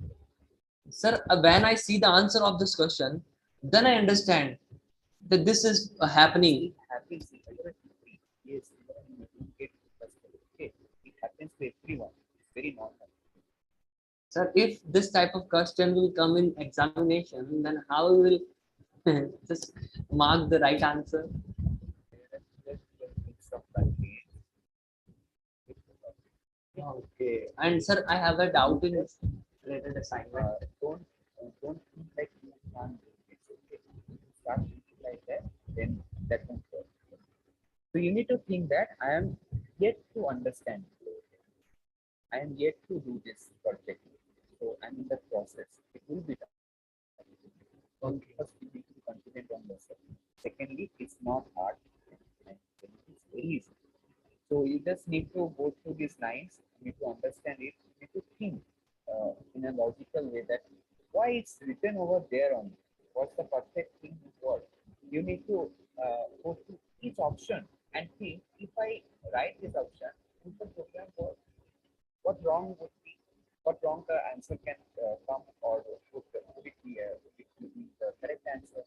Sir, when I see the answer of this question, then I understand that this is happening. It happens. Yes, it happens to everyone. It's very normal. Sir, if this type of question will come in examination, then how will just mark the right answer? Okay. And sir, I have a doubt in related assignment. Don't think like you can't do it. Okay. Start thinking like that, then that won't work. So you need to think that I am yet to understand. I am yet to do this project. So I'm in the process. It will be done. Okay. First, you need to be confident on yourself. Secondly, it's not hard. And it's very easy. So you just need to go through these lines. You need to understand it. You need to think in a logical way that why it's written over there on what's the perfect thing to work. You need to go through each option and think if I write this option, would the program work? What wrong would be? What wrong the answer can come, or would it be the correct answer?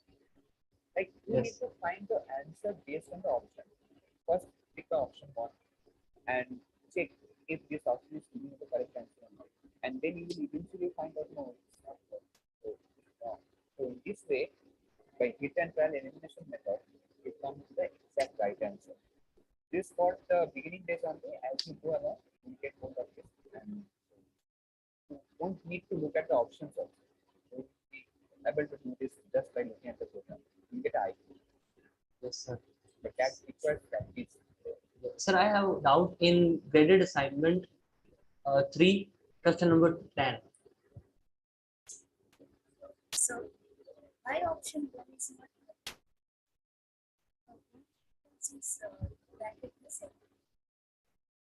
Like you need to find the answer based on the option. First, pick the option one and check if this option is giving you the correct answer or not. And then you will eventually find out no, it's not correct. So it's wrong. So in this way, by hit and trial elimination method, you come to the exact right answer. This for the beginning days only. As you go along, you get hold of this, and you don't need to look at the options also. You will be able to do this just by looking at the program. You get IQ. Yes, sir. But that requires practice. Sir, I have a doubt in graded assignment 3, question number 10. So, why option 1 is not correct? Since bracket is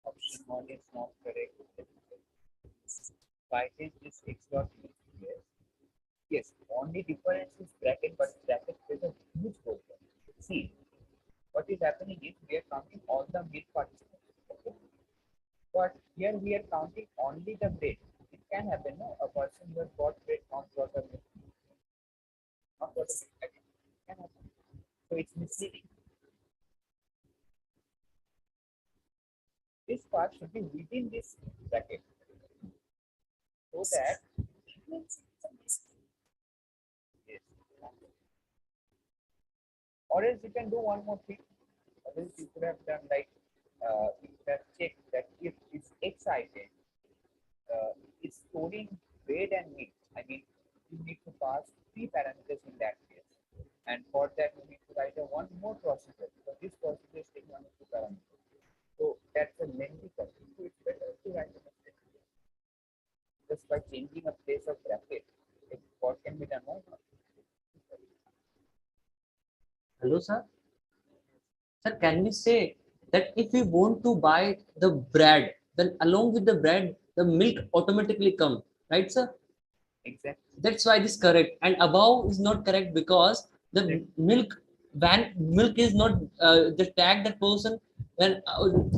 Option 1 is not correct. Why is this x dot yes? Yes, only difference is bracket, but bracket plays a huge role. See, what is happening is we are counting all the mid participants. Okay? But here we are counting only the bread. It can happen, no? A person who has bought bread, not bought a milk. Not bought a milk packet. It can happen. So it's misleading. This part should be within this bracket. So that yes. Or else you can do one more thing. Or else you could have done like you could have checked that if it's excited, it's storing bread and meat. I mean, you need to pass 3 parameters in that case. And for that, you need to write a one more procedure. So this procedure is taking only 2 parameters. So that's a lengthy process. So it's better to write a mistake. Just by changing a place of bracket, what can be done? Hello, sir. Sir, can we say that if we want to buy the bread, then along with the bread, the milk automatically come, right, sir? Exactly. That's why this is correct. And above is not correct because the milk is not the tag that person, and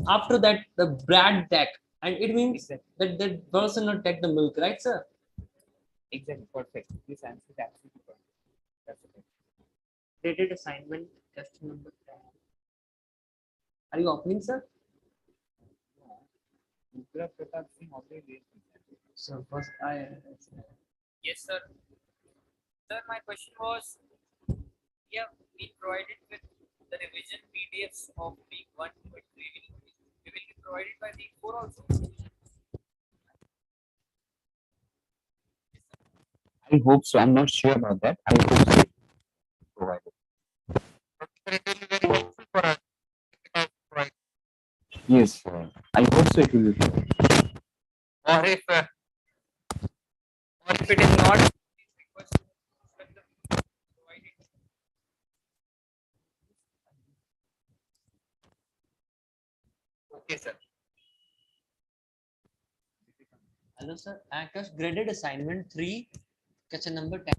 after that the bread tag, and it means that that person not take the milk, right, sir? Exactly, perfect. This answer is absolutely perfect. That's okay. Graded assignment question number 10. Are you opening, sir? So first Yes, sir. Sir, my question was, we have been provided with the revision PDFs of week 1, but we will be provided by week 4 also. I hope so. I'm not sure about that. I hope so. Provided. Yes, I hope so. It will be. Or if it is not, okay, sir. hello, sir. Akash, graded assignment 3, question number 10.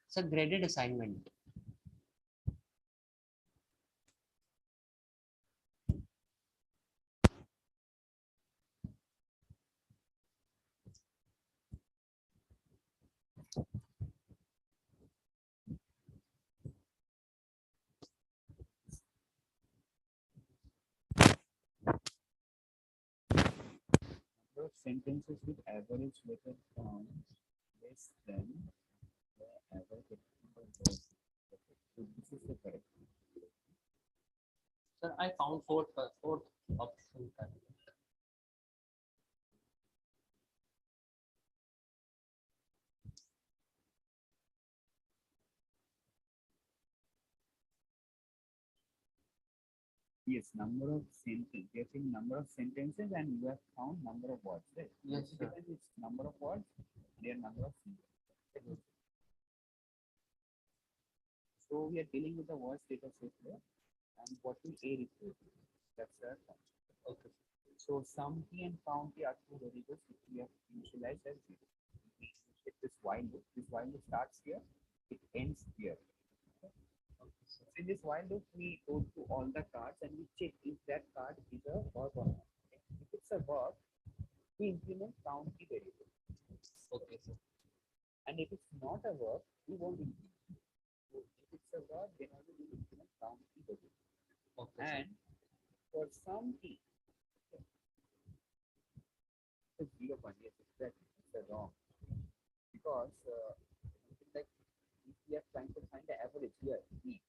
Sir, graded assignment. Number of sentences with average letter count less than the average number of words. So this is the correct. Sir, I found fourth option correct. Yes, number of sentences. You have seen number of sentences and you have found number of words, right? Yes, sir. It's number of words and number of sentences. So we are dealing with the words data set here, and what will A refer to? That's the function. Okay. So sum P and count P are two variables which we have initialized as zero. We initiate this while loop. This while loop starts here, it ends here. So in this while loop, we go through all the cards and we check if that card is a verb or not. If it's a verb, we implement count P variable. Okay, sir. And if it's not a verb, we won't implement. So if it's a verb, then only we implement count P variable. Okay, and for some P, it's 0 point. Yes, exactly. It's wrong. Because like if we are trying to find the average here, P,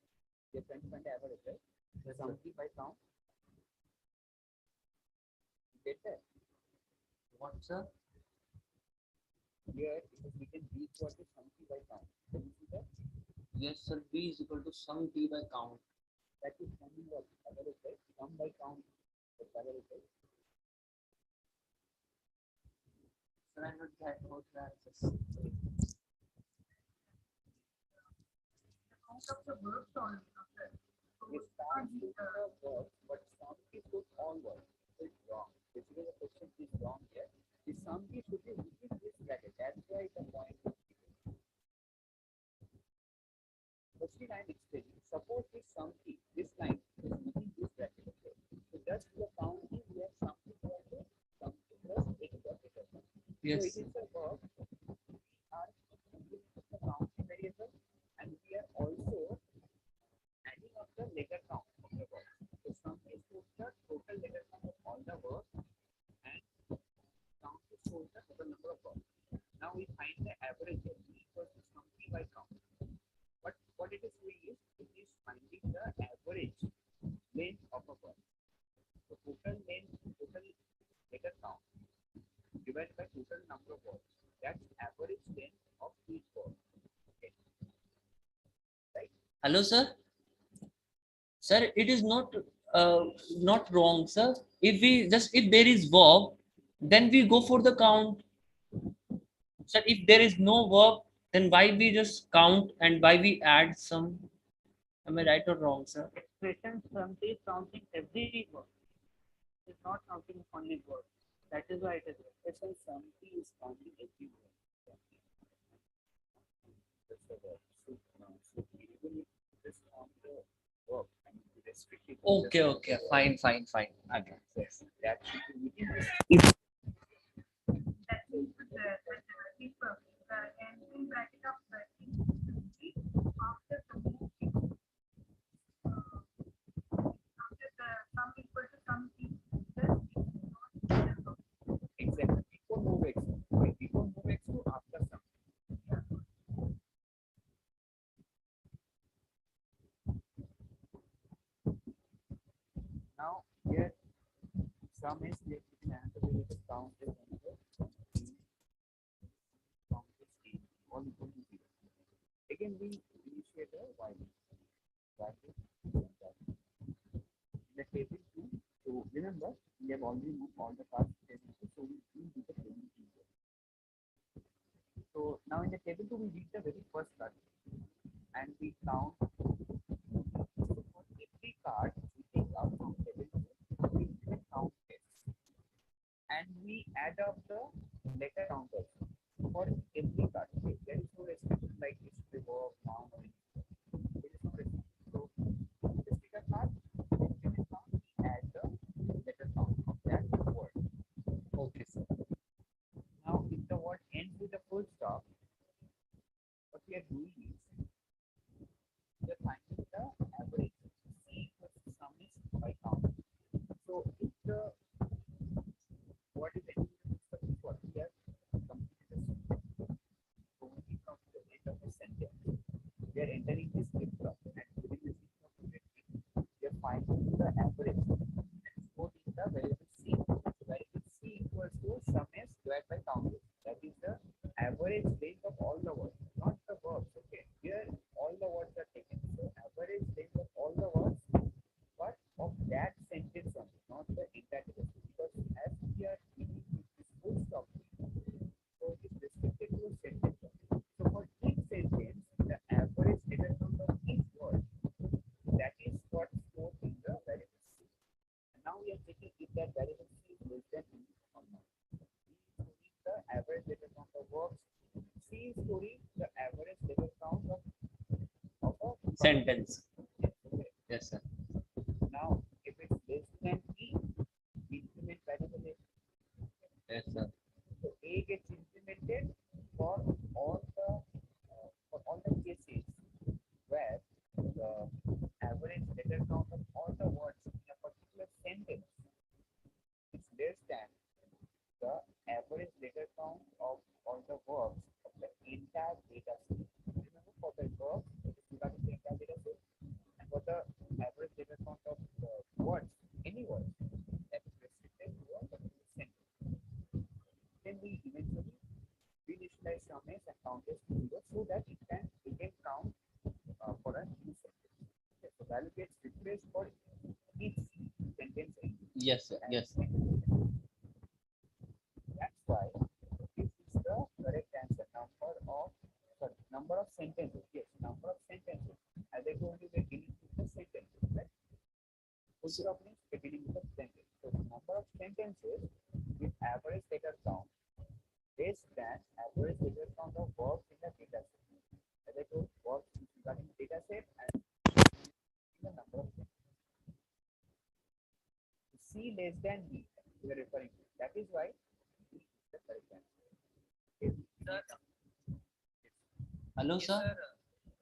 we are trying to find the average, right? Yes, some P by count. You get that? What, sir? Here it is written B equal to some P by count. Can you see that? Yes, sir. B is equal to sum P by count. That is summing of average, right? Sum by count. That's average, right? Sir, I not get about that. It starts with the verb, but sum P should all words. So it's wrong. Basically, the question is wrong here. The sum P should be within this bracket. That's why the point is given. Question I'm Yes. So it is a verb. We are using the counting variable, and we are also adding up the letter count of the verb. So sum is the total letter count of all the verbs, and count is the total number of verbs. Now we find the average equals to sum by count. But what it is doing is it is finding the average length of a verb. So total length, total letter count divided by total number of verbs. That's average length of each verb. Okay. Right? Hello, sir. Sir, it is not wrong, sir. If there is verb, then we go for the count. Sir, if there is no verb, then why we just count and why we add some? Am I right or wrong, sir? Expression sum is counting every word. It's not counting only word. That is why it is expression sum is counting every word. That's the word. So we will this on the verb and restrict it. Okay, fine. Okay. Yes, that should be within this. Exactly. Before move x. Right? Before move x to after sum. Now here sum is here in another variable count is another count is a all equal to 0. Again we initiate a while in the table 2. So remember we have already moved all the parts to table 2, so we will do the table 2. So now in the table 2 we read the very first card and we count. So for every card we take out from table 2, we will count this and we add up the letter counters for every card. Okay? There is no restriction like this verb, noun, or anything. There is no restriction. So just take a card, then we count, we add the letter count of that word. Okay, sir. Now if the word ends with a full stop, what we are doing is we are finding the average. C equals to sum is by count. So if the word is ending with a full stop, we are completed the sentence. So when we come to the end of the sentence, we are entering this flip flop, and within this flip flop, we are finding the average and stored in the variable C. Variable C equals to sum is divided by count. That is the average length of all the words, not the verbs. Okay, here all the words are taken. So average length of all the words, but of that sentence only, not the entire text. Because as we are dealing with this full stop, so it is restricted to a sentence only. So for each sentence, the average letter count of each word, that is what stored in the variable C. And now we are checking if that variable C is less than or not. The average letter count of verbs. C is storing the average letter count of a Sentence. Okay. Yes, sir. Now, if it's less than E, implement variable A. Yes, sir. So A gets implemented for all the cases where the average letter count of all the words in a particular sentence is less than the average letter count of all the verbs of the entire data set. Remember, for the verbs, it is regarding the entire data set, and for the average letter count of the words, any word, that is restricted to a particular sentence. Then we eventually reinitialize sum is and count is to 0 so that it can count for a new sentence. Okay, so value gets replaced for each sentence. Yes, sir. Yes. That's why this is the correct answer. Number of sentences. Yes, number of sentences. As I told you, we're dealing with the sentences, right? Full stop means we're dealing with the sentence. So the number of sentences with average letter count less than average letter count of verbs in the data set. As I told, verbs is regarding the data set and the number of sentences. C less than B we are referring to. That is why B is the correct answer. Sir, Hello, yes, sir. sir.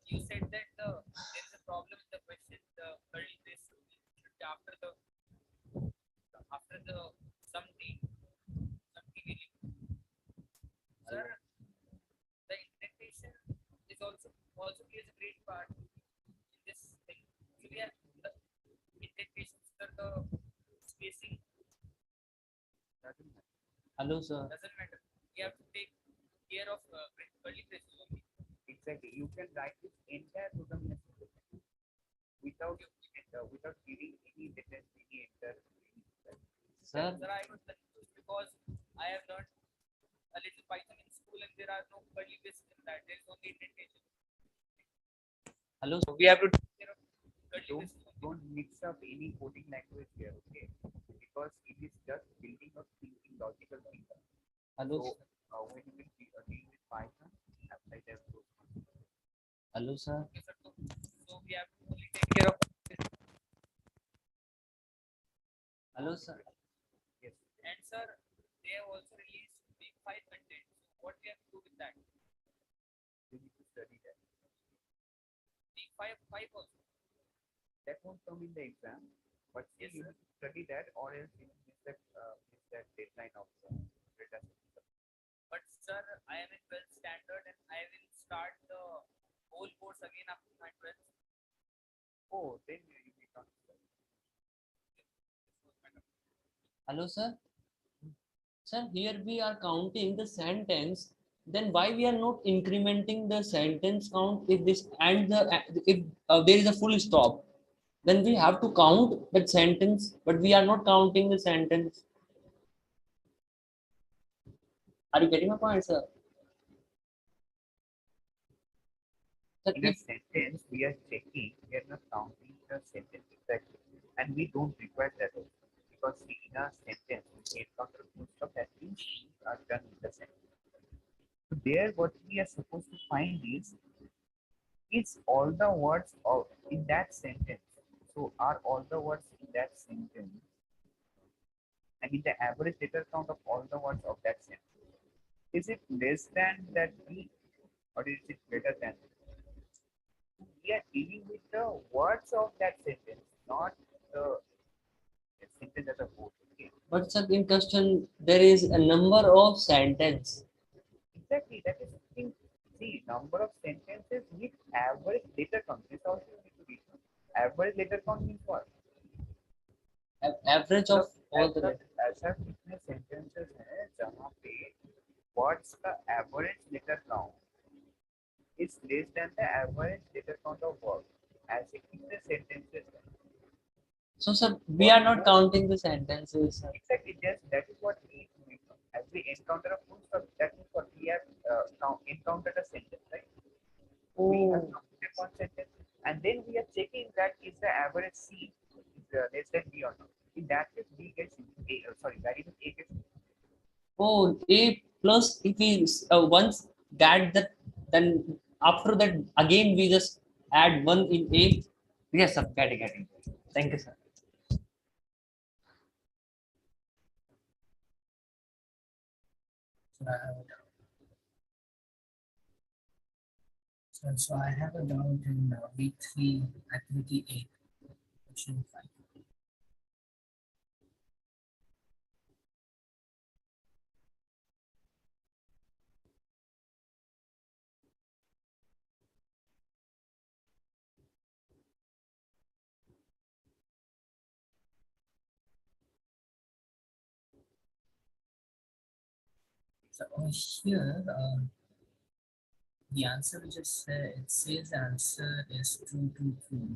You said that there is a problem in the question. The curly brace should be after the some T value. Sir, the indentation is also plays a great part in this thing. So we have the indentations, sir, the spacing Hello, sir. doesn't matter. We have to take care of curly braces only. Exactly. You can write this entire program in a single line without giving any dependency enter. Sir. Sir, I was confused because I have learned a little Python in school and there are no curly braces in that. There is only indentation. Hello. So we have to take care of curly braces. Don't mix up any coding language here, okay? Because it is just building up thinking, logical thinking. Hello. So when you will deal with Python, apply that. Hello, sir. So we have to only take care of. Hello, sir. Yes. And sir, they have also released week 5 content. So what we have to do with that? You need to study that. Week 5 also. That won't come in the exam, but still you need to study that, or else you miss that deadline of the data. But sir, I am in 12th standard and I will start the whole course again after my 12th. Oh, then you will not study. Hello, sir. Sir, here we are counting the sentence. Then why we are not incrementing the sentence count if this and if there is a full stop? Then we have to count that sentence, but we are not counting the sentence. Are you getting my point, sir? In a sentence, we are checking, we are not counting the sentence exactly, and we don't require that also, because in a sentence, we encounter most of that things are done in the sentence. So there, what we are supposed to find is all the words of in that sentence. So are all the words in that sentence, and in the average letter count of all the words of that sentence, is it less than that B, or is it greater than? We are dealing with the words of that sentence, not the sentence as a whole. Okay. But sir, in question, there is a number of sentence. Exactly, that is the number of sentences with average letter count. This also you need to read. Average letter count means what? Average of all the letters. ऐसा कितने sentences हैं जहाँ पे words का average letter count is less than the average letter count of words. ऐसे कितने sentences हैं? So sir, we are not counting the sentences, sir. Exactly, yes, that is what we do. As we encounter a full stop, that is what we have encountered a sentence, right? Oh. We have counted one sentence, and then we are checking that is the average C is less than B or not. In that case, B gets A. Variable A gets. Oh, A plus if we once get that, then after that again we just add 1 in A. Yes, sir. Getting. Thank you, sir. So I have a doubt in week 3, activity 8, question 5. So here, the answer which is it says the answer is true,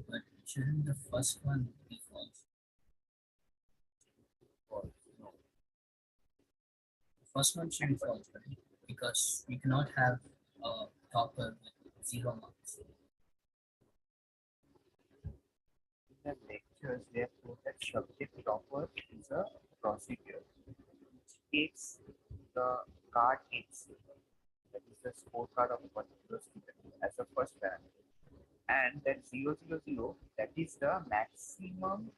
but shouldn't the first one be false? False, no. The first one should be false, right? Because we cannot have a topper with 0 marks. In the lectures, they have put that subject topper is a procedure which takes the card itself, that is the scorecard of a particular student as a first parameter, and that 000, that is the maximum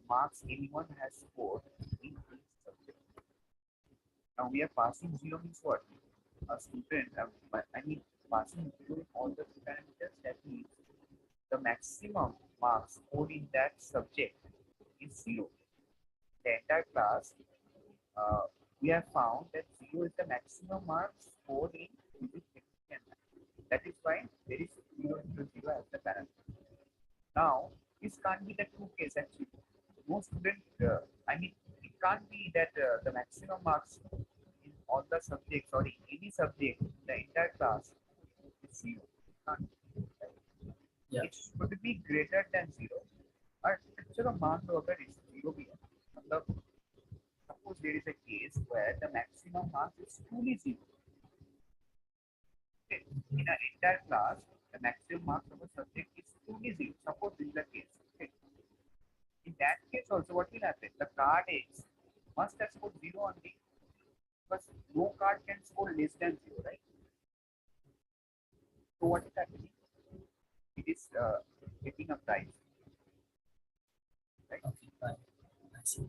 marks anyone has scored in each subject. Now we are passing 0 means what? A student, I mean, passing 0 in all the parameters, that means the maximum marks scored in that subject is 0. The entire class, we have found that 0 is the maximum marks scored in physics, chemistry, and math. That is why there is 0 into 0 as the parameter. Now, this can't be the true case actually. No student, I mean, it can't be that the maximum marks in all the subjects or in any subject in the entire class is 0. Can't be, right? Yeah. It should be greater than 0. और चलो मान लो अगर इस 0 भी है, मतलब suppose there is a case where the maximum mark is truly 0. Okay. In an entire class, the maximum marks of a subject is truly 0. Suppose this is the case. Okay. In that case also what will happen? The card X must have scored 0 only, because no card can score less than 0, right? So what is happening? It is getting a prize. Right? Okay, fine. I see.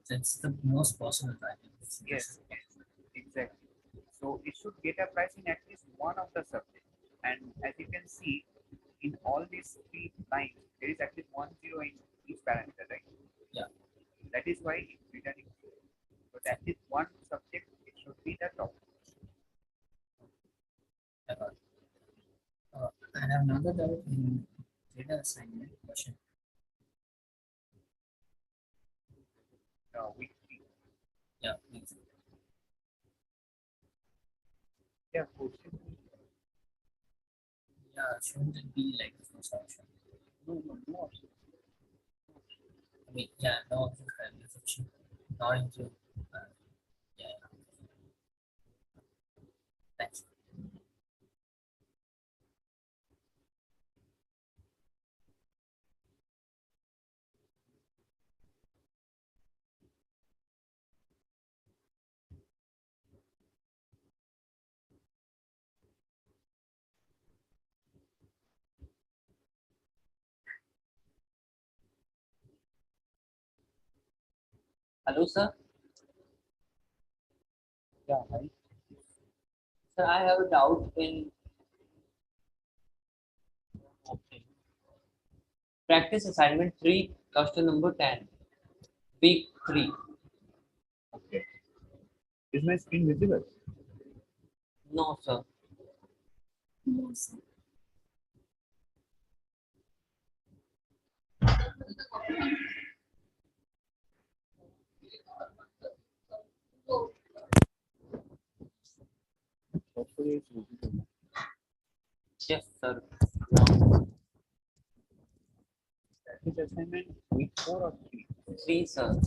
That's the most possible value. Yes, yes, exactly. So it should get a price in at least one of the subjects. And as you can see, in all these 3 lines, there is at least 1 0 in each parameter, right? Yeah. That is why it's returning 0. But at least one subject, it should be the top. I have another doubt in data assignment question. Week 3. Yeah, week 3. Yeah, question. Yeah, shouldn't it be like the first option? No option. I mean, yeah, no option option. Not into. Yeah. Thanks. Hello, sir. Yeah, hi. Sir, I have a doubt in practice assignment 3, question number 10, week 3. Okay. Is my screen visible? No, sir. No, sir. Hopefully it's visible. Yes, sir. Practice assignment week 4 or 3? 3, sir.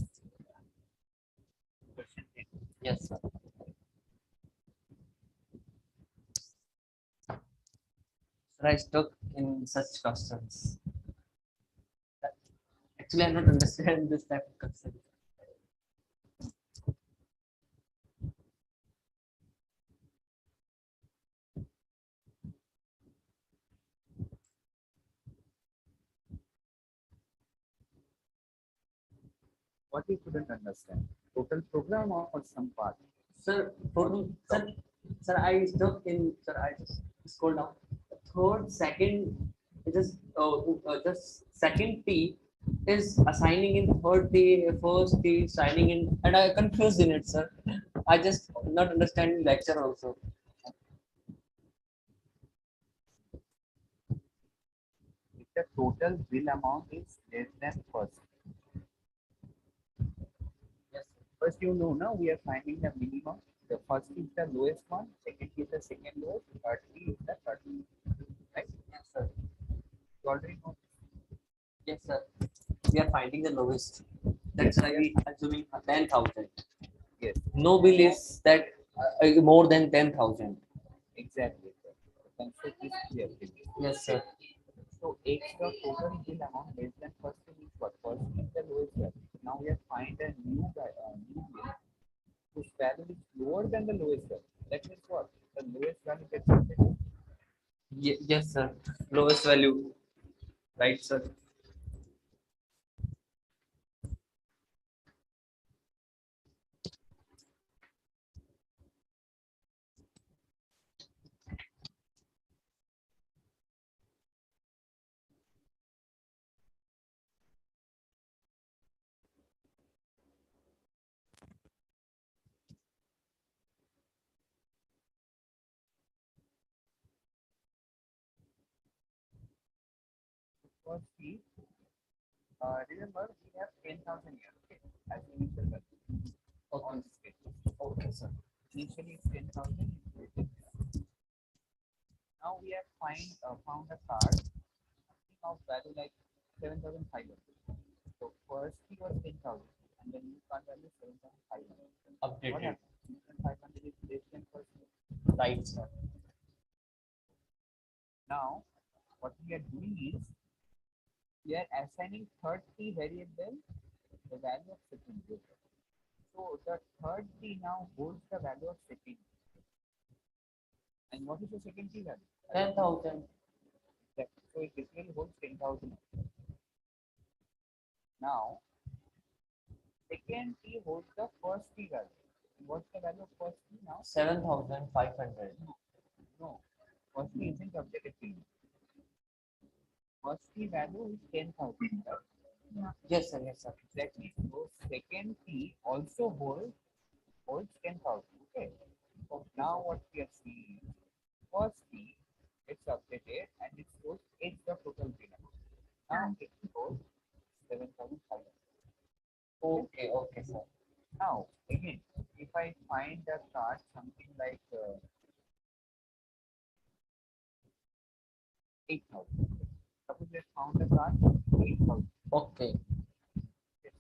Question 10. Yes, sir. Sir, I stuck in such questions. Actually, I don't understand this type of question. What you couldn't understand? Total program or some part? Sir, sir, I stuck in. Sir, I just scroll down. Third, second, just second T is assigning in third T, first T, signing in, and I confused in it, sir. I just not understanding lecture also. If the total bill amount is less than first. Yes. First, you know, now we are finding the minimum. The first is the lowest one, second is the second lowest, third is the third lowest. Right? Yes, sir. You already know. Yes, sir. We are finding the lowest. That's why we are assuming 10,000. Yes. No bill is that more than 10,000. Exactly. The concept is clear. Yes, sir. So X the total bill amount less than first is what? First is the lowest value. Now we have find a new bill whose value is lower than the lowest value. That means what? The lowest value gets updated. Yes, sir. Lowest value. Right, sir. first fee, remember we have 10,000 here, okay, as initial value on this page. Okay, sir. Initially it's 10,000. Now we have found a card of value like 7,500. So first fee was 10,000 and then new card value 7,500. Updated. 7,500 is less than first fee. Right, sir. Now what we are doing is we are assigning third key variable the value of second key. So the third key now holds the value of second key. And what is the second key value? 10,000. So it basically holds 10,000. Now second key holds the first key value. And what's the value of first key now? 7,500. No, first key isn't updated key. First key value is 10,000. Right? Yes, sir. Yes, sir. Exactly. So second key also holds 10,000. Okay. So now what we are seeing, first key it's updated and it shows it's the total key number. Now it shows 7,500. Okay, okay, sir. Now again, if I find a card something like 8,000. Suppose we found a card 8,000. Okay.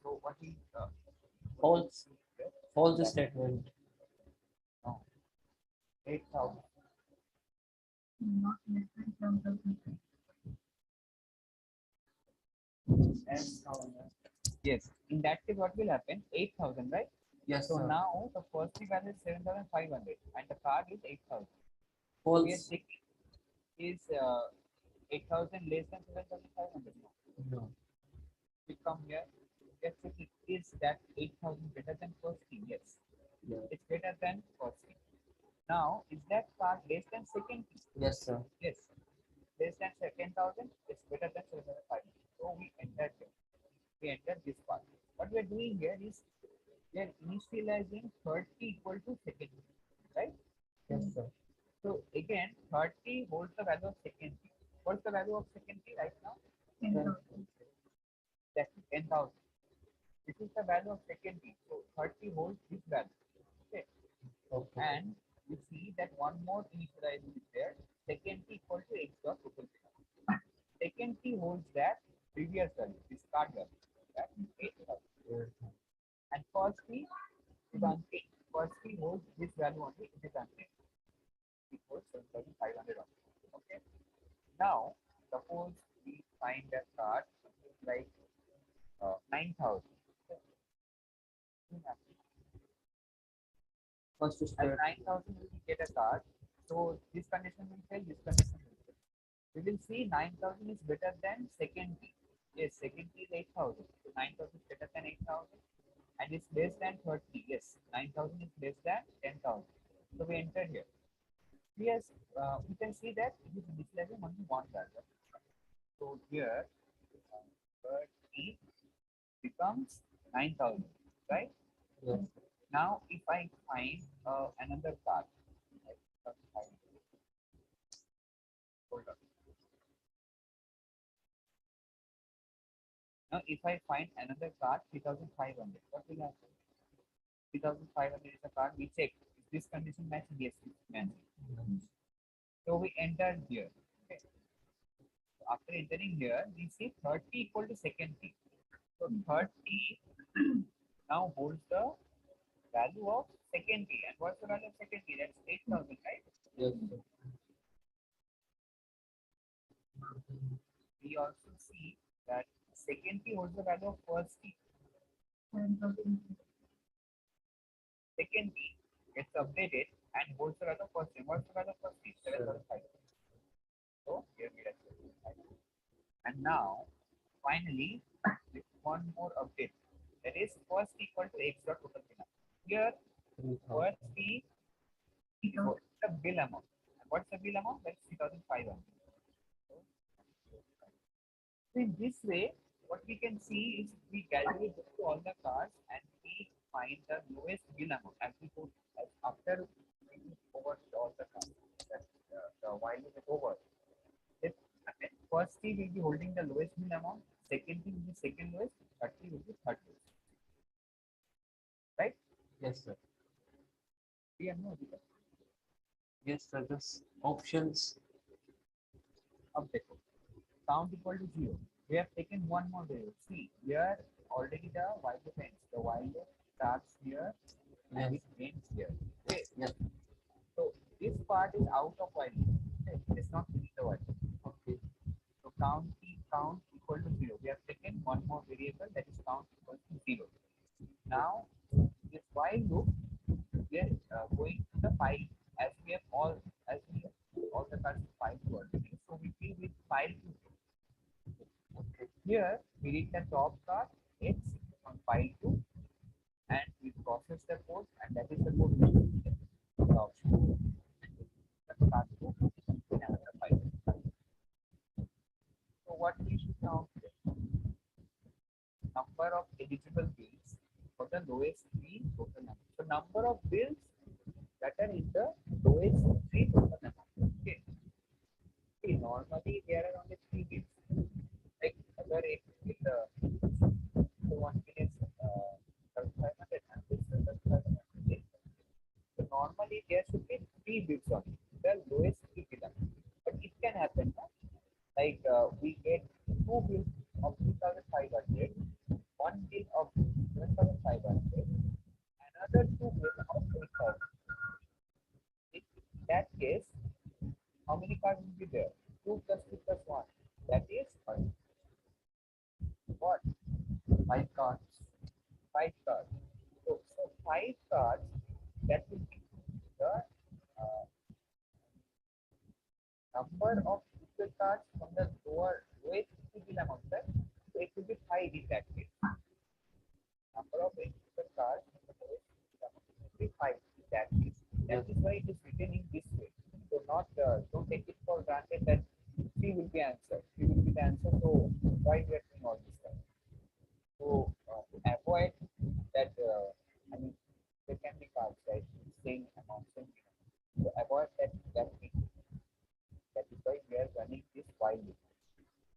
So what is false statement. No. 8,000. Not less than 10,000. Yes. In that case, what will happen? 8,000, right? Yes. So sir. now the first key value is 7,500 and the card is 8,000. False. We are checking is 8,000 less than 7,500. No. We come here. Let's check it. Is that 8,000 better than first key? Yes. Yeah. It's better than first key. Now, is that card less than second key? Yes, sir. Yes. Less than 10,000, it's better than 7,500. So we enter here. We enter this part. What we are doing here is we are initializing third key equal to second key, right? Yes, sir. So again, third key holds the value of second key. What's the value of second key right now? 10,000. That's 10,000. This is the value of second key. So third key holds this value. Okay. Okay. And you see that one more initialization is there. Second key equal to x dot total key. Second key holds that previous value, this card value. That is 8,000. And first key is unchanged. First key holds this value only. It is unchanged. It holds 7,500 only. Okay. Now, suppose we find a card like 9,000. First to At start. 9,000 we will get a card. So this condition will fail, this condition will fail. We will see 9,000 is better than second key. Yes, second key is 8,000. So 9,000 is better than 8,000 and it's less than third key. Yes, 9,000 is less than 10,000. So we enter here. Yes, we can see that it is initializing only one value. So here, third key becomes 9,000, right? Yes. Now, if I find another card, hold on. Now, if I find another card, 3,500, what will happen? 3,500 is a card. We check is this condition matching? Yes, it's matching. So we enter here. Okay. So after entering here, we see third key equal to second key. So third key now holds the value of second key. And what's the value of second key? That's 8,000, right? Yes. We also see that second key holds the value of first key. 10,000. Second key gets updated and holds the value of first key. What's the value of first key? 7,500. So here we are. And now, finally, with one more update. That is first equal to x dot total bill amount. Here, first key is the bill amount. And what's the bill amount? That's 3,500. So in this way, what we can see is we calculate all the cards and we find the lowest bill amount as we go after over all the cards. That the while is over. This first T will be holding the lowest bill amount, second T will be second lowest, third T will be third lowest. Right? Yes, sir. Yeah, no, because Yes, sir. Just options. of the count equal to 0. We have taken one more variable. See, here already the while loop ends. The while loop starts here and it ends here. Okay. Yes. So this part is out of while loop. Okay. It's not in the while loop. Okay. So count equal to 0. We have taken one more variable, that is count equal to 0. Now this while loop, we are going to the file as we have all the cards file to already. So we deal with file 2. Okay. Here we read the top card X on file 2 and we process the code, and that is the code we use the option. The card 2 in another file. So what we should count here? Number of eligible bills for the lowest three total number. So number of bills that are in the lowest three total number. Okay. See, normally there are only 3 bills. Like other if the 1 bill is 500 and this is 500. So normally there should be 3 bills only, the lowest 3 bill amount. But it can happen, like we get 2 bills of 2,500, 1 bill of 7,500, another 2 bills of 8,000. In that case, how many cards will be there? 2 plus 2 plus 1. That is what? 5 cards. 5 cards. So 5 cards, that will be the number of equal cards from the lowest bill amount, right? So it will be 5 in that case. Number of equal cards from the lowest bill amount will be 5 in that case. That is why it is written in this way. So not don't take it for granted that C will be answered. C will be the answer. So why we are doing all this stuff? So to avoid that, I mean, there can be cards, right? Same amount, same amount. To avoid that thing. That is why we are running this while loop.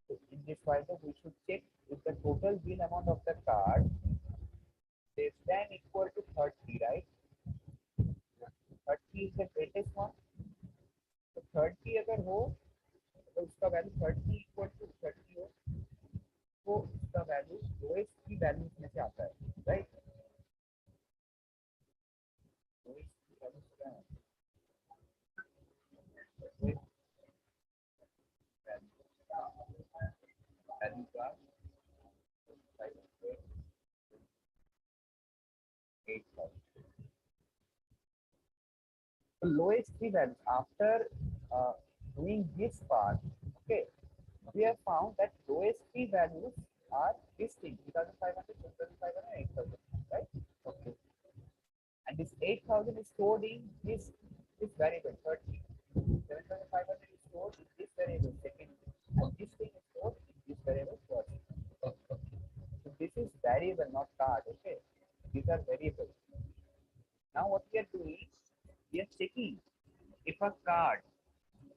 So in this while loop, we should check if the total bill amount of the card less than equal to 30, right? 30 is the greatest one. So 30 अगर हो तो उसका value 30 equal to 30 हो तो उसका value lowest की value में से आता है, राइट? लोएस्ट की वैल्यू क्या है? वैल्यू का 8,000. The lowest three values after doing this part, okay, we have found that lowest three values are this thing 2,500, 2,500, 8,000, right? Okay, and this 8,000 is stored in this variable 30. 7,500 is stored in this variable second, and this thing is stored in this variable first. Okay. So this is variable, not card. Okay, these are variables. Now what we are doing, we are checking if a card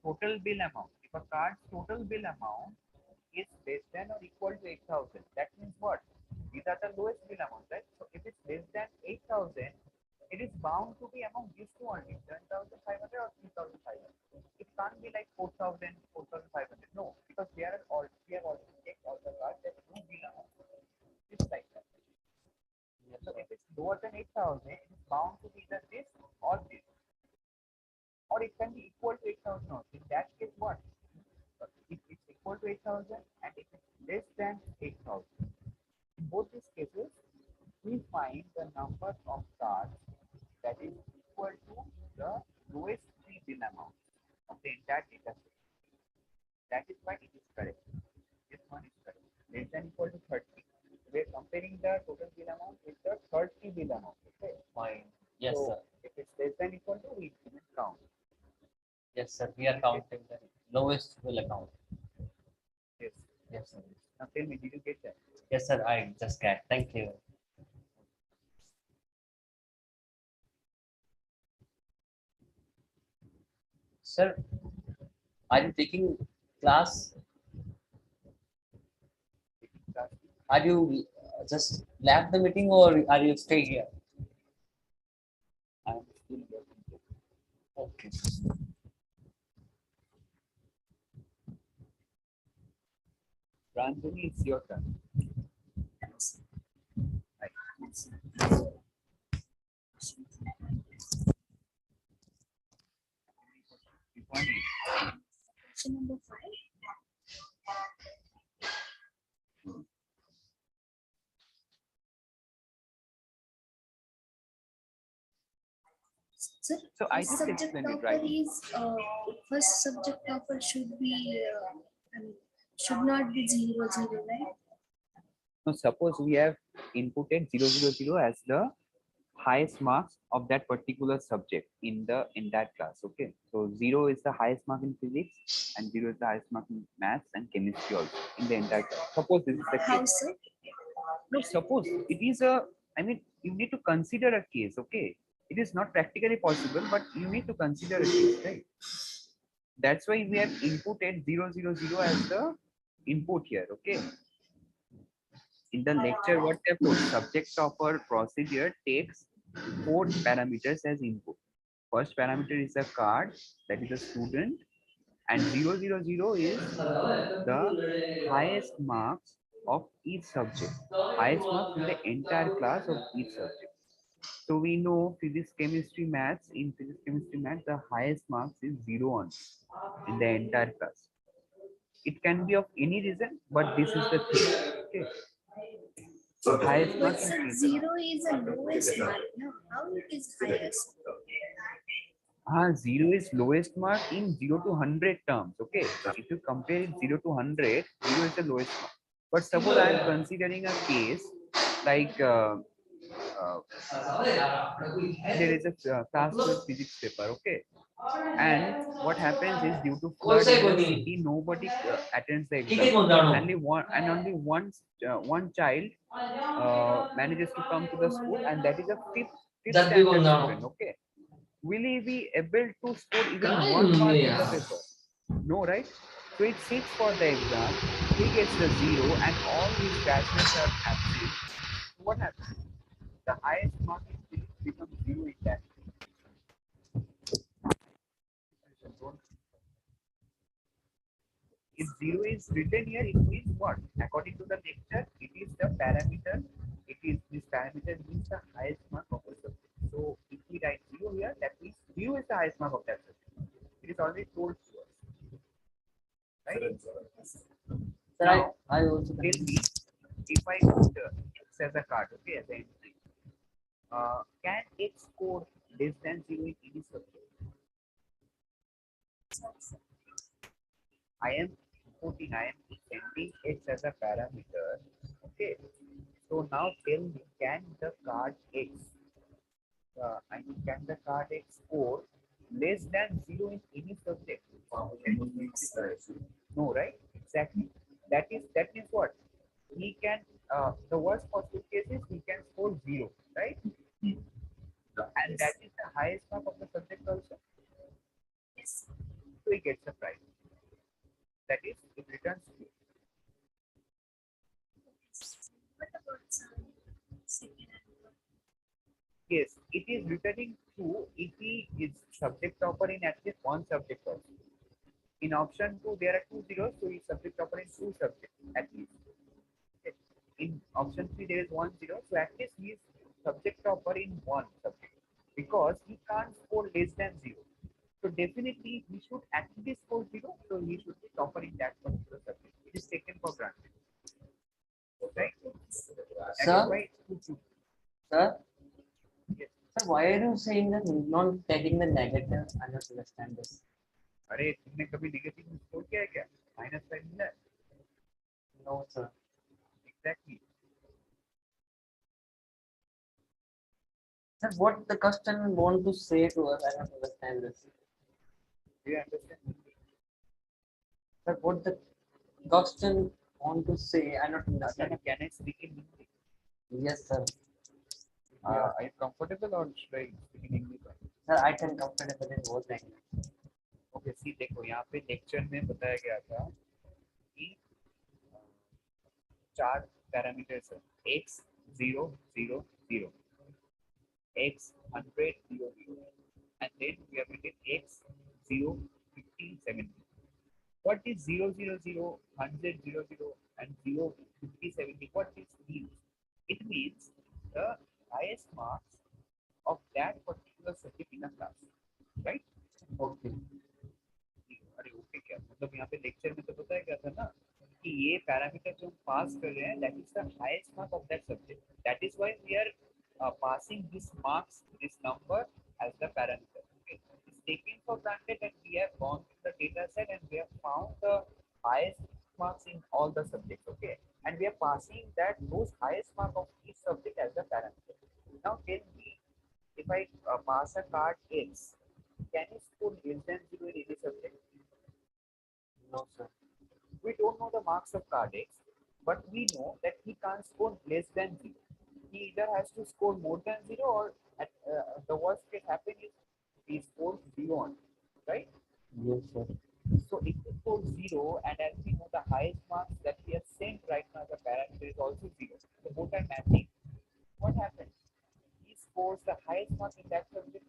total bill amount, if a card's total bill amount is less than or equal to 8,000, that means what? These are the lowest bill amount, right? So if it's less than 8,000, it is bound to be among these two only, 7,500 or 3,500. It can't be like 4,000, 4,500. No, because we have already checked all the cards that no bill amount is like that. So if it's lower than 8,000, it is bound to be either this or this. Or it can be equal to 8,000 also. In that case, what? If it's equal to 8,000 and if it's less than 8,000. In both these cases, we find the number of cards that is equal to the lowest three bill amount of the entire data set. That is why it is correct. This one is correct. Less than equal to 30. We are comparing the total bill amount with the 30 bill amount. Okay. Fine. Yes, so sir. If it's less than equal to, we didn't count. Yes, sir. We are counting the lowest bill account. Yes. Yes, sir. Now tell me, did you get that? Yes, sir. I just got. Thank you. Sir, are you taking class Are you just left the meeting or are you stay here? I'm still working. Okay. Ranjani, it's your turn. Question number 5. Sir, So I first just subject explained it topper right. is first subject topper should be I mean, should not be 0, 0, right? Now suppose we have inputted 000 as the highest marks of that particular subject in that class. Okay, so 0 is the highest mark in physics and 0 is the highest mark in maths and chemistry also in the entire class. Suppose this is the How case. so? No, suppose it is a, I mean, you need to consider a case. Okay, it is not practically possible, but you need to consider a case, right? That's why we have inputted 000 as the input here. Okay, in the lecture what they have told, subject topper procedure takes 4 parameters as input. First parameter is the card, that is the student, and 000 is the highest marks of each subject, highest marks in the entire class of each subject. So we know physics, chemistry, maths. In physics, chemistry, maths, the highest marks is 0 on in the entire class. It can be of any reason, but this is the thing. Okay. So highest But mark sir, in 0 is the lowest mark. No, how it is highest? 0 is lowest mark in 0 to 100 terms. Okay, if you compare it 0 to 100, 0 is the lowest mark. But suppose I am considering a case like there is a class 12 physics paper. Okay, and what happens is due to flood in the city, nobody attends the exam. Only one child manages to come to the school, and that is a fifth standard student. Okay, will he be able to score even 1 mark in the paper? No, right? So it sits for the exam, he gets the 0 and all his batchmates are absent. So what happens? The highest mark in physics becomes 0 in that. If 0 is written here, it means what? According to the lecture, it is the parameter. It is this parameter means the highest mark of the subject. So if we write 0 here, that means 0 is the highest mark of that subject. It is already told to us. Right? Sir, Now, I also tell me, if I put X as a card, okay, as an entry, can X score less than 0 in any subject? I am sending X as a parameter. Okay. So now tell me, can the card X, can the card X score less than 0 in any subject? No, right? Exactly. That means what? He can, the worst possible case is he can score 0, right? And that is the highest mark of the subject also. Yes. So he gets a prize. That is, it returns 2. What about second and third? Yes, it is returning 2 if he is subject topper in at least one subject also. In option 2, there are 2 zeros, so he is subject topper in 2 subjects at least. Okay. In option 3, there is 1 0, so at least he is subject topper in 1 subject because he can't score less than 0. So definitely he should at least score 0, so he should be topper in that particular subject. It is taken for granted. Right? Sir? Sir? Yes. Sir, why are you saying that not taking the negative? I don't understand this. अरे तुमने कभी negative में score किया है क्या? Minus sign मिला है? No, sir. Exactly. Sir, what the customer want to say to us? I don't understand this. Do you understand? Sir, what the customer want to say? I don't understand. Can I speak in Hindi? Yes, sir. Are you comfortable or should I speak in English? Sir, I can comfortable in both languages. Okay, see, देखो यहाँ पे lecture में बताया गया था कि 4 parameters are x 0 0 0, x 100 0 0, and then we have written x 0 50 70. What is 0 0 0, 100 0 0, and 0 50 70? What this means? It means the highest marks of that particular subject in a class, right? Okay. अरे okay क्या मतलब यहाँ पे lecture में तो पता है क्या था ना कि ये पैरामीटर जो हम पास कर रहे हैं that is the highest mark of that subject, that is why we are passing this marks, this number as the parameter. Okay, it's taken for granted that we have gone through the data set and we have found the highest marks in all the subjects. Okay, and we are passing that those highest mark of each subject as the parameter. Now tell me, if I pass a card X, can you score less than 0 in any subject? No, sir. We don't know the marks of card X, but we know that he can't score less than 0. He either has to score more than 0 or at, the worst case happen is he scores beyond, right? Yes, sir. So if he scores 0, and as we know the highest marks that we have sent right now the parameter is also 0. So both are matching. What happens? He scores the highest mark in that subject.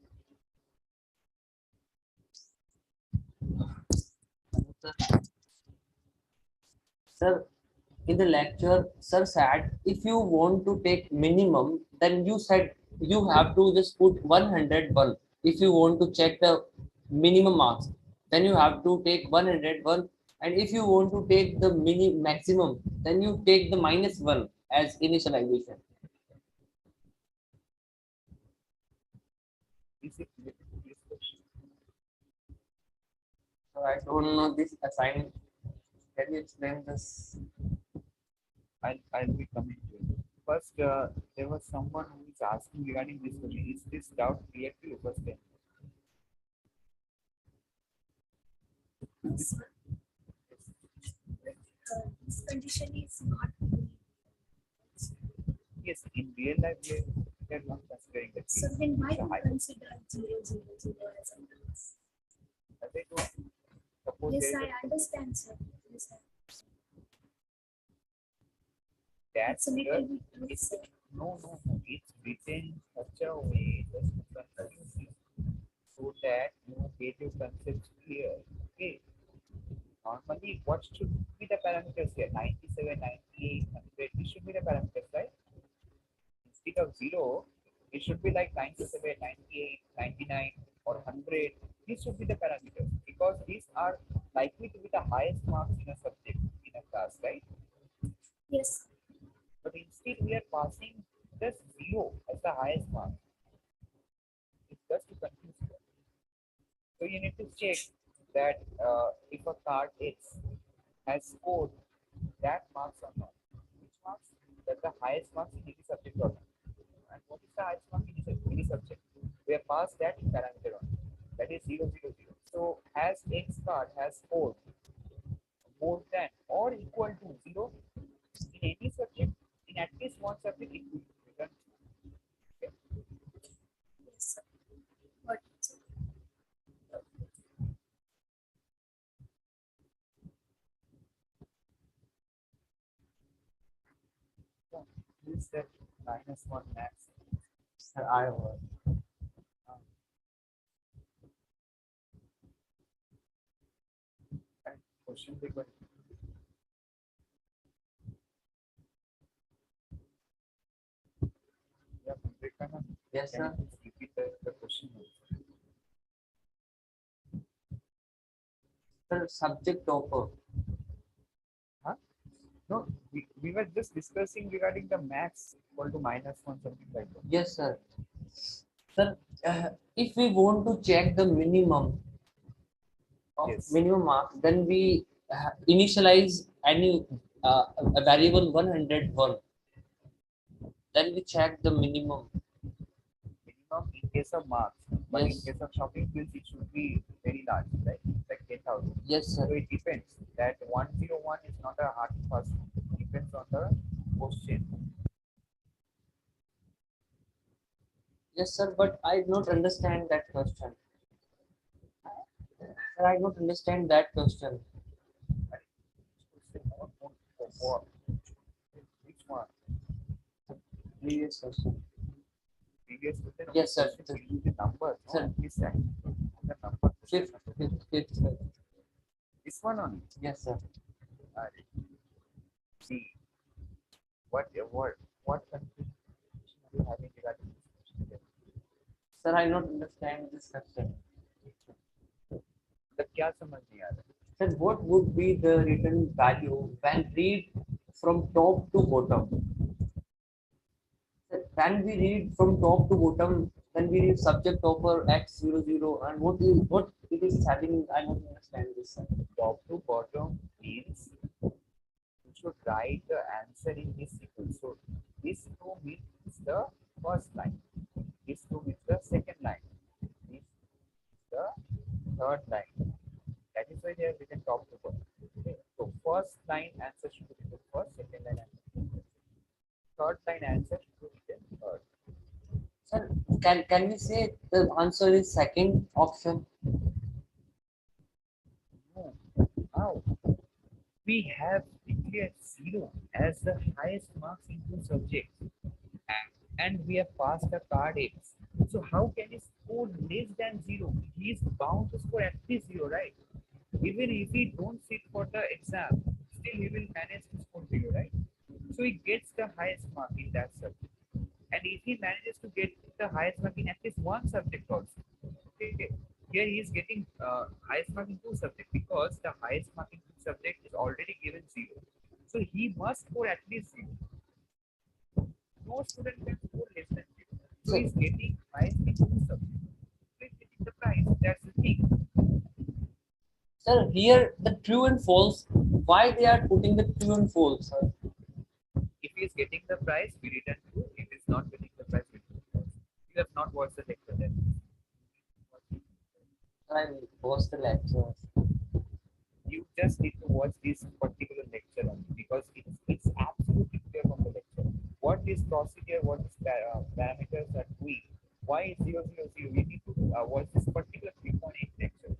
Sir, in the lecture, sir said if you want to take minimum, then you said you have to just put 101. If you want to check the minimum marks, then you have to take 101. And if you want to take the maximum, then you take the -1 as initialization. So I don't know this assignment. Can you explain this? I'll be coming to it. First, there was someone who is asking regarding this question. Is this doubt clear to you? First, this condition is not. Yes, in real life, we are not considering that. So then why do you consider 0 0 0 as a max? As I told you, suppose Yes, there is I understand, sir. Yes, sir. that It's a little here, bit too it's, sad. no, it's written in such a way just to confuse you, so that you get your concepts clear. Okay. Normally, what should be the parameters here? 97, 98, 100. These should be the parameters, right? Instead of 0, it should be like 97, 98, 99, or 100. These should be the parameters because these are likely to be the highest marks in a subject in a class, right? Yes. But instead, we are passing just 0 as the highest mark. It's just to confuse you. So you need to check that if a card X has scored that marks or not. Which marks? That's the highest marks in any subject or not. And what is the highest mark in any subject? We have passed that parameter on. That is 0 0 0. So has X card has scored more than or equal to 0 in any subject, in at least one subject, it will be returned. Okay. Yes, sir. Got it, sir. Is that -1 max? Sir, I was. Question paper. Yeah, Vivekanand, Yes, can you sir. please repeat the question? Sir, subject topper. Huh? No, we were just discussing regarding the max equal to -1, something like that. Yes, sir. Sir, if we want to check the minimum of Yes. minimum marks, then we initialize any a variable 101. Then we check the minimum. Minimum in case of marks, but Yes. in case of shopping bills, it should be very large, right? It's like 10,000. Yes, sir. So it depends. That 101 is not a hard and fast. It depends on the question. Yes, sir, but I don't understand that question. Sir, I don't understand that question. Which one. Previous question. Previous question. Yes, sir. Use the number. Sir. This side. The number. Fifth, sir. This one only. Yes, sir. Alright. See what confusion are you having regarding this question? Sir, I don't understand this question. तो क्या समझ नहीं आ रहा? Sir, what would be the written value when read from top to bottom? Sir, when we read from top to bottom, when we read subject offer x00 and what it is having, I don't understand this. Sir. Top to bottom means you should write the answer in this sequence. So this two means the first line. This two means the second line. This is the third line. That is why they have written top to bottom. Okay. So first line answer should be written first, second line answer. Third line answer should be written third. Sir, can we say the answer is second option? No. How? We have declared 0 as the highest marks in two subjects, and we have passed a card X. So how can he score less than 0? He is bound to score at least 0, right? Even if he don't sit for the exam, still he will manage to score 0, right? So he gets the highest mark in that subject. And if he manages to get the highest mark in at least one subject also, okay, here he is getting highest mark in two subjects because the highest mark in two subjects is already given 0. So he must score at least 0. No student can score less than 0. So he's getting highest in two subjects. So he's getting the prize. That's the thing. Sir, here the true and false. Why they are putting the true and false, sir? If he is getting the prize, we return true. If he is not getting the prize, we return false. You have not watched the lecture then. I will post the lectures. You just need to watch this particular lecture only because it's absolutely clear from the lecture. What this procedure, what this parameters are doing, why 0, 0, 0. You need to watch this particular 3.8 lecture.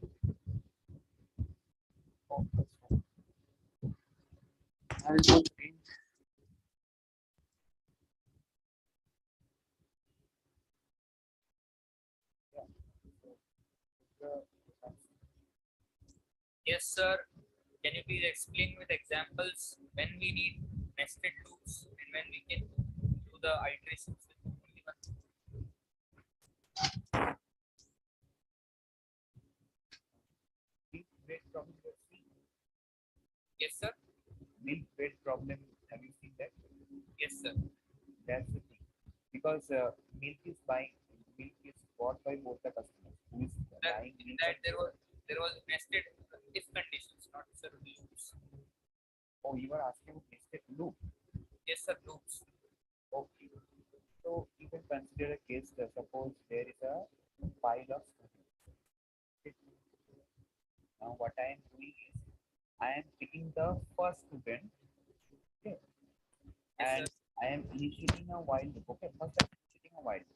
I will go again. Yes, sir. Can you please explain with examples when we need nested loops and when we can do the iterations with only one? Milk bread problem you have seen? Yes, sir. Milk bread problem, have you seen that? Yes, sir. That's the thing. Because milk is bought by both the customers. Who is buying In milk? that there was nested if conditions, not sir loops. Oh, you are asking about nested loop. Yes, sir, loops. Okay. So you can consider a case that suppose there is a pile of students. Okay. Now what I am doing is I am picking the first student. Okay. And I am initiating a while loop. Okay, first I am initiating a while loop.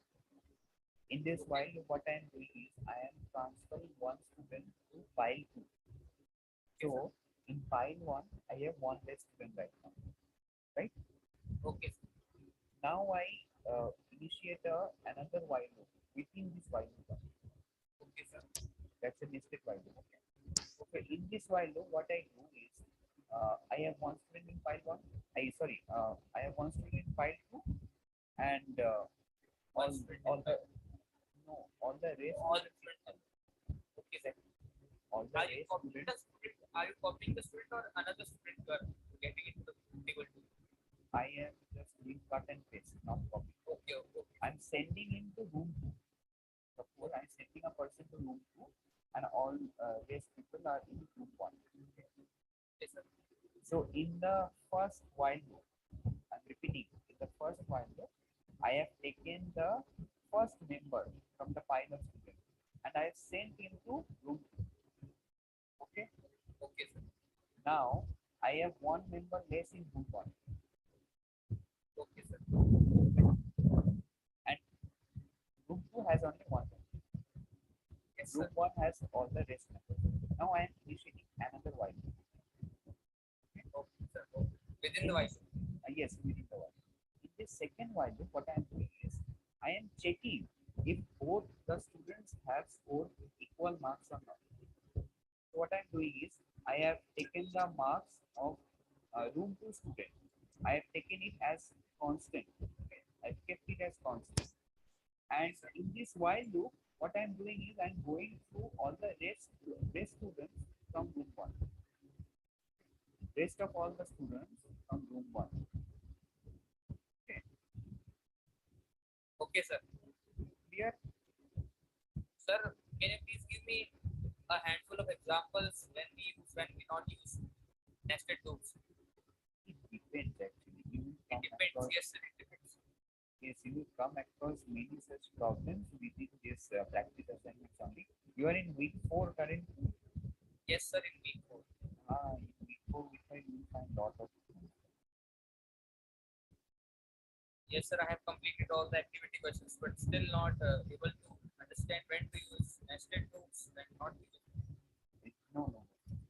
In this while loop, what I am doing is I am transferring one student to file 2. So in file 1, I have one less student right now. Right? Okay. Now I initiate another while loop within this while loop. Okay, sir. That's a nested while loop. Okay. Okay. In this while loop, what I do is I have one student in file 1. I have one student in file 2, and all the rest. Okay, sir. All the Are you rest copying students. the student? Are you copying the student or another student you are getting into the table? I am just doing cut and paste, not copy. Okay, okay. I'm sending him to room 2. Suppose I'm sending a person to room 2, and all rest people are in room 1. Yes, sir. So in the first while loop, I'm repeating, in the first while loop, I have taken the first member from the pile of students and I have sent him to room 2. Okay? Okay, sir. Now I have one member less in room 1. Okay, sir. And room 2 has only one member. Yes, Room sir. 1 has all the rest members. Now I am initiating another while loop. Okay, sir. Within the while. Yes, within the while. the second while loop, what I am doing is I am checking if both the students have scored equal marks or not. So what I'm doing is I have taken the marks of room 2 student. I have taken it as constant. Okay. I've kept it as constant. And in this while loop, what I'm doing is I'm going through all the rest students from room 1. Rest of all the students from room 1. Okay. Okay, sir. Clear? Sir, can you please give me a handful of examples when we not use nested loops? It depends actually. It depends. Yes, sir. It depends. Yes, you will come across many such problems within this practice assignments only. You are in week 4 currently. Yes, sir. In week 4. In week 4, we will find lot of. Yes, sir. I have completed all the activity questions, but still not able to understand when to use nested loops, when not to use. No.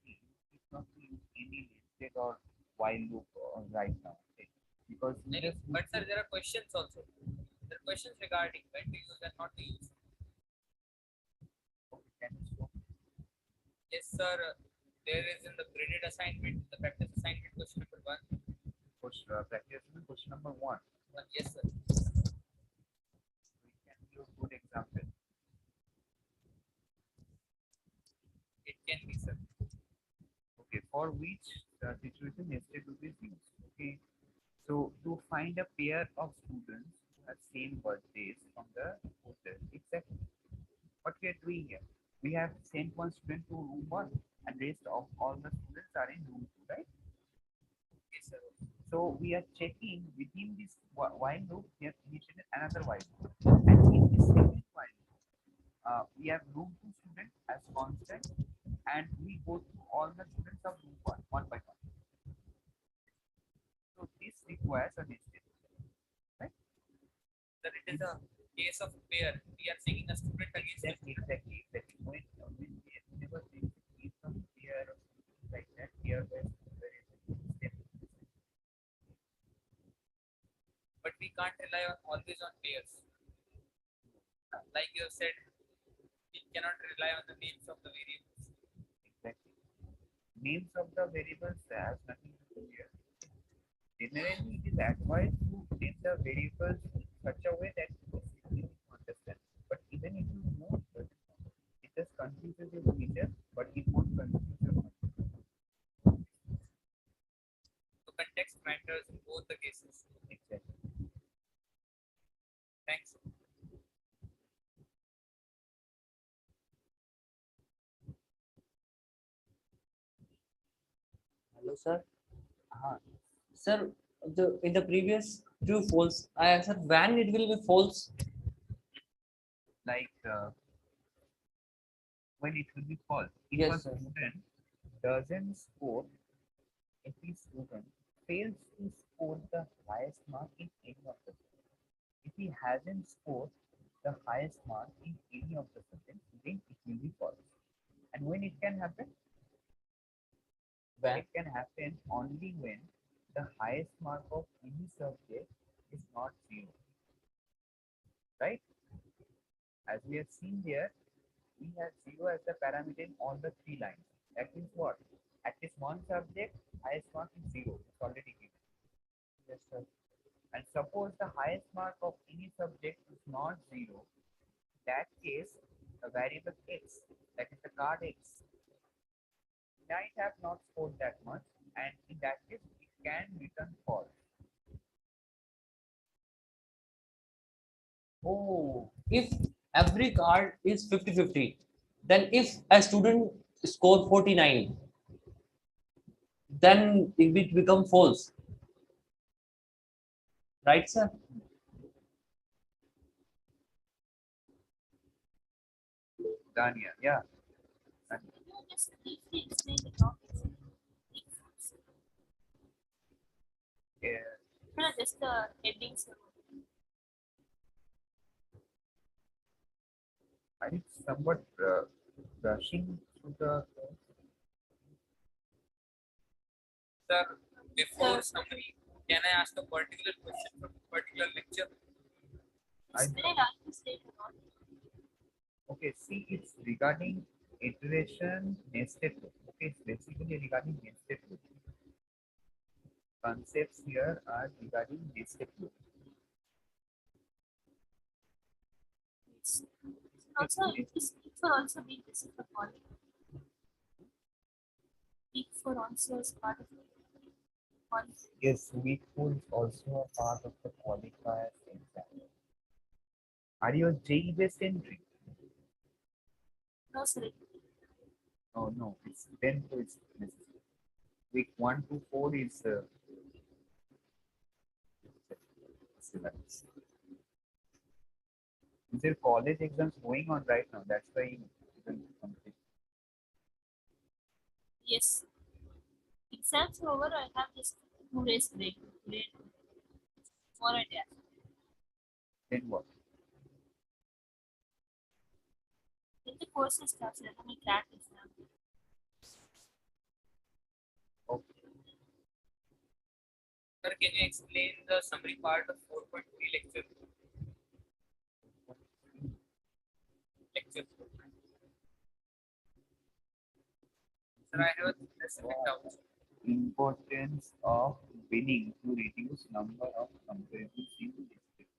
It's not to use any nested or while loop right now. Okay? Because But sir, there are questions also. There are questions regarding when to use and not to use. Yes, sir. There is in the graded assignment, the practice assignment question number 1. Practice question number 1. Yes, sir. We can give a good example. It can be, sir. Okay, for which situation nested loop is used. Okay, so to find a pair of students who have same birthdays from the hotel, exactly what we are doing here. We have sent one student to room 1 and rest of all the students are in room 2, right? Yes, sir. So we are checking within this while loop, we have initiated another while loop. And in this second while loop, we have room 2 students as constant and we go to all the students of room 1, one by one. So this requires a nested, right? Sir, it is a case of pair. We are taking a student against exactly. Whenever there is a case of pair like that, pair by step. But we can't rely always on pairs. Like you said, we cannot rely on the names of the variables. Exactly. Names of the variables has nothing to do here. Generally, it is advised to name the variables in such a way that you can understand. But even if you know, it just confuses your reader, but it won't confuse your mind. So context matters in both the cases. Exactly. Thanks. Hello, sir. Sir, in the previous true false, I answered when it will be false. Like when it will be false. If Yes, a sir. student doesn't score, if the student fails to score the highest mark in any of the subjects, if he hasn't scored the highest mark in any of the subjects, then it will be false. And when it can happen? When? It can happen only when the highest mark of any subject is not 0. Right? As we have seen there, we have 0 as the parameter in all the 3 lines. That means what? At least one subject, highest mark is 0. It's already given. Yes, sir. And suppose the highest mark of any subject is not 0. In that case, the variable x, that is the card x, might have not scored that much, and in that case, it can return false. Oh, if every card is 50-50, then if a student score 49, then it will become false. Right, sir? Dania, yeah. Just briefly explain the topic. Yeah. No, just the headings. I think somewhat rushing through the. Sir, before summary, Can I ask a particular question from a particular lecture? Okay, see, it's regarding iteration nested loop. Okay, it's basically regarding nested loop. Concepts here are regarding nested loop. Also, this week for also being this for poly. Week for also is part of poly. Yes, week 4 is also a part of the qualifiers exam. Are you a JEE based entry? No, sorry. Oh no, it's 10 to it's necessary. Week 1 to 4 is syllabus. Is there college exams going on right now? That's why you didn't complete. Yes. Exams are over. I have just 2 days break. Today, tomorrow and day. Then what? Then the course is started. I mean, CAT exam. Okay. Sir, can you explain the summary part of 4.3 lecture? Lecture 4. Sir, I have a specific doubt. Importance of winning to reduce number of comparisons in district.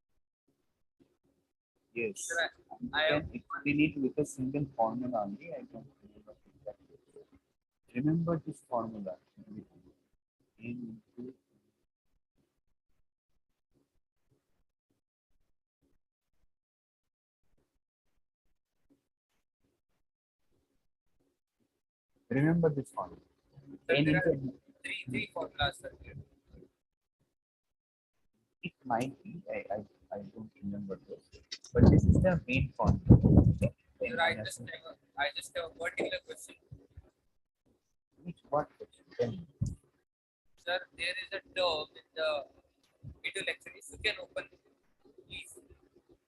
Yes, Sir, I can explain it with a single formula only. I don't remember exactly. Remember this formula. N into remember this formula. Sir, N there are into three formulas, sir. it might be. I don't remember this, but this is the main formula. Okay? Sir, I just have a particular question. Which what question? Tell me. Sir, there is a term in the video lecture. If you can open, please.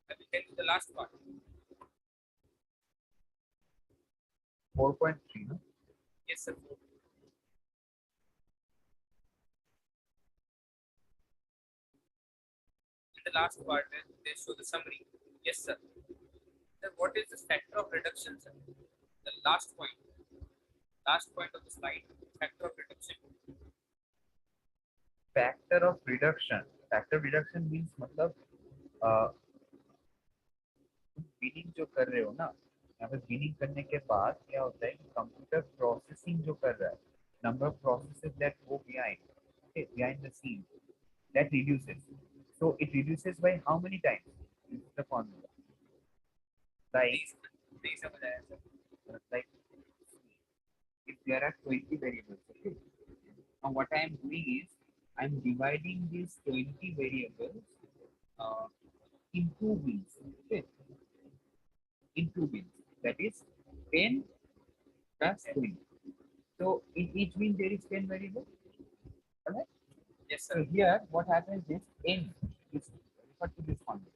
I will tell you the last part. 4.3, no? Yes, sir. In the last part, they show the summary. Yes, sir. Sir, what is the factor of reduction, sir? The last point. Last point of the slide. Factor of reduction. Factor of reduction. Factor reduction means मतलब binning जो कर रहे हो ना, यहाँ पे binning करने के बाद क्या होता है कि कंप्यूटर प्रोसेसिंग जो कर रहा है, number of processes that go behind, okay, behind the scene, that reduces. So it reduces by how many times? This is the formula. Like if there are 20 variables, okay. Now what I am doing is I am dividing these 20 variables into bins, okay. Into bins. That is 10 plus 20. So in each bin there is 10 variables. Alright? Yes, sir. So here what happens is n is refer to this formula.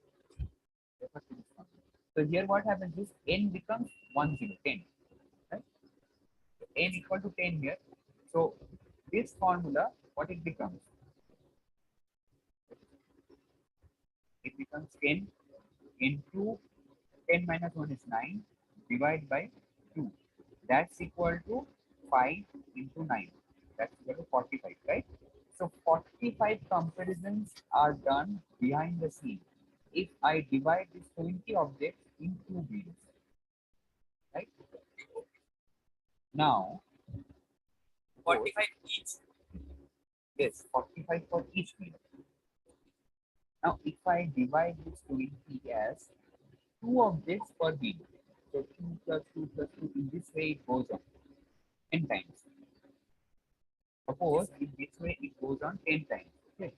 Refer to this formula. So here what happens is n becomes 10, 10. Right? So n equal to 10 here. So this formula, what it becomes? It becomes 10 into 10 minus 1 is 9 divided by 2. That's equal to 5 into 9. That's equal to 45, right? So 45 comparisons are done behind the scene if I divide these 20 objects into bins. Right? Now 45 each. Yes, 45 for each bin. Now if I divide this 20 as 2 objects per bin, so 2 plus 2 plus 2, in this way it goes on 10 times. Suppose in this way it goes on 10 times. Okay.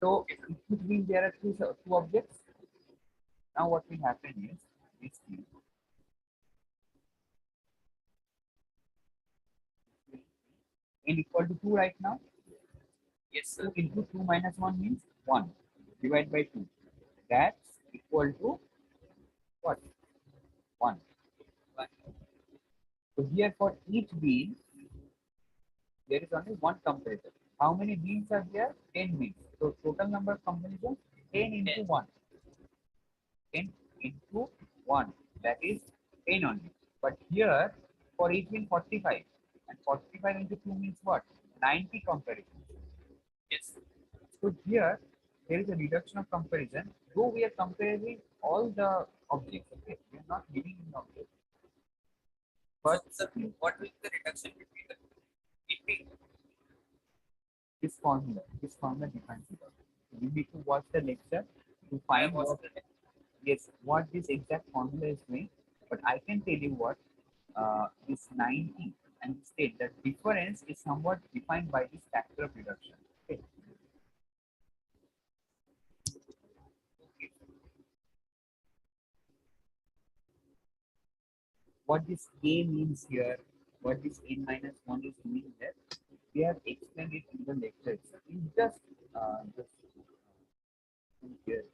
So it would mean there are two objects. Now what will happen is this thing. N equal to 2 right now. Yes, sir. 2 into 2 minus 1 means 1 divided by 2. That's equal to what? 1. So here for each bean, there is only one comparator. How many beans are there? 10 beans. So total number of combinations 10 into 1. 10 into 1. That is 10 only. But here for each bean 45. And 45 into 2 means what? 90 comparisons. Yes. So here there is a reduction of comparison. Though we are comparing all the objects, okay? We are not giving an object. But what will the reduction between the between this formula defines it. You need to watch the lecture to find what, yes, what this exact formula is doing. But I can tell you what this 90 and this 10, the difference is somewhat defined by this factor of reduction. Okay. What this A means here, what this n minus 1 is doing here, we have explained it in the lecture itself. You just here.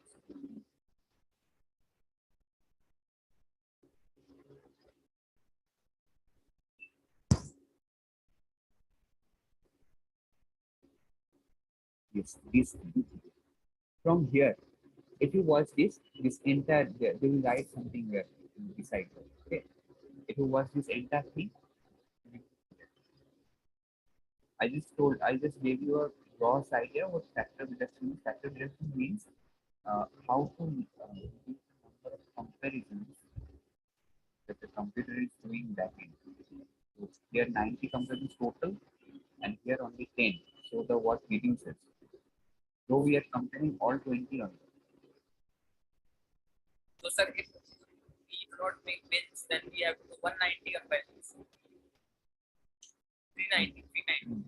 Yes, this from here. If you watch this entire, they will write something here beside it. Okay. If you watch this entire thing, I just gave you a gross idea what factor reduction is. Factor reduction means how to use the number of comparisons that the computer is doing back in. So here 90 comparisons total, and here only 10. So the what reduces. So we are comparing all 20 only. So sir, if we do not make bins, then we have to do 190 comparisons. 390, 390.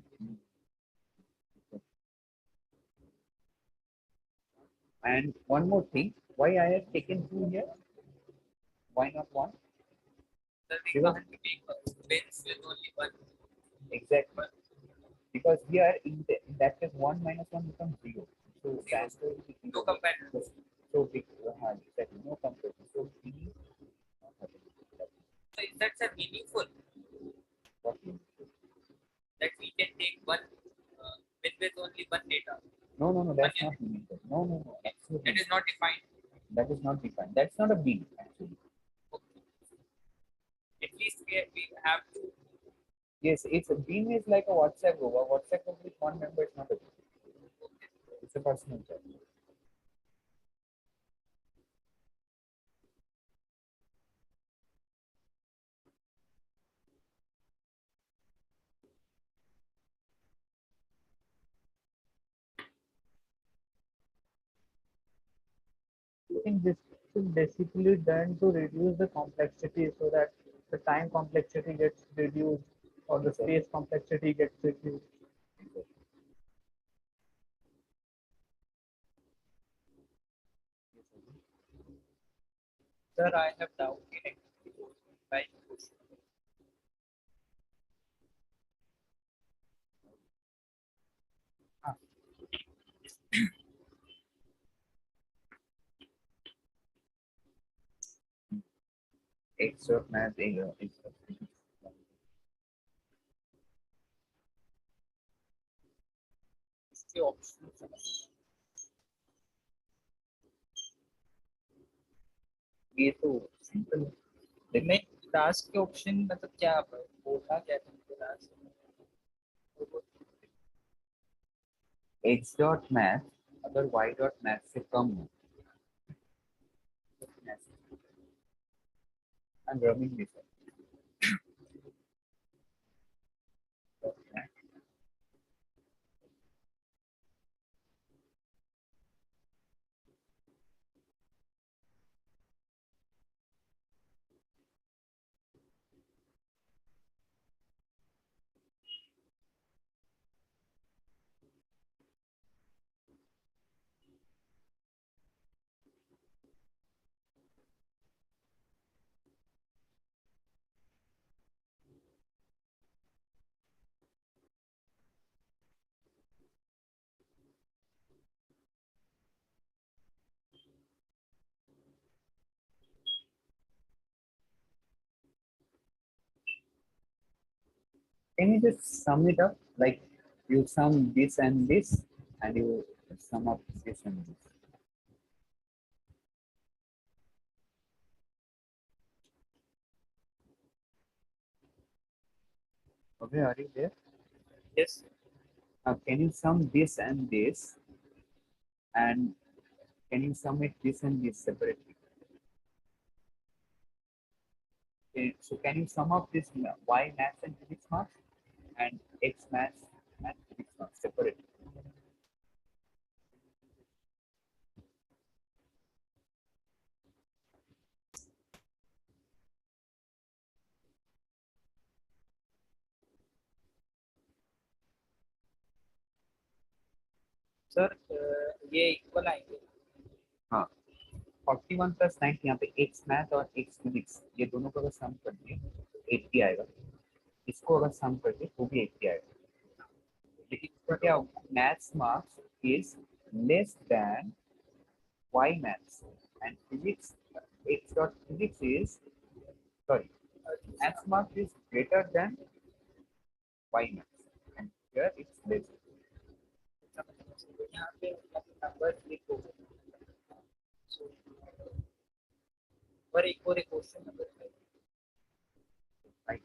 And one more thing, why I have taken 2 here? Why not 1? Sir, we can't make bins with only 1. Exactly. Because here in that case 1 minus 1 becomes 0. So that's no comparison. So big, exactly, no comparison. So B. So is that sir meaningful? What meaningful? That we can take one bin with only one data. No, that's not meaningful. No, absolutely. That is not defined. That is not defined. That's not a bin actually. Okay. At least we have to. Yes, it's a bin is like a WhatsApp group. A WhatsApp group with one member is not a bin. It's a personal chat. I think this is basically done to reduce the complexity so that the time complexity gets reduced or the space complexity gets reduced. Sir, I have doubt in right? Extra math इसके option ये तो simple है। नहीं, last के option मतलब क्या बोला क्या तुमको लास्ट x dot math अगर y dot math से कम हो I'm rubbing this up. Can you just sum it up? Like You sum this and this, and you sum up this and this. Okay, are you there? Yes. Can you sum this and this, and can you sum it this and this separately? Okay, so can you sum up this y maths and physics marks and x maths and physics marks separately? Sir ये equal आएंगे. हाँ 41 plus 90 यहाँ पे x math और x physics ये दोनों को अगर सम कर दिए तो 80 आएगा. इसको अगर सम कर दिए तो भी 80 आएगा. लेकिन इसका क्या maths marks is less than y maths and physics x dot physics is sorry maths marks is greater than y maths and here it's less. यहाँ पे नंबर क्लिक हो गए. So और एक क्वेश्चन नंबर 5.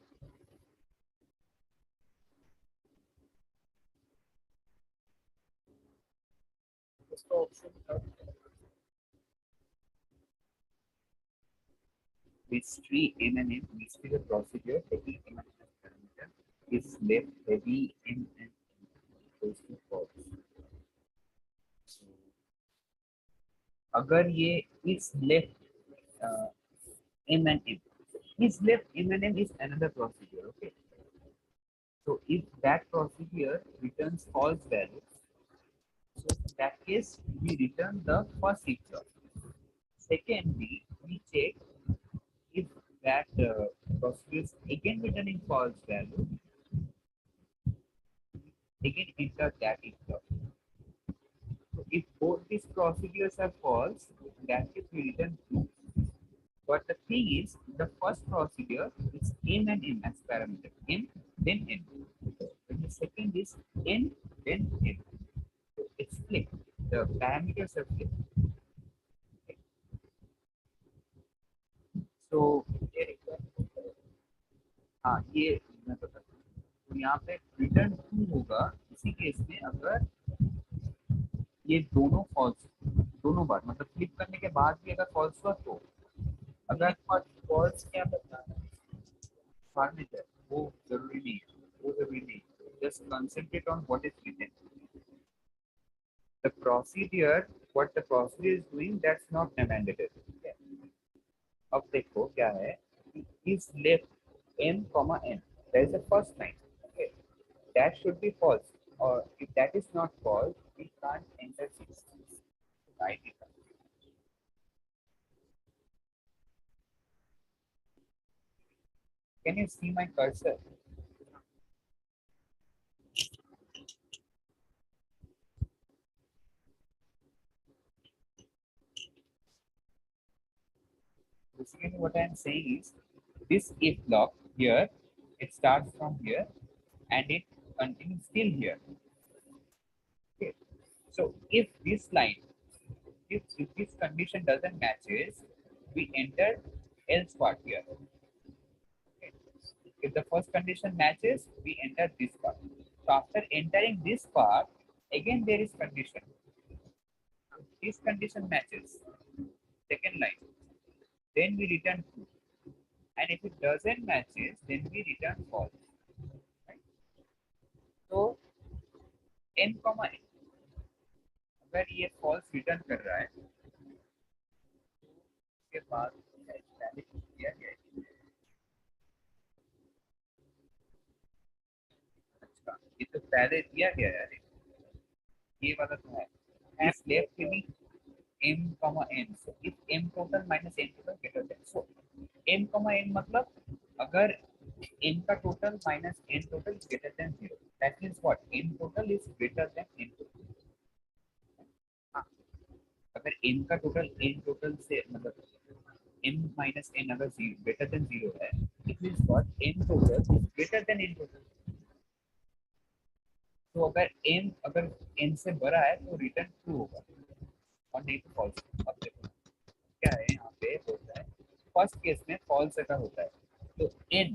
इसका option This tree M and M needs to be the procedure taking M and M as parameter is left heavy M and M equals to false. अगर ये is left M and M is left M and M is another procedure. Okay, so if that procedure returns false value, so in that case we return the first if clause. Secondly, we check if that procedure is again returning false value, again enter that if clause. So if both these procedures are false, in that case we return true. But the thing is, the first procedure is M and M as parameter. M, then N. And the second is N, then N. So it's flipped. The parameters are flipped. Okay. So हाँ ये मैं बता दूँ. तो यहाँ पे return true होगा इसी केस में अगर ये दोनों फॉल्स दोनों बार मतलब फ्लिप करने के बाद भी अगर फॉल्स हुआ तो अगर फॉल्स क्या बता है वो जरूरी नहीं है. वो जरूरी नहीं. Just concentrate on what is written. The procedure, what the procedure is doing, that's not mandatory. Okay. अब देखो क्या है is left n comma n. There is a first line. Okay, that should be false. Or if that is not false, we can't enter 6. Right? Can you see my cursor? Basically, what I am saying is this if block here, it starts from here and it continues still here. Okay. So if this line, if this condition doesn't matches, we enter else part here. Okay. If the first condition matches, we enter this part. So after entering this part, again there is condition. This condition matches. Second line. Then we return true. And if it doesn't matches, then we return false. Right? So n comma n. अगर ये false return कर रहा है, उसके बाद दिया गया है. अच्छा, ये तो पहले दिया गया है. ये वाला तो है. Is left to be m comma n. So if m total minus n total greater than. So m comma n मतलब अगर n का total minus n total greater than 0. That means what? n total is greater than n total. अगर n का total n total से मतलब n minus n अगर 0 greater than 0 है, it means what? n total is greater than n total. तो अगर n से बड़ा है तो रिटर्न ट्रू होगा और नहीं तो फॉल्स। अब देखो क्या है यहाँ पे होता है, फर्स्ट केस में फॉल्स अगर होता है तो n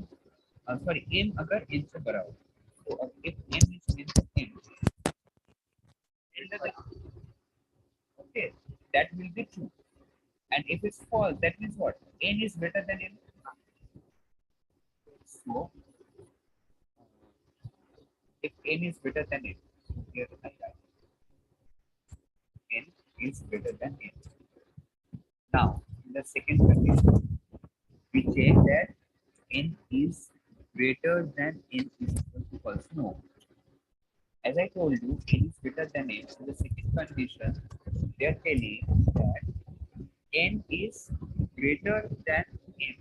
अगर n से बड़ा हो तो if n is okay, that will be true. And if it's false, that means what? N is greater than n. So, if n is greater than n, here I write n is greater than n. Now, in the second condition, we check that n is greater than n is equal to false. No. As I told you, n is greater than n. So the second condition, they are telling that n is greater than n.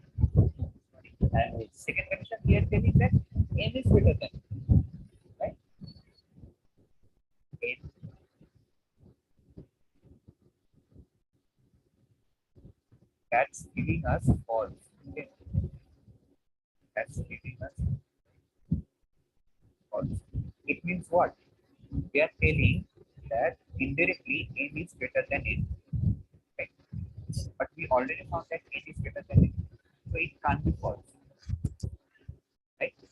And second condition, they are telling that n is greater than, right? N. That's giving us false. Okay. That's giving us false. It means what? We are telling that indirectly n is greater than n. Right? But we already found that n is greater than n. So it can't be false. Right? So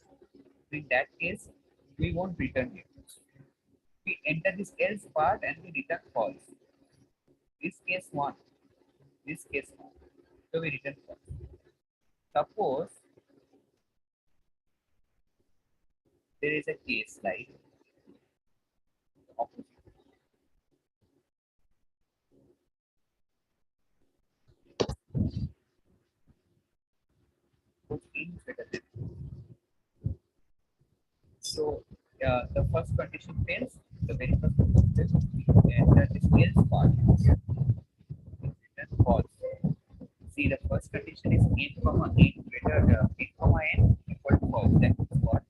in that case, we won't return it. We enter this else part and we return false. This case 1. This case 1. So we return false. Suppose there is a case like opposite. So the first condition fails. The very first condition fails. And that is else part. Return false. See, the first condition is n comma n greater n comma n equal to false. That is what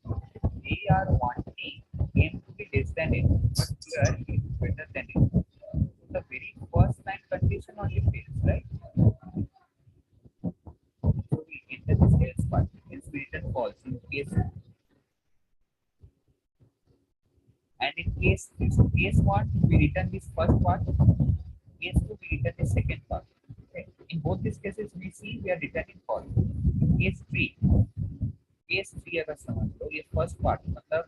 we are wanting n to be less than n, but here it is greater than n. The very first line condition only fails, right? So we enter this else part. Else we return false in case. And in case 1, we return this first part. Case 2, we return the second part. Okay. In both these cases, we see we are returning false. Case 3 अगर समझ लो, ये first part मतलब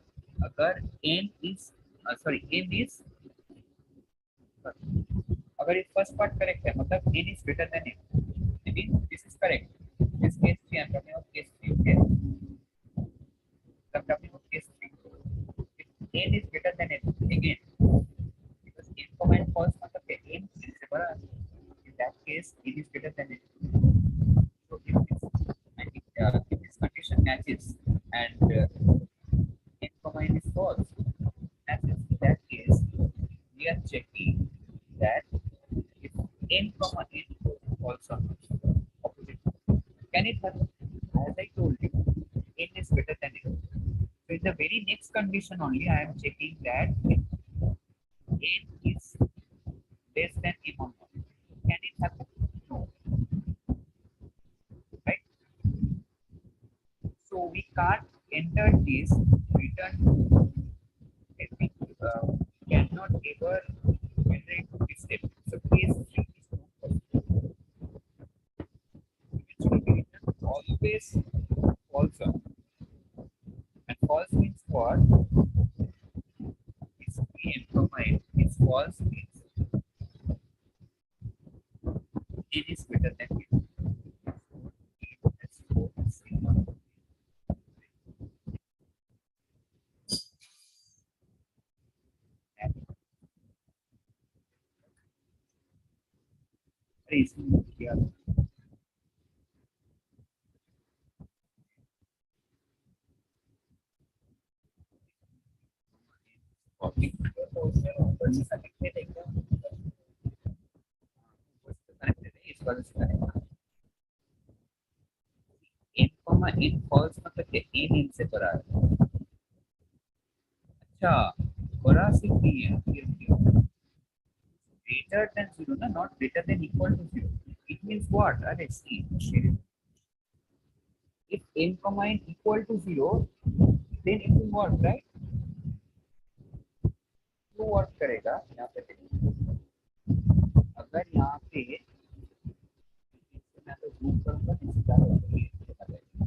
अगर n is अगर ये first part correct है मतलब n is greater than n. I mean this is correct. This case 3 I'm talking about case 3. Okay. I'm talking about case 3. If n is greater than n again, because n comma n false मतलब n से बड़ा, in that case n is greater than n. So if this condition matches and n comma n is false, matches, in that case we are checking that if n comma n is false or not. Opposite. Can it happen? As I told you, n is greater than n. So in the very next condition only, I am checking that if n is less than m or not. Can it happen? No. Right? So we can't enter this return. We cannot ever enter into this step. So case 3 is not possible. Which will be written always false. And false means what? It's n comma n. It's false means n is greater than n. n comma n false मतलब n इनसे बड़ा है. अच्छा बड़ा सिर्फ नहीं है, greater than 0 ना, not greater than equal to 0. It means what? Let's see. If n comma n equal to 0, then it will what, right? तो वर्क करेगा यहाँ पे देखिए, अगर यहाँ पे मैं तो जूम करूंगा तो सीधा ये चला जाएगा।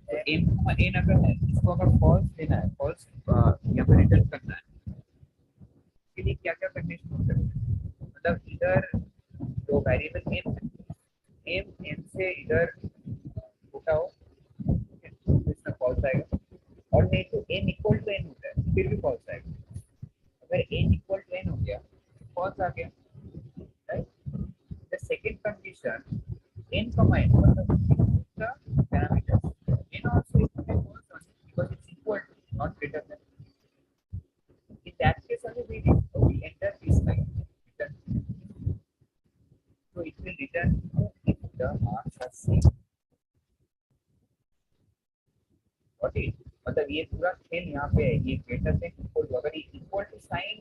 तो एम एन अगर है, इसको अगर फॉल्स लेना है, फॉल्स यहाँ पे रिटर्न करना है, के लिए क्या क्या कंडीशन हो सकते हैं? मतलब इधर जो वेरिएबल एम से इधर उठाओ, इसमें फॉल्स आएगा, और नहीं तो एम इक्वल टू एन होता है फिर भी फॉल्स आएगा। अगर एन इक्वल टू एन हो गया फॉल्स आ गया, right. The second condition N comma N मतलब the parameters n also is false only because it's equal to not greater than. In that case only we enter this line return. So it will return if the marks are same. What is मतलब ये पूरा खेल यहाँ पे है, ये greater than equal to, अगर ये इक्वल टू साइन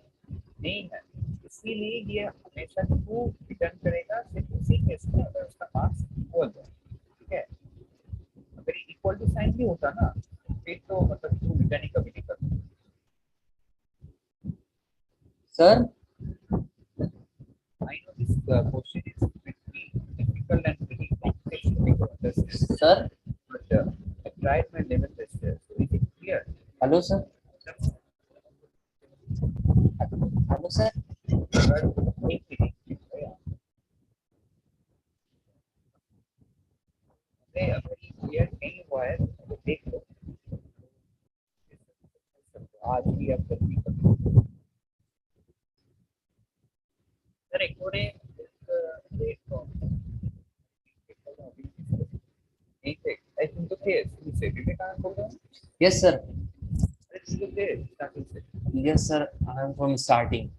नहीं है इसीलिए ये हमेशा ट्रू रिटर्न करेगा सिर्फ उसी केस में अगर उसका मार्क्स इक्वल है, ठीक है। अगर ये इक्वल टू साइन भी होता ना फिर तो मतलब ट्रू रिटर्न ही कभी नहीं करता। Sir I know this question is pretty difficult and pretty complex to make understand. Sir, but I tried my level best there. So is it clear? Hello, sir. Hello, sir. अगर ये clear नहीं हुआ है तो देख लो, आज भी आप जल्दी कर लो। सर एक और I think okay. You say Vivekanand बोल रहे हो? Yes, sir. Let's look there. Starting से. Yes, sir. I am from starting.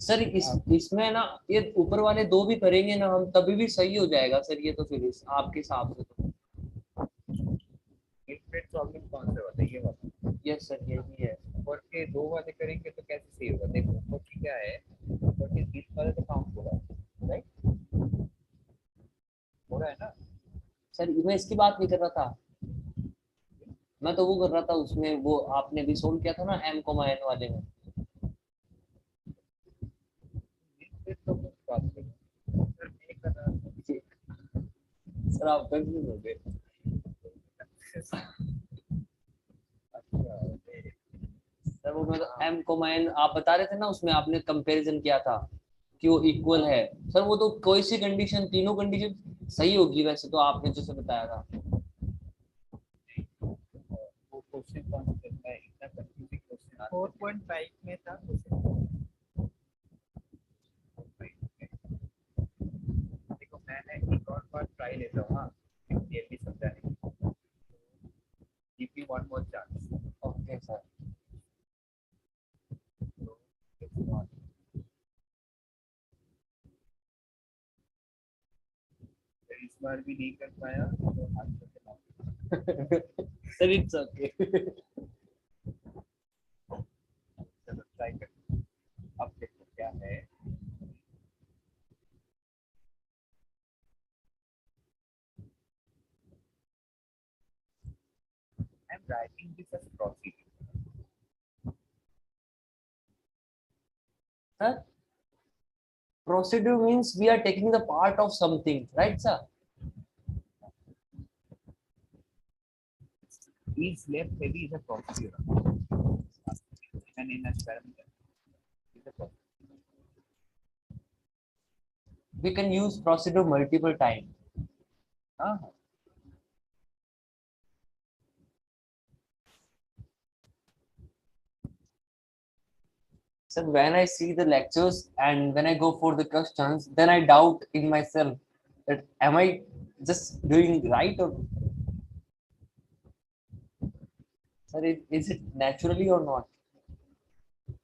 Sir इसमें ना ये ऊपर वाले दो भी करेंगे ना हम तभी भी सही हो जाएगा सर, ये तो फिर आपके हिसाब से तो प्रॉब्लम कौन सा वाला ये वाला? यस सर यही है। और के दो वाले करेंगे तो कैसे सही होगा? देखो ऊपर की क्या है, ऊपर के 20 वाले तो काउंट हो रहा है, राइट? हो रहा है ना सर, मैं इसकी बात नहीं कर रहा था, मैं तो वो कर रहा था उसमें वो आपने भी सोल्व किया था ना m, n वाले में। सर आप कंफ्यूज हो गए। सर वो मैं m, n आप बता रहे थे ना, उसमें आपने कंपैरिजन किया था कि वो इक्वल है। सर वो तो कोई सी कंडीशन, तीनों कंडीशन सही होगी वैसे तो आपने जैसे बताया था। वो क्वेश्चन कौन सा है? इतना कंफ्यूजिंग क्वेश्चन 4.5 में था। देखो मैंने एक और बार ट्राई लेता हूँ, हाँ क्लियरली समझाने की। Give me one more chance. Okay sir. इस बार भी नहीं कर पाया तो हाथ से सर इट्स ओके। चलो ट्राई करते, अब देखो क्या है। I am writing this as procedure. Sir, procedure means we are taking the part of something, right sir? Is left heavy is a procedure. And in a parameter is a procedure. We can use procedure multiple times. So when I see the lectures and when I go for the questions, then I doubt in myself that am I just doing right or sir, is it naturally or not?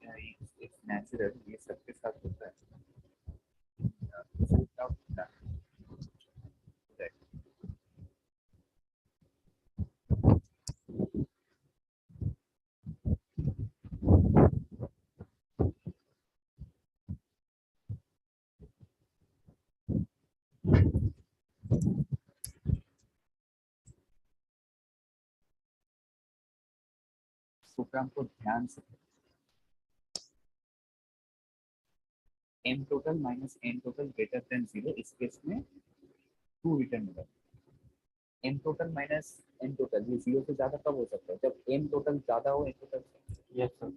Yeah, it's natural. ये सबके साथ होता है। Programme को ध्यान से m total minus n total greater than 0, इस case में 2 रिटर्न होगा। m total minus n total ये 0 से ज्यादा कब हो सकता है? जब m total ज्यादा हो n total से। Yes sir.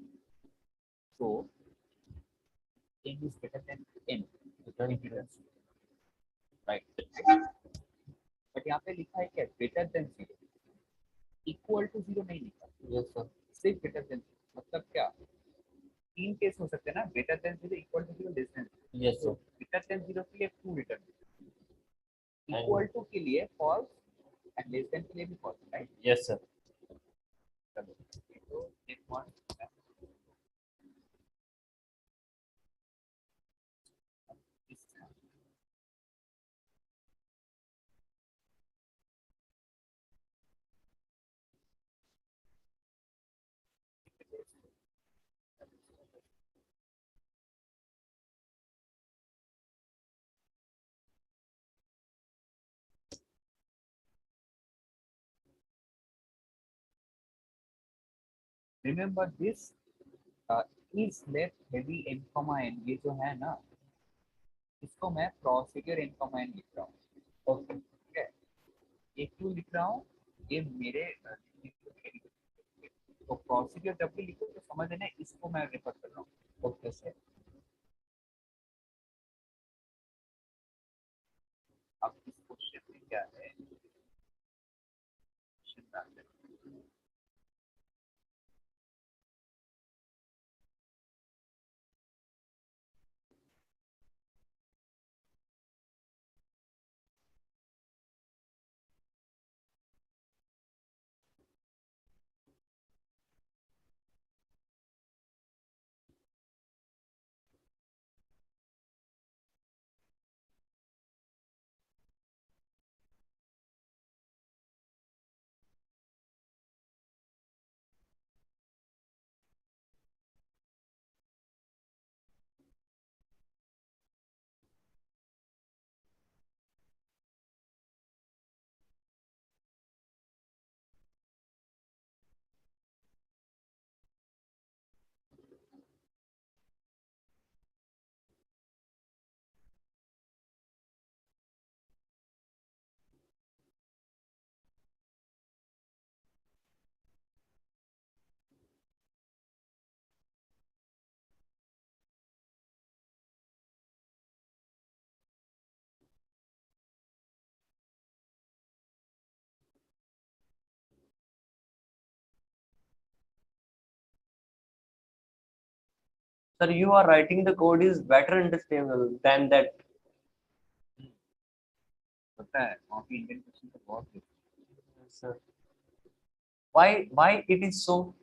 तो m is greater than n right. But यहाँ पे लिखा है क्या? ग्रेटर देन 0, इक्वल टू 0 नहीं लिखा। Yes sir. सिर्फ ग्रेटर देन, मतलब क्या? 3 केस हो सकते हैं ना, greater than 0, equal to 0, less than. Yes sir. Greater than 0 के लिए ट्रू रिटर्न, इक्वल टू के लिए फॉल्स एंड लेस देन के लिए भी फॉल्स, राइट? Yes sir. चलो तो एक one remember this is left heavy n, ये जो है ना, इसको मैं प्रोसीजर n, लिख रहा हूँ। ओके ठीक है, ये क्यों लिख रहा हूँ? ये मेरे तो प्रोसीजर जब भी लिखो तो समझ लेना इसको मैं रेफर कर रहा हूँ। Okay sir. अब इस क्वेश्चन में क्या है? Sir, you are writing the code is better understandable than that. पता है वहाँ पे इंडियन क्वेश्चन तो बहुत है। Sir, why it is so?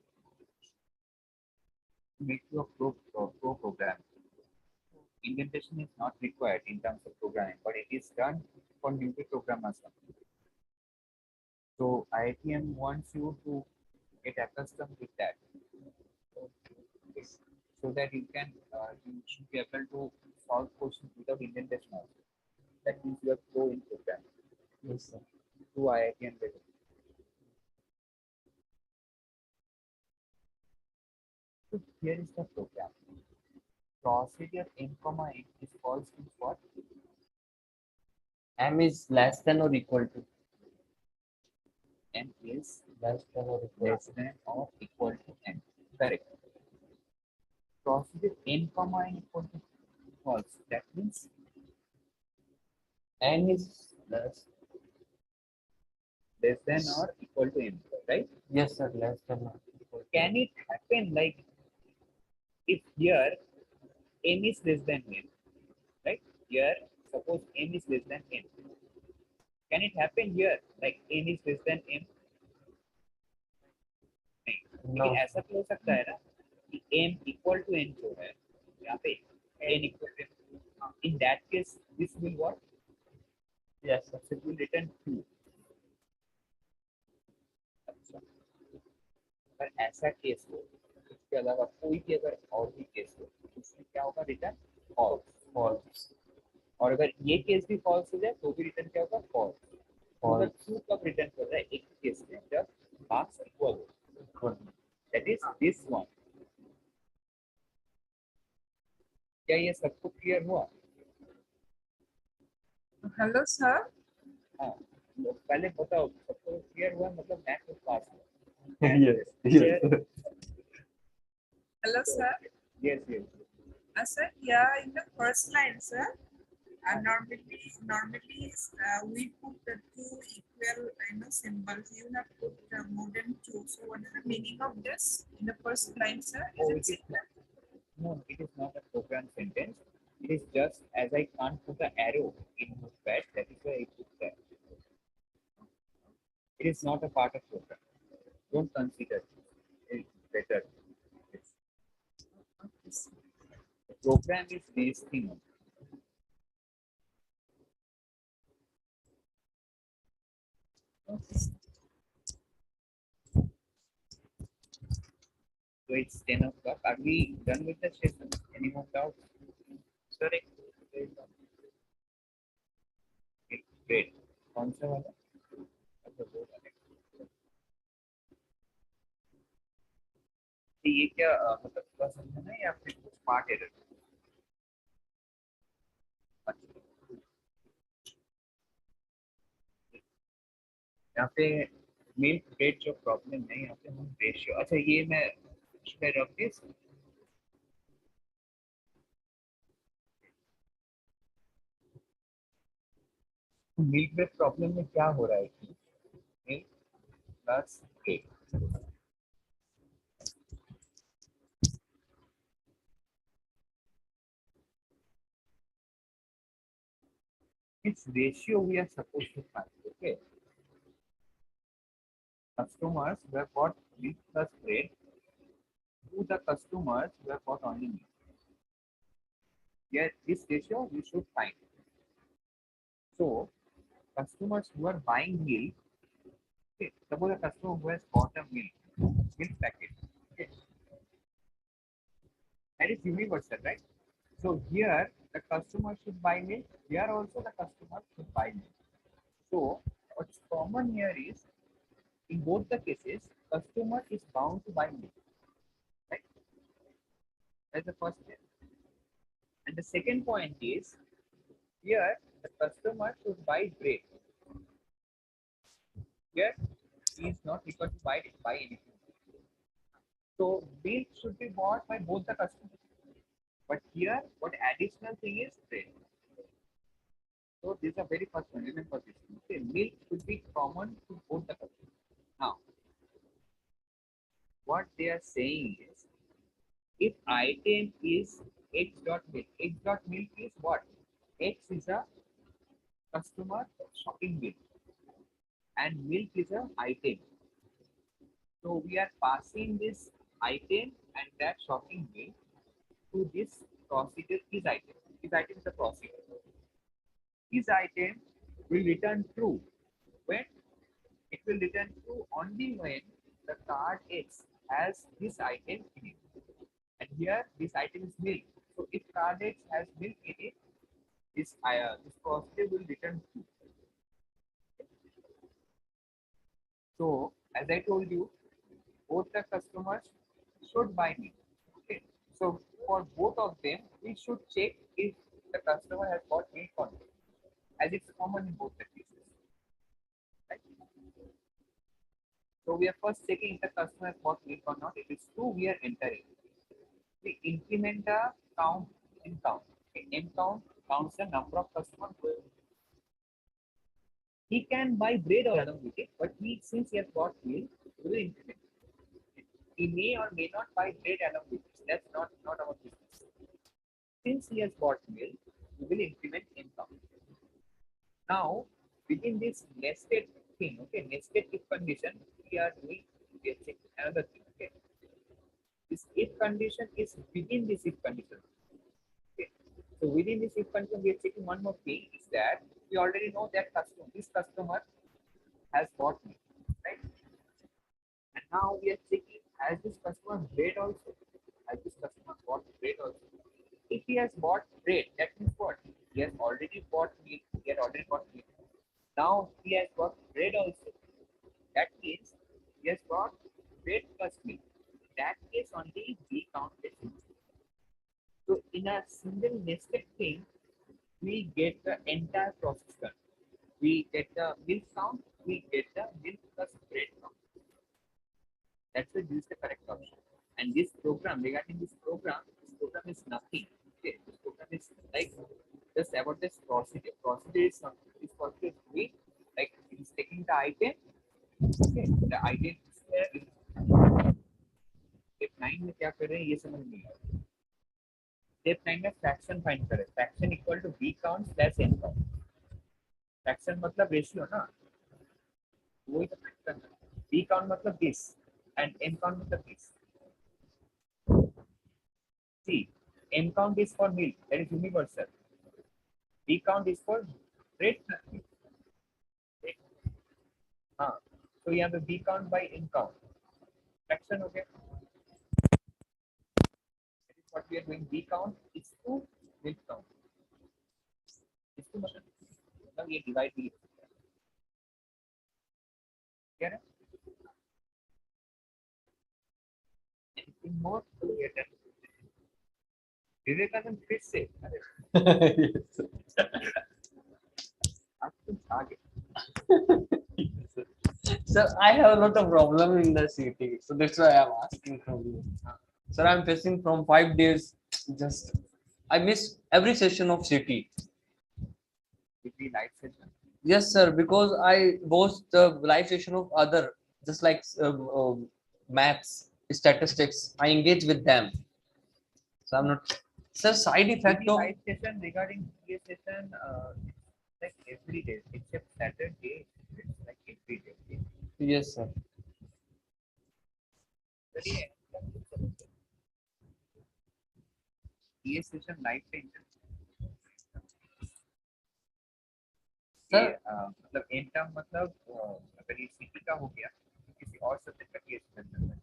Make you a pro program. Indentation is not required in terms of programming, but it is done for newbie programmers. So IITM wants you to get accustomed with that, so that you should be able to solve questions without indentation also. That means you are pro in programming. Yes, sir. To IITM level. So here is the program. Procedure n, n is false in what? M is less than or equal to. M is less than or equal to n. Correct. Procedure n, n equal to false. That means N is less than or equal to n, right? Yes, sir. Less than or equal to. Can it happen like if here n is less than n, right? Here suppose n is less than n. Can it happen here like n is less than m? No. लेकिन ऐसा तो हो सकता है ना कि m equal to n जो है यहाँ पे n equal to n. In that case, this will what? Yes, sir. It will return 2. अगर ऐसा केस हो, इसके अलावा कोई भी अगर और भी केस हो, उसमें क्या होगा? Return false. और अगर ये केस भी फॉल्स हो जाए तो भी रिटर्न क्या होगा? फॉल्स। ट्रू कब रिटर्न कर रहा है? एक केस में जब मार्क्स इक्वल हो। that is this one. क्या ये सबको क्लियर हुआ? हेलो सर हाँ, तो पहले बताओ सबको क्लियर हुआ मतलब मैथ में पास हुआ. Yes, yes. Hello sir Yes, yes. sir yeah in the first line sir normally we put the two equal symbols. You have put more than two. So what is the meaning of this in the first line, sir? Oh, it is not. No, it is not a program sentence. It is just as I can't put the arrow in Notepad, that is why I put that. It is not a part of program. Don't consider it. It's better. The program is this thing. Okay. So it's 10 o'clock. Are we done with the session? Any more doubts? Sorry. Okay, great. कौन सा वाला? अच्छा वो वाला. ये क्या मतलब पूरा समझना है या फिर कुछ पार्ट एरर? यहाँ पे मेन ग्रेड जो प्रॉब्लम है यहाँ पे हम रेशियो. अच्छा ये मैं should I rub this? Milk में प्रॉब्लम में क्या हो रहा है कि milk plus egg. Its ratio we are supposed to find. Okay. Customers who have bought milk plus bread to the customers who have bought only milk. Here, this ratio we should find. So, customers who are buying milk, okay, suppose a customer who has bought a milk packet, okay, that is universal, right? So here the customer should buy milk. Here also the customer should buy milk. So what's common here is in both the cases, customer is bound to buy milk, right? That's the first step. And the second point is here the customer should buy bread. Here he is not required to buy anything. So milk should be bought by both the customers. But here what additional thing is bread. So this is a very first one. Remember this. Okay, milk should be common to both the customers. Now what they are saying is if item is x dot milk is what? X is a customer shopping bill and milk is a item. So we are passing this item and that shopping bill to this procedure is item. This item is a procedure. This item will return true when it will return true only when the card X has this item in it. And here this item is milk. So if card X has milk in it, this procedure will return true. So as I told you, both the customers should buy milk. Okay. So for both of them, we should check if the customer has bought milk or not, as it's common in both the cases. Right? So we are first checking if the customer has bought milk or not. If it's true, we are entering. We increment the count in count. Okay. M count counts the number of customers. He can buy bread along with it, but since he has bought milk, we will increment. He may or may not buy bread along with it. That's not our business. Since he has bought milk, we will increment M count. Now, within this nested thing, okay, nested if condition, we are checking another thing, okay. This if condition is within this if condition. Okay. So within this if condition, we are checking one more thing is that we already know that this customer has bought milk, right? And now we are checking has this customer bread also? Has this customer bought bread also? If he has bought bread, that means what? He has already bought milk. He had already bought milk. Now he has bought bread also. That means he has bought bread plus milk. that case only we count it. So in a single nested thing, we get the entire process done. We get the milk count, we get the milk plus bread count. That's why this is the correct option. And this program, regarding this program is nothing. Okay, this program is like just about this procedure. Procedure is something. This procedure is doing like it is taking the item. Okay, the item is there. Step 9 में क्या कर रहे हैं ये समझ नहीं आ रहा. Step 9 में fraction find करें. Fraction equal to b count slash n count. Fraction मतलब ratio ना. वही तो fraction है. b count मतलब this and n count मतलब this. See, n count is for milk, that is universal. B count is for bread. हाँ, तो यहाँ पे B count by n count. Fraction हो गया. That is what we are doing. B count is to milk count. इसको मतलब ये divide भी क्या है? Anything more? We are done. Vivekananda फिर से आप कुछ आगे. Sir, I have a lot of problem in the city, so that's why I'm asking from you. Sir, I'm facing from 5 days. Just I miss every session of city. City live session. Yes, sir, because I watch the live session of other, just like maths, statistics. I engage with them. So I'm not. Sir, side effect of live session regarding PA session, like every day except Saturday. It's like every day. Yes, sir. PA session live session. Sir, मतलब N term मतलब अगर ये सीटी का हो गया तो किसी और सब्जेक्ट का केस करना है.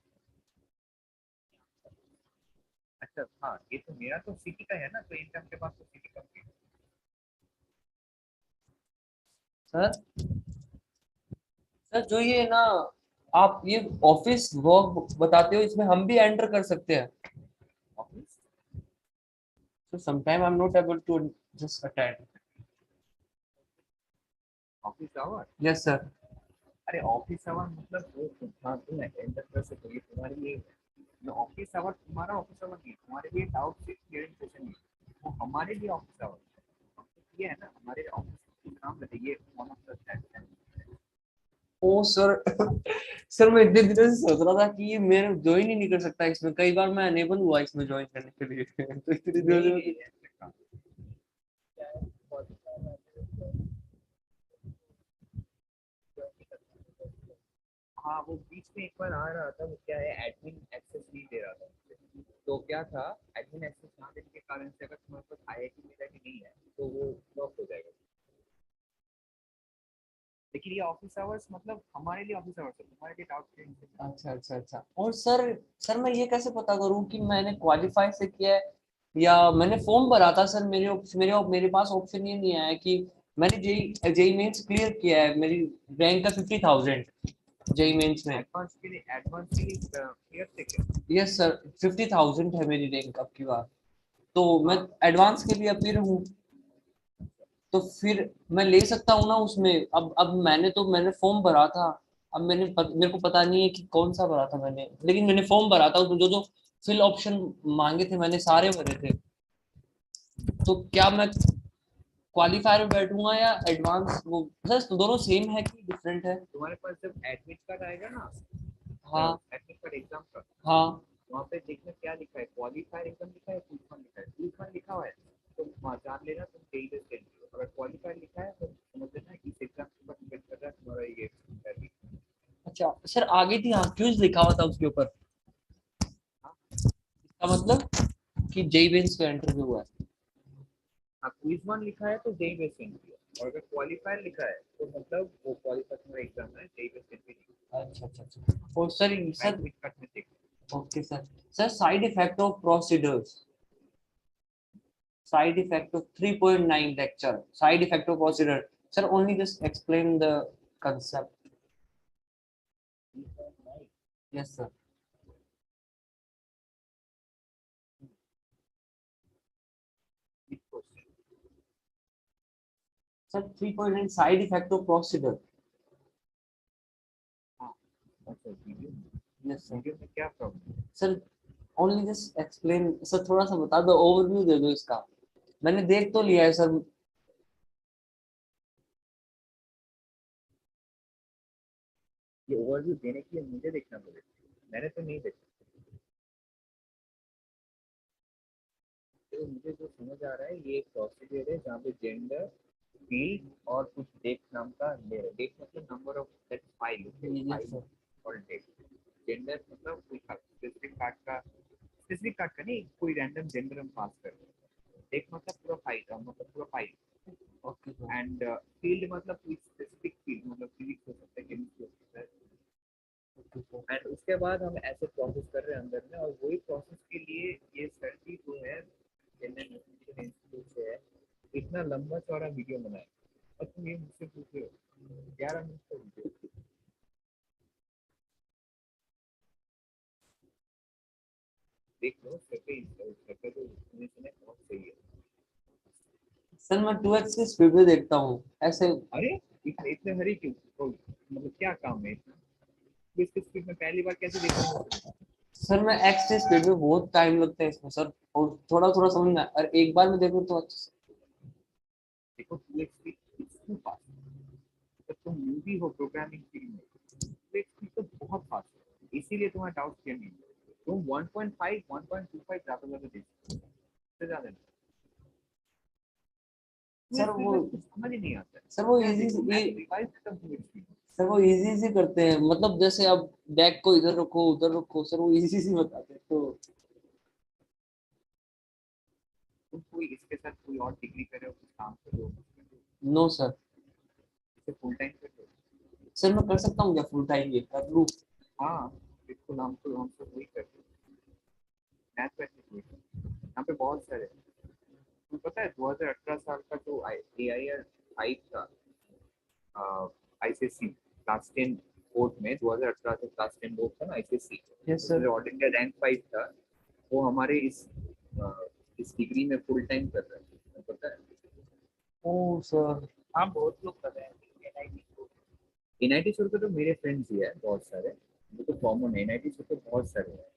अच्छा हाँ ये तो मेरा तो सीटी का है ना तो एन टर्म के पास तो सीटी कंप्लीट. सर जो ये ना आप ये ऑफिस वर्क बताते हो इसमें हम भी एंटर कर सकते हैं. Office So sometime I'm not able to just attend. Office hour. Yes, sir. अरे ऑफिस आवर मतलब वो हाँ तुम एंटर कर सकते हो. ये तुम्हारी ये ऑफिस आवर तुम्हारा ऑफिस आवर नहीं तुम्हारे लिए डाउट क्लियरिंग सेशन नहीं वो हमारे लिए ऑफिस आवर ये है ना हमारे ऑफिस काम बताइए one of the. Oh sir sir मैं इतने दिनों से सोच रहा था कि मैं ज्वाइन ही नहीं कर सकता इसमें. कई बार मैं अनेबल हुआ इसमें ज्वाइन करने के लिए. तो इतनी दिनों से हाँ वो बीच में एक बार आ रहा था वो क्या है एडमिन एक्सेस नहीं दे रहा था. तो क्या था एडमिन एक्सेस ना देने के कारण से अगर तुम्हारे पास आईआईटी मेरा भी नहीं है तो वो ब्लॉक हो जाएगा. लेकिन ये ऑफिस आवर्स मतलब हमारे लिए ऑफिस आवर्स है तुम्हारे लिए डाउट क्लियरिंग. अच्छा अच्छा अच्छा. और सर मैं ये कैसे पता करूं कि मैंने क्वालिफाई से किया है या मैंने फॉर्म भरा था. सर मेरे पास ऑप्शन ये नहीं आया कि मैंने जेई मेंस क्लियर किया है. मेरी रैंक का 50,000 जेई मेंस में. एडवांस के लिए क्लियर थे क्या? यस सर 50,000 है मेरी रैंक अब की बार. तो मैं एडवांस के लिए अपीयर हूँ तो फिर मैं ले सकता हूँ ना उसमें. अब मैंने फॉर्म भरा था. अब मेरे को पता नहीं है कि कौन सा भरा था मैंने. लेकिन मैंने फॉर्म भरा था तो जो फिल ऑप्शन मांगे थे मैंने सारे भरे थे. तो क्या मैं क्वालिफायर में बैठूंगा या एडवांस वो सर तो दोनों सेम है कि डिफरेंट है? तुम्हारे पास जब एडमिट कार्ड आएगा ना. हाँ एडमिट कार्ड एग्जाम का. हाँ वहाँ पे देखना क्या लिखा है क्वालिफायर एग्जाम लिखा है क्विज लिखा है. क्विज लिखा हुआ है तो जान लेना तुम जेई बेस दे लो. अगर क्वालिफायर लिखा है तो समझ लेना इस एग्जाम के ऊपर डिपेंड कर रहा है तुम्हारा ये. अच्छा सर आगे थी हाँ क्यूज लिखा हुआ था उसके ऊपर. इसका मतलब कि जेई मेंस का इंटरव्यू हुआ है. हाँ क्विज वन लिखा है तो जेई बेस इंटरव्यू. और अगर क्वालिफायर लिखा है तो मतलब वो क्वालिफायर का एग्जाम है जेई बेस इंटरव्यू. अच्छा अच्छा अच्छा. और sir okay sir side effect of procedures. Side effect of 3.9 lecture. Side effect of procedure. Sir, only just explain the concept. Yes, sir. Sir, 3 point and side effect of procedure. अच्छा video Yes, sir. Video में क्या problem? Sir, only just explain. Sir थोड़ा सा बता दो, overview दे दो इसका. मैंने देख तो लिया है सर. ये ओवरव्यू देने के लिए मुझे देखना पड़ेगा, मैंने तो नहीं देखा। तो मुझे जो समझ आ रहा है ये एक प्रोसीजर है जहाँ पे जेंडर, फील्ड और कुछ डेट नाम का ले रहे। डेट मतलब number of that file, file और डेट। जेंडर मतलब कोई स्पेसिफिक कार्ड का नहीं, कोई रैंडम जेंडर हम पास कर रहे हैं। डेट मतलब पूरा फाइल, मतलब पूरा फाइल। ओके। एंड फील्ड मतलब कोई स्पेसिफिक फील्ड, मतलब फिजिक्स हो सकता है, केमिस्ट्री हो सकता है। एंड उसके बाद हम ऐसे प्रोसेस कर रहे हैं अंदर में, और वही प्रोसेस के लिए ये सर की जो है इंडियन इंस्टीट्यूट से है, इतना लंबा चौड़ा वीडियो बनाया। और तुम ये मुझसे पूछ रहे हो 11 मिनट का वीडियो। देख लो सर पे तो इंफॉर्मेशन है बहुत सही है। सर मैं 2x की स्पीड में देखता हूँ ऐसे। अरे इतने हरी क्यों, मतलब क्या काम है इतना? इसकी स्पीड में पहली बार कैसे देखा? सर मैं x की स्पीड में बहुत टाइम लगता है इसमें सर, और थोड़ा थोड़ा समझ में और एक बार में देखूं तो अच्छे से देखो 2x स्पीड इतनी फास्ट है, जब तुम न्यूबी हो प्रोग्रामिंग फील्ड में 2x स्पीड तो बहुत फास्ट है, इसीलिए तुम्हारा डाउट क्लियर नहीं है। तुम 1.5 1.25 ज्यादा देख सकते हो, इससे ज्यादा नहीं। सर वो समझ ही नहीं आता है। सर वो इजी सर वो इजी करते हैं, मतलब जैसे अब बैग को इधर रखो उधर रखो, सर वो इजी सी बताते हैं। तो तुम कोई इसके साथ कोई और डिग्री करे हो, कुछ काम करो? No sir. इसे फुल टाइम कर लो। सर मैं कर सकता हूँ क्या फुल टाइम, ये कर लूँ? हाँ बिल्कुल, हम तो वही करते हैं। यहाँ पे बहुत सारे, तुम्हें पता है 2018 साल का जो AIR 5 था, ICSE क्लास 10 बोर्ड में, 2018 से क्लास 10 बोर्ड था ना ICSE, yes sir. All India rank 5 था, वो हमारे इस डिग्री में फुल टाइम कर रहे हैं, पता है? Oh sir. हाँ बहुत लोग कर रहे हैं। NIT छोड़ के तो मेरे फ्रेंड्स ही है बहुत सारे, वो तो कॉमन है, NIT छोड़ के बहुत सारे हैं।